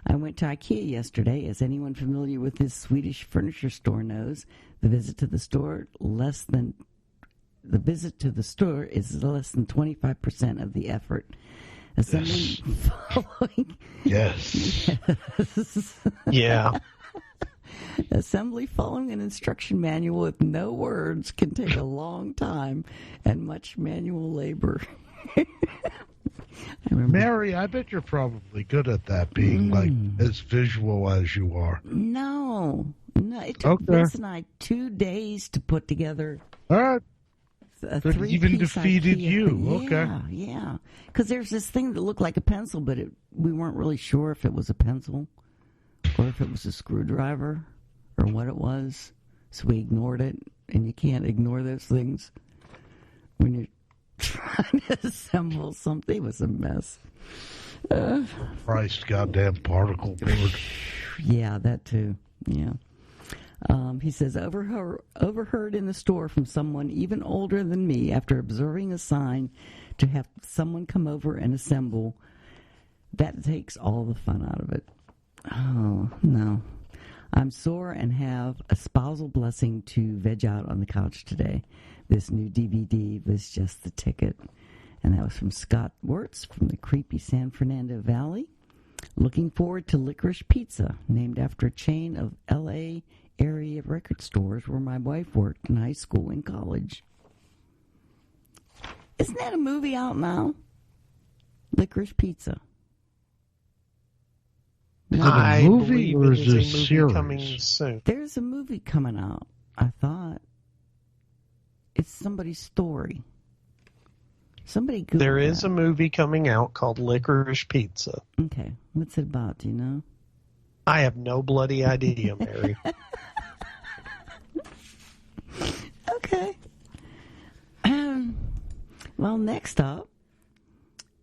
I went to IKEA yesterday. As anyone familiar with this Swedish furniture store knows, the visit to the store is less than 25% of the effort. Assembling following. Yes. Yeah. Assembly following an instruction manual with no words can take a long time and much manual labor. Mary, I bet you're probably good at that, being like as visual as you are. No, it took Vince and I 2 days to put together. All right. That even defeated IKEA. you. Okay. Yeah. Because there's this thing that looked like a pencil, but we weren't really sure if it was a pencil or if it was a screwdriver or what it was. So we ignored it, and you can't ignore those things when you're trying to assemble something. It was a mess. Christ, goddamn particle board. Yeah, that too. Yeah. He says, overheard in the store from someone even older than me after observing a sign to have someone come over and assemble. That takes all the fun out of it. Oh, no. I'm sore and have a spousal blessing to veg out on the couch today. This new DVD was just the ticket. And that was from Scott Wertz from the creepy San Fernando Valley. Looking forward to Licorice Pizza, named after a chain of L.A. area record stores where my wife worked in high school and college. Isn't that a movie out now? Licorice Pizza. I movie believe or is it is it a a movie series? coming soon. There's a movie coming out, I thought. It's somebody's story. Somebody Google There is a movie coming out called Licorice Pizza. Okay. What's it about? Do you know? I have no bloody idea, Mary. Okay. Well, next up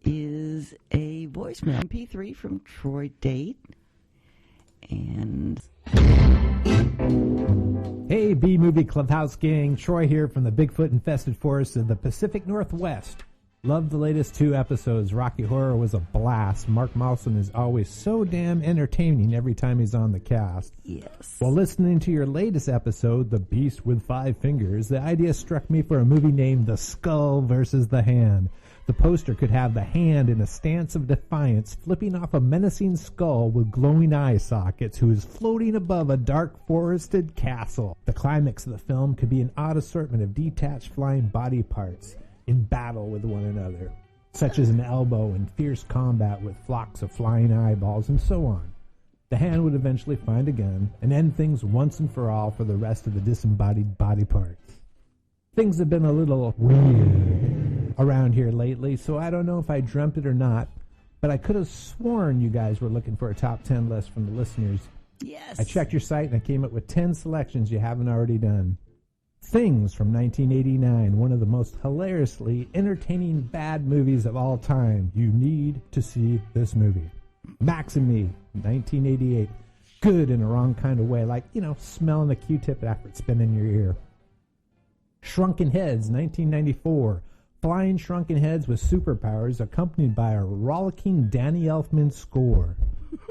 is a voicemail MP3 from Troy Date. And hey, B-Movie Clubhouse gang, Troy here from the Bigfoot-infested forests of the Pacific Northwest. Loved the latest 2 episodes. Rocky Horror was a blast. Mark Mawson is always so damn entertaining every time he's on the cast. Yes. While listening to your latest episode, The Beast with 5 Fingers, the idea struck me for a movie named The Skull versus the Hand. The poster could have the hand in a stance of defiance, flipping off a menacing skull with glowing eye sockets who is floating above a dark forested castle. The climax of the film could be an odd assortment of detached flying body parts in battle with one another, such as an elbow in fierce combat with flocks of flying eyeballs and so on. The hand would eventually find a gun and end things once and for all for the rest of the disembodied body parts. Things have been a little weird around here lately, so I don't know if I dreamt it or not, but I could have sworn you guys were looking for a top 10 list from the listeners. Yes. I checked your site and I came up with 10 selections you haven't already done. Things from 1989, one of the most hilariously entertaining bad movies of all time. You need to see this movie. Max and Me, 1988. Good in a wrong kind of way, like, smelling a Q-tip after it's been in your ear. Shrunken Heads, 1994. Flying shrunken heads with superpowers accompanied by a rollicking Danny Elfman score.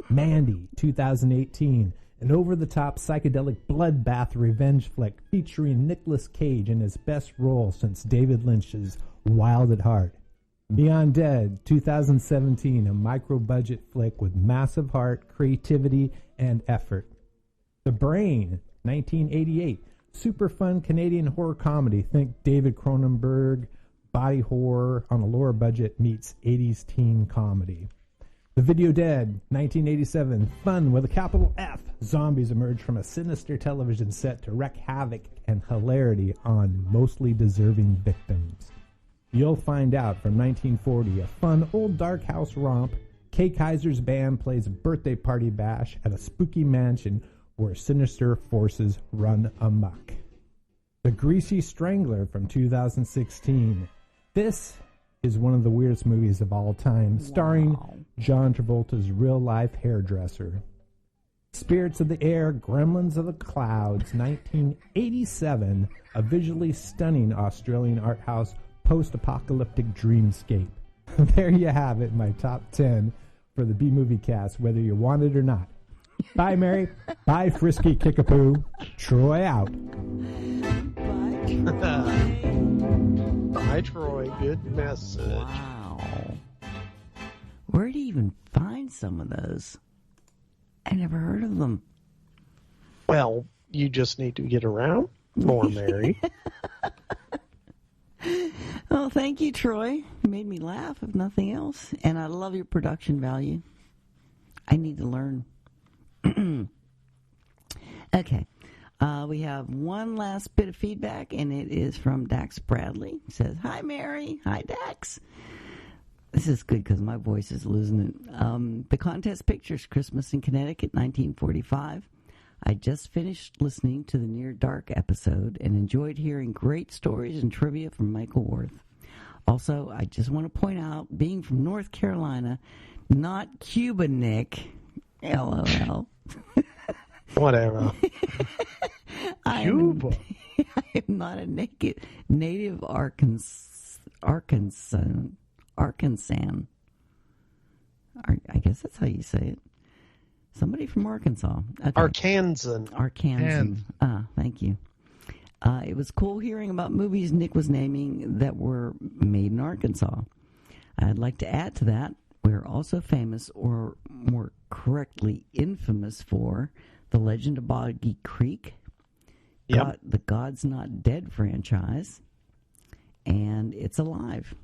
Mandy, 2018. An over-the-top psychedelic bloodbath revenge flick featuring Nicolas Cage in his best role since David Lynch's Wild at Heart. Beyond Dead, 2017, a micro-budget flick with massive heart, creativity, and effort. The Brain, 1988, super fun Canadian horror comedy. Think David Cronenberg, body horror on a lower budget meets 80s teen comedy. The Video Dead, 1987, fun with a capital F. Zombies emerge from a sinister television set to wreak havoc and hilarity on mostly deserving victims. You'll Find Out from 1940, a fun old dark house romp. Kay Kaiser's band plays a birthday party bash at a spooky mansion where sinister forces run amok. The Greasy Strangler from 2016. This is one of the weirdest movies of all time, starring John Travolta's real-life hairdresser. Spirits of the Air, Gremlins of the Clouds, 1987, a visually stunning Australian art house post-apocalyptic dreamscape. There you have it, my top 10 for the B-Movie Cast, whether you want it or not. Bye, Mary. Bye, Frisky Kickapoo. Troy out. Bye, Troy. Good message. Wow. Where do you even find some of those? I never heard of them. Well, you just need to get around more, Mary. Oh, thank you, Troy. You made me laugh, if nothing else. And I love your production value. I need to learn. Okay. We have one last bit of feedback, and it is from Dax Bradley. He says, "Hi, Mary. Hi, Dax." This is good because my voice is losing it. The contest pictures, Christmas in Connecticut, 1945. I just finished listening to the Near Dark episode and enjoyed hearing great stories and trivia from Michael Worth. Also, I just want to point out, being from North Carolina, not Cuba, Nick. LOL. Whatever. Cuba. I am not a native Arkansan. I guess that's how you say it. Somebody from Arkansas. Okay. Arkansan. Thank you. It was cool hearing about movies Nick was naming that were made in Arkansas. I'd like to add to that, we're also famous, or more correctly, infamous for The Legend of Boggy Creek, the God's Not Dead franchise, and It's Alive.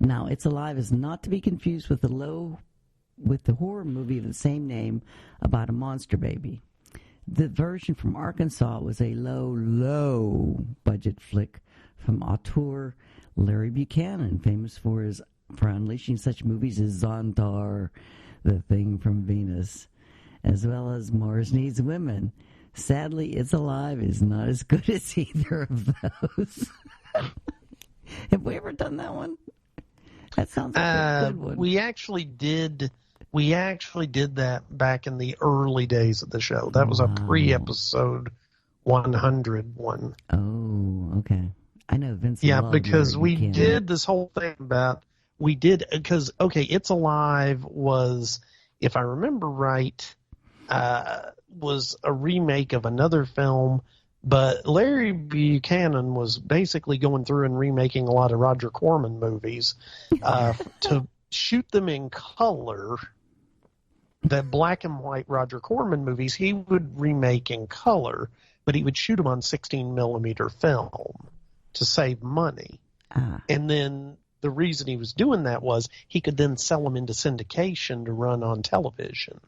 Now, It's Alive is not to be confused with the horror movie of the same name about a monster baby. The version from Arkansas was a low budget flick from auteur Larry Buchanan, famous for unleashing such movies as Zontar, The Thing from Venus, as well as Mars Needs Women. Sadly, It's Alive is not as good as either of those. Have we ever done that one? That sounds like a good one. We actually did that back in the early days of the show. That was a pre-episode 100 one. Oh, okay. I know Vince. Yeah, because we did this whole thing about It's Alive was, if I remember right, was a remake of another film But Larry Buchanan was basically going through and remaking a lot of Roger Corman movies to shoot them in color. The black and white Roger Corman movies, he would remake in color, but he would shoot them on 16 millimeter film to save money. And then the reason he was doing that was he could then sell them into syndication to run on television.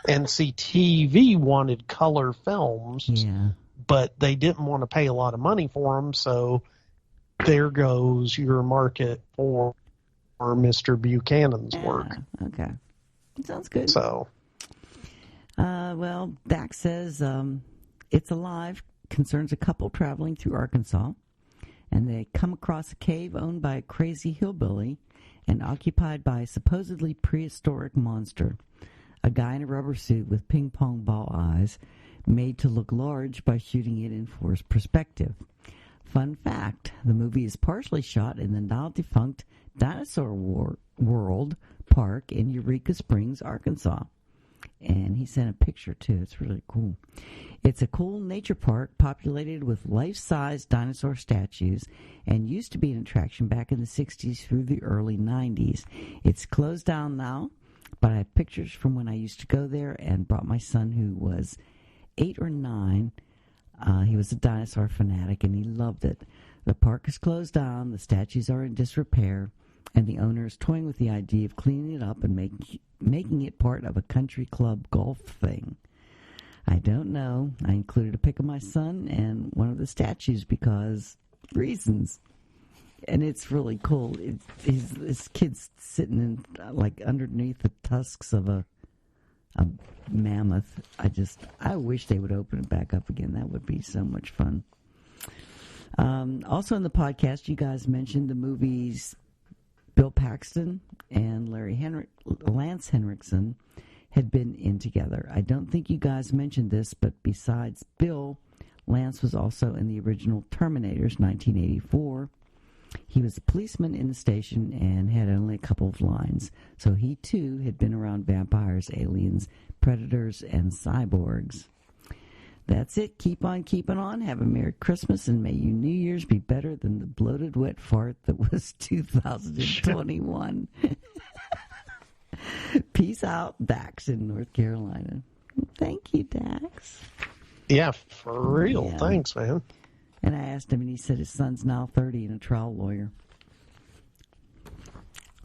And see, TV wanted color films, but they didn't want to pay a lot of money for them, so there goes your market for Mr. Buchanan's work. Okay. Sounds good. So, well, Dax says It's Alive concerns a couple traveling through Arkansas, and they come across a cave owned by a crazy hillbilly and occupied by a supposedly prehistoric monster. A guy in a rubber suit with ping pong ball eyes made to look large by shooting it in forced perspective. Fun fact, the movie is partially shot in the now-defunct Dinosaur World Park in Eureka Springs, Arkansas. And he sent a picture, too. It's really cool. It's a cool nature park populated with life-size dinosaur statues and used to be an attraction back in the 60s through the early 90s. It's closed down now, but I have pictures from when I used to go there and brought my son, who was 8 or 9. He was a dinosaur fanatic, and he loved it. The park is closed down, the statues are in disrepair, and the owner is toying with the idea of cleaning it up and making it part of a country club golf thing. I don't know. I included a pic of my son and one of the statues because reasons. And it's really cool. This kid's sitting in, like, underneath the tusks of a mammoth. I wish they would open it back up again. That would be so much fun. Also in the podcast, you guys mentioned the movies Bill Paxton and Lance Henriksen had been in together. I don't think you guys mentioned this, but besides Bill, Lance was also in the original Terminators, 1984. He was a policeman in the station and had only a couple of lines. So he, too, had been around vampires, aliens, predators, and cyborgs. That's it. Keep on keeping on. Have a Merry Christmas, and may your New Year's be better than the bloated wet fart that was 2021. Peace out, Dax in North Carolina. Thank you, Dax. Yeah, for real. Yeah. Thanks, man. And I asked him, and he said his son's now 30 and a trial lawyer.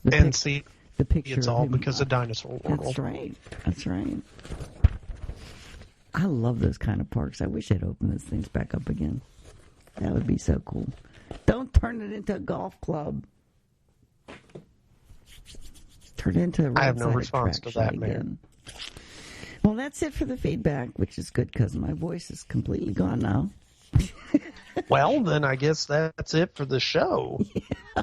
The picture it's all because of Dinosaur World. That's right. That's right. I love those kind of parks. I wish they'd open those things back up again. That would be so cool. Don't turn it into a golf club. Turn it into a roadside I have no response to that, man. Well, that's it for the feedback, which is good because my voice is completely gone now. Well, then I guess that's it for the show. Yeah.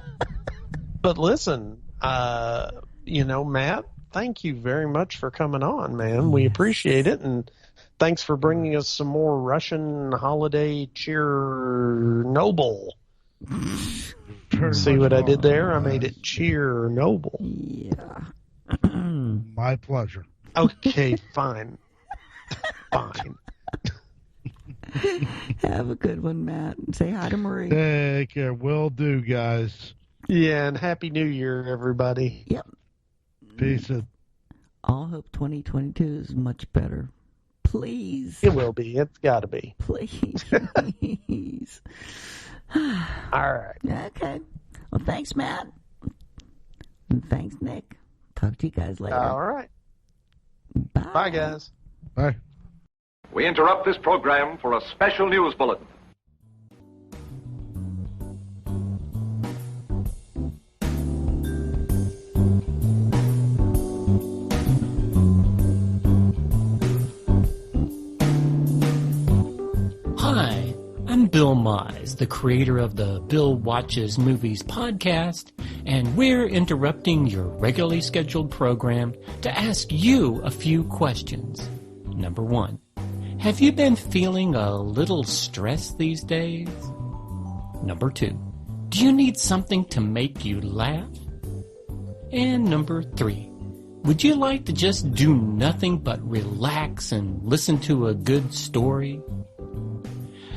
But listen, Matt, thank you very much for coming on, man. Yes. We appreciate it, and thanks for bringing us some more Russian holiday Chernobyl. See what I did there? I made it Chernobyl. Yeah. My pleasure. Okay, fine. Fine. Have a good one, Matt. Say hi to Marie. Take care. Will do, guys. Yeah, and Happy New Year, everybody. Yep. Peace. I'll hope 2022 is much better. Please. It will be. It's got to be. Please. All right. Okay. Well, thanks, Matt. And thanks, Nick. Talk to you guys later. All right. Bye. Bye, guys. Bye. We interrupt this program for a special news bulletin. Hi, I'm Bill Mize, the creator of the Bill Watches Movies podcast, and we're interrupting your regularly scheduled program to ask you a few questions. Number 1. Have you been feeling a little stressed these days? Number 2. Do you need something to make you laugh? And number 3. Would you like to just do nothing but relax and listen to a good story?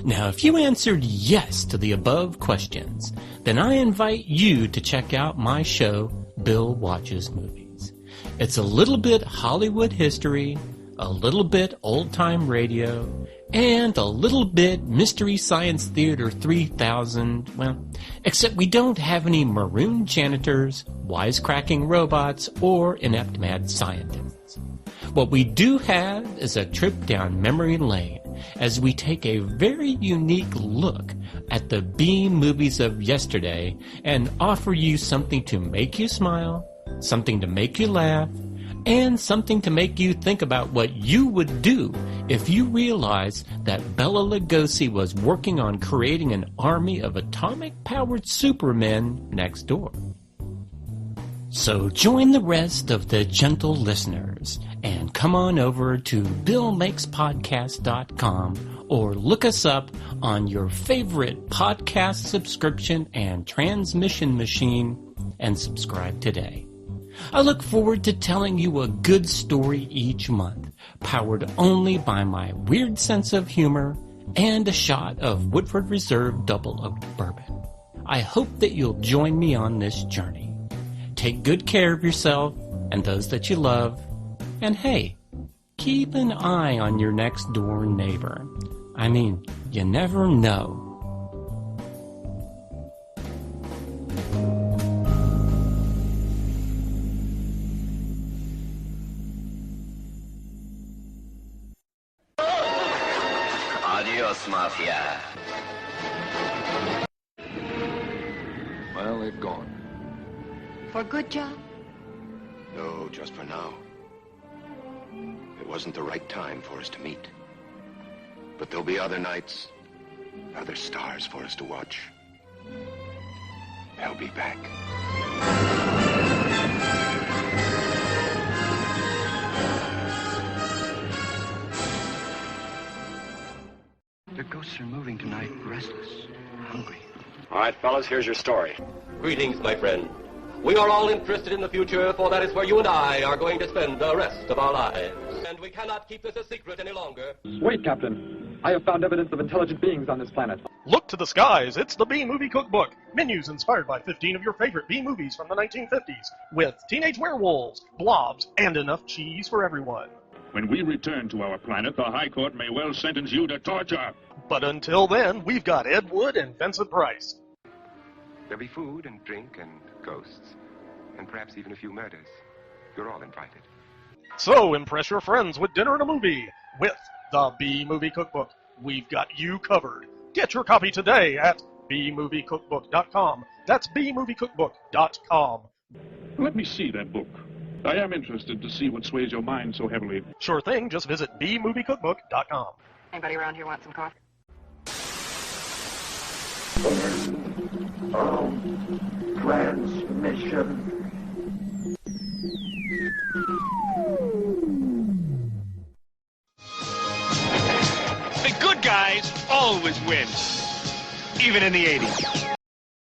Now, if you answered yes to the above questions, then I invite you to check out my show, Bill Watches Movies. It's a little bit Hollywood history, a little bit old-time radio, and a little bit Mystery Science Theater 3000, well, except we don't have any maroon janitors, wisecracking robots, or inept mad scientists. What we do have is a trip down memory lane as we take a very unique look at the B movies of yesterday and offer you something to make you smile, something to make you laugh, and something to make you think about what you would do if you realized that Bela Lugosi was working on creating an army of atomic-powered supermen next door. So join the rest of the gentle listeners and come on over to BillMakesPodcast.com or look us up on your favorite podcast subscription and transmission machine and subscribe today. I look forward to telling you a good story each month, powered only by my weird sense of humor and a shot of Woodford Reserve Double Oak Bourbon. I hope that you'll join me on this journey. Take good care of yourself and those that you love. And hey, keep an eye on your next door neighbor. I mean, you never know. Adios, Mafia. Well, they've gone. For good, John? No, just for now. It wasn't the right time for us to meet. But there'll be other nights, other stars for us to watch. They'll be back. The ghosts are moving tonight, restless, hungry. All right, fellas, here's your story. Greetings, my friend. We are all interested in the future, for that is where you and I are going to spend the rest of our lives. And we cannot keep this a secret any longer. Wait, Captain. I have found evidence of intelligent beings on this planet. Look to the skies. It's the B-Movie Cookbook. Menus inspired by 15 of your favorite B-movies from the 1950s, with teenage werewolves, blobs, and enough cheese for everyone. When we return to our planet, the High Court may well sentence you to torture. But until then, we've got Ed Wood and Vincent Price. There'll be food and drink and ghosts, and perhaps even a few murders. You're all invited. So impress your friends with dinner and a movie with the B-Movie Cookbook. We've got you covered. Get your copy today at bmoviecookbook.com. That's bmoviecookbook.com. Let me see that book. I am interested to see what sways your mind so heavily. Sure thing. Just visit bmoviecookbook.com. Anybody around here want some coffee? Transmission. The good guys always win, even in the 80s.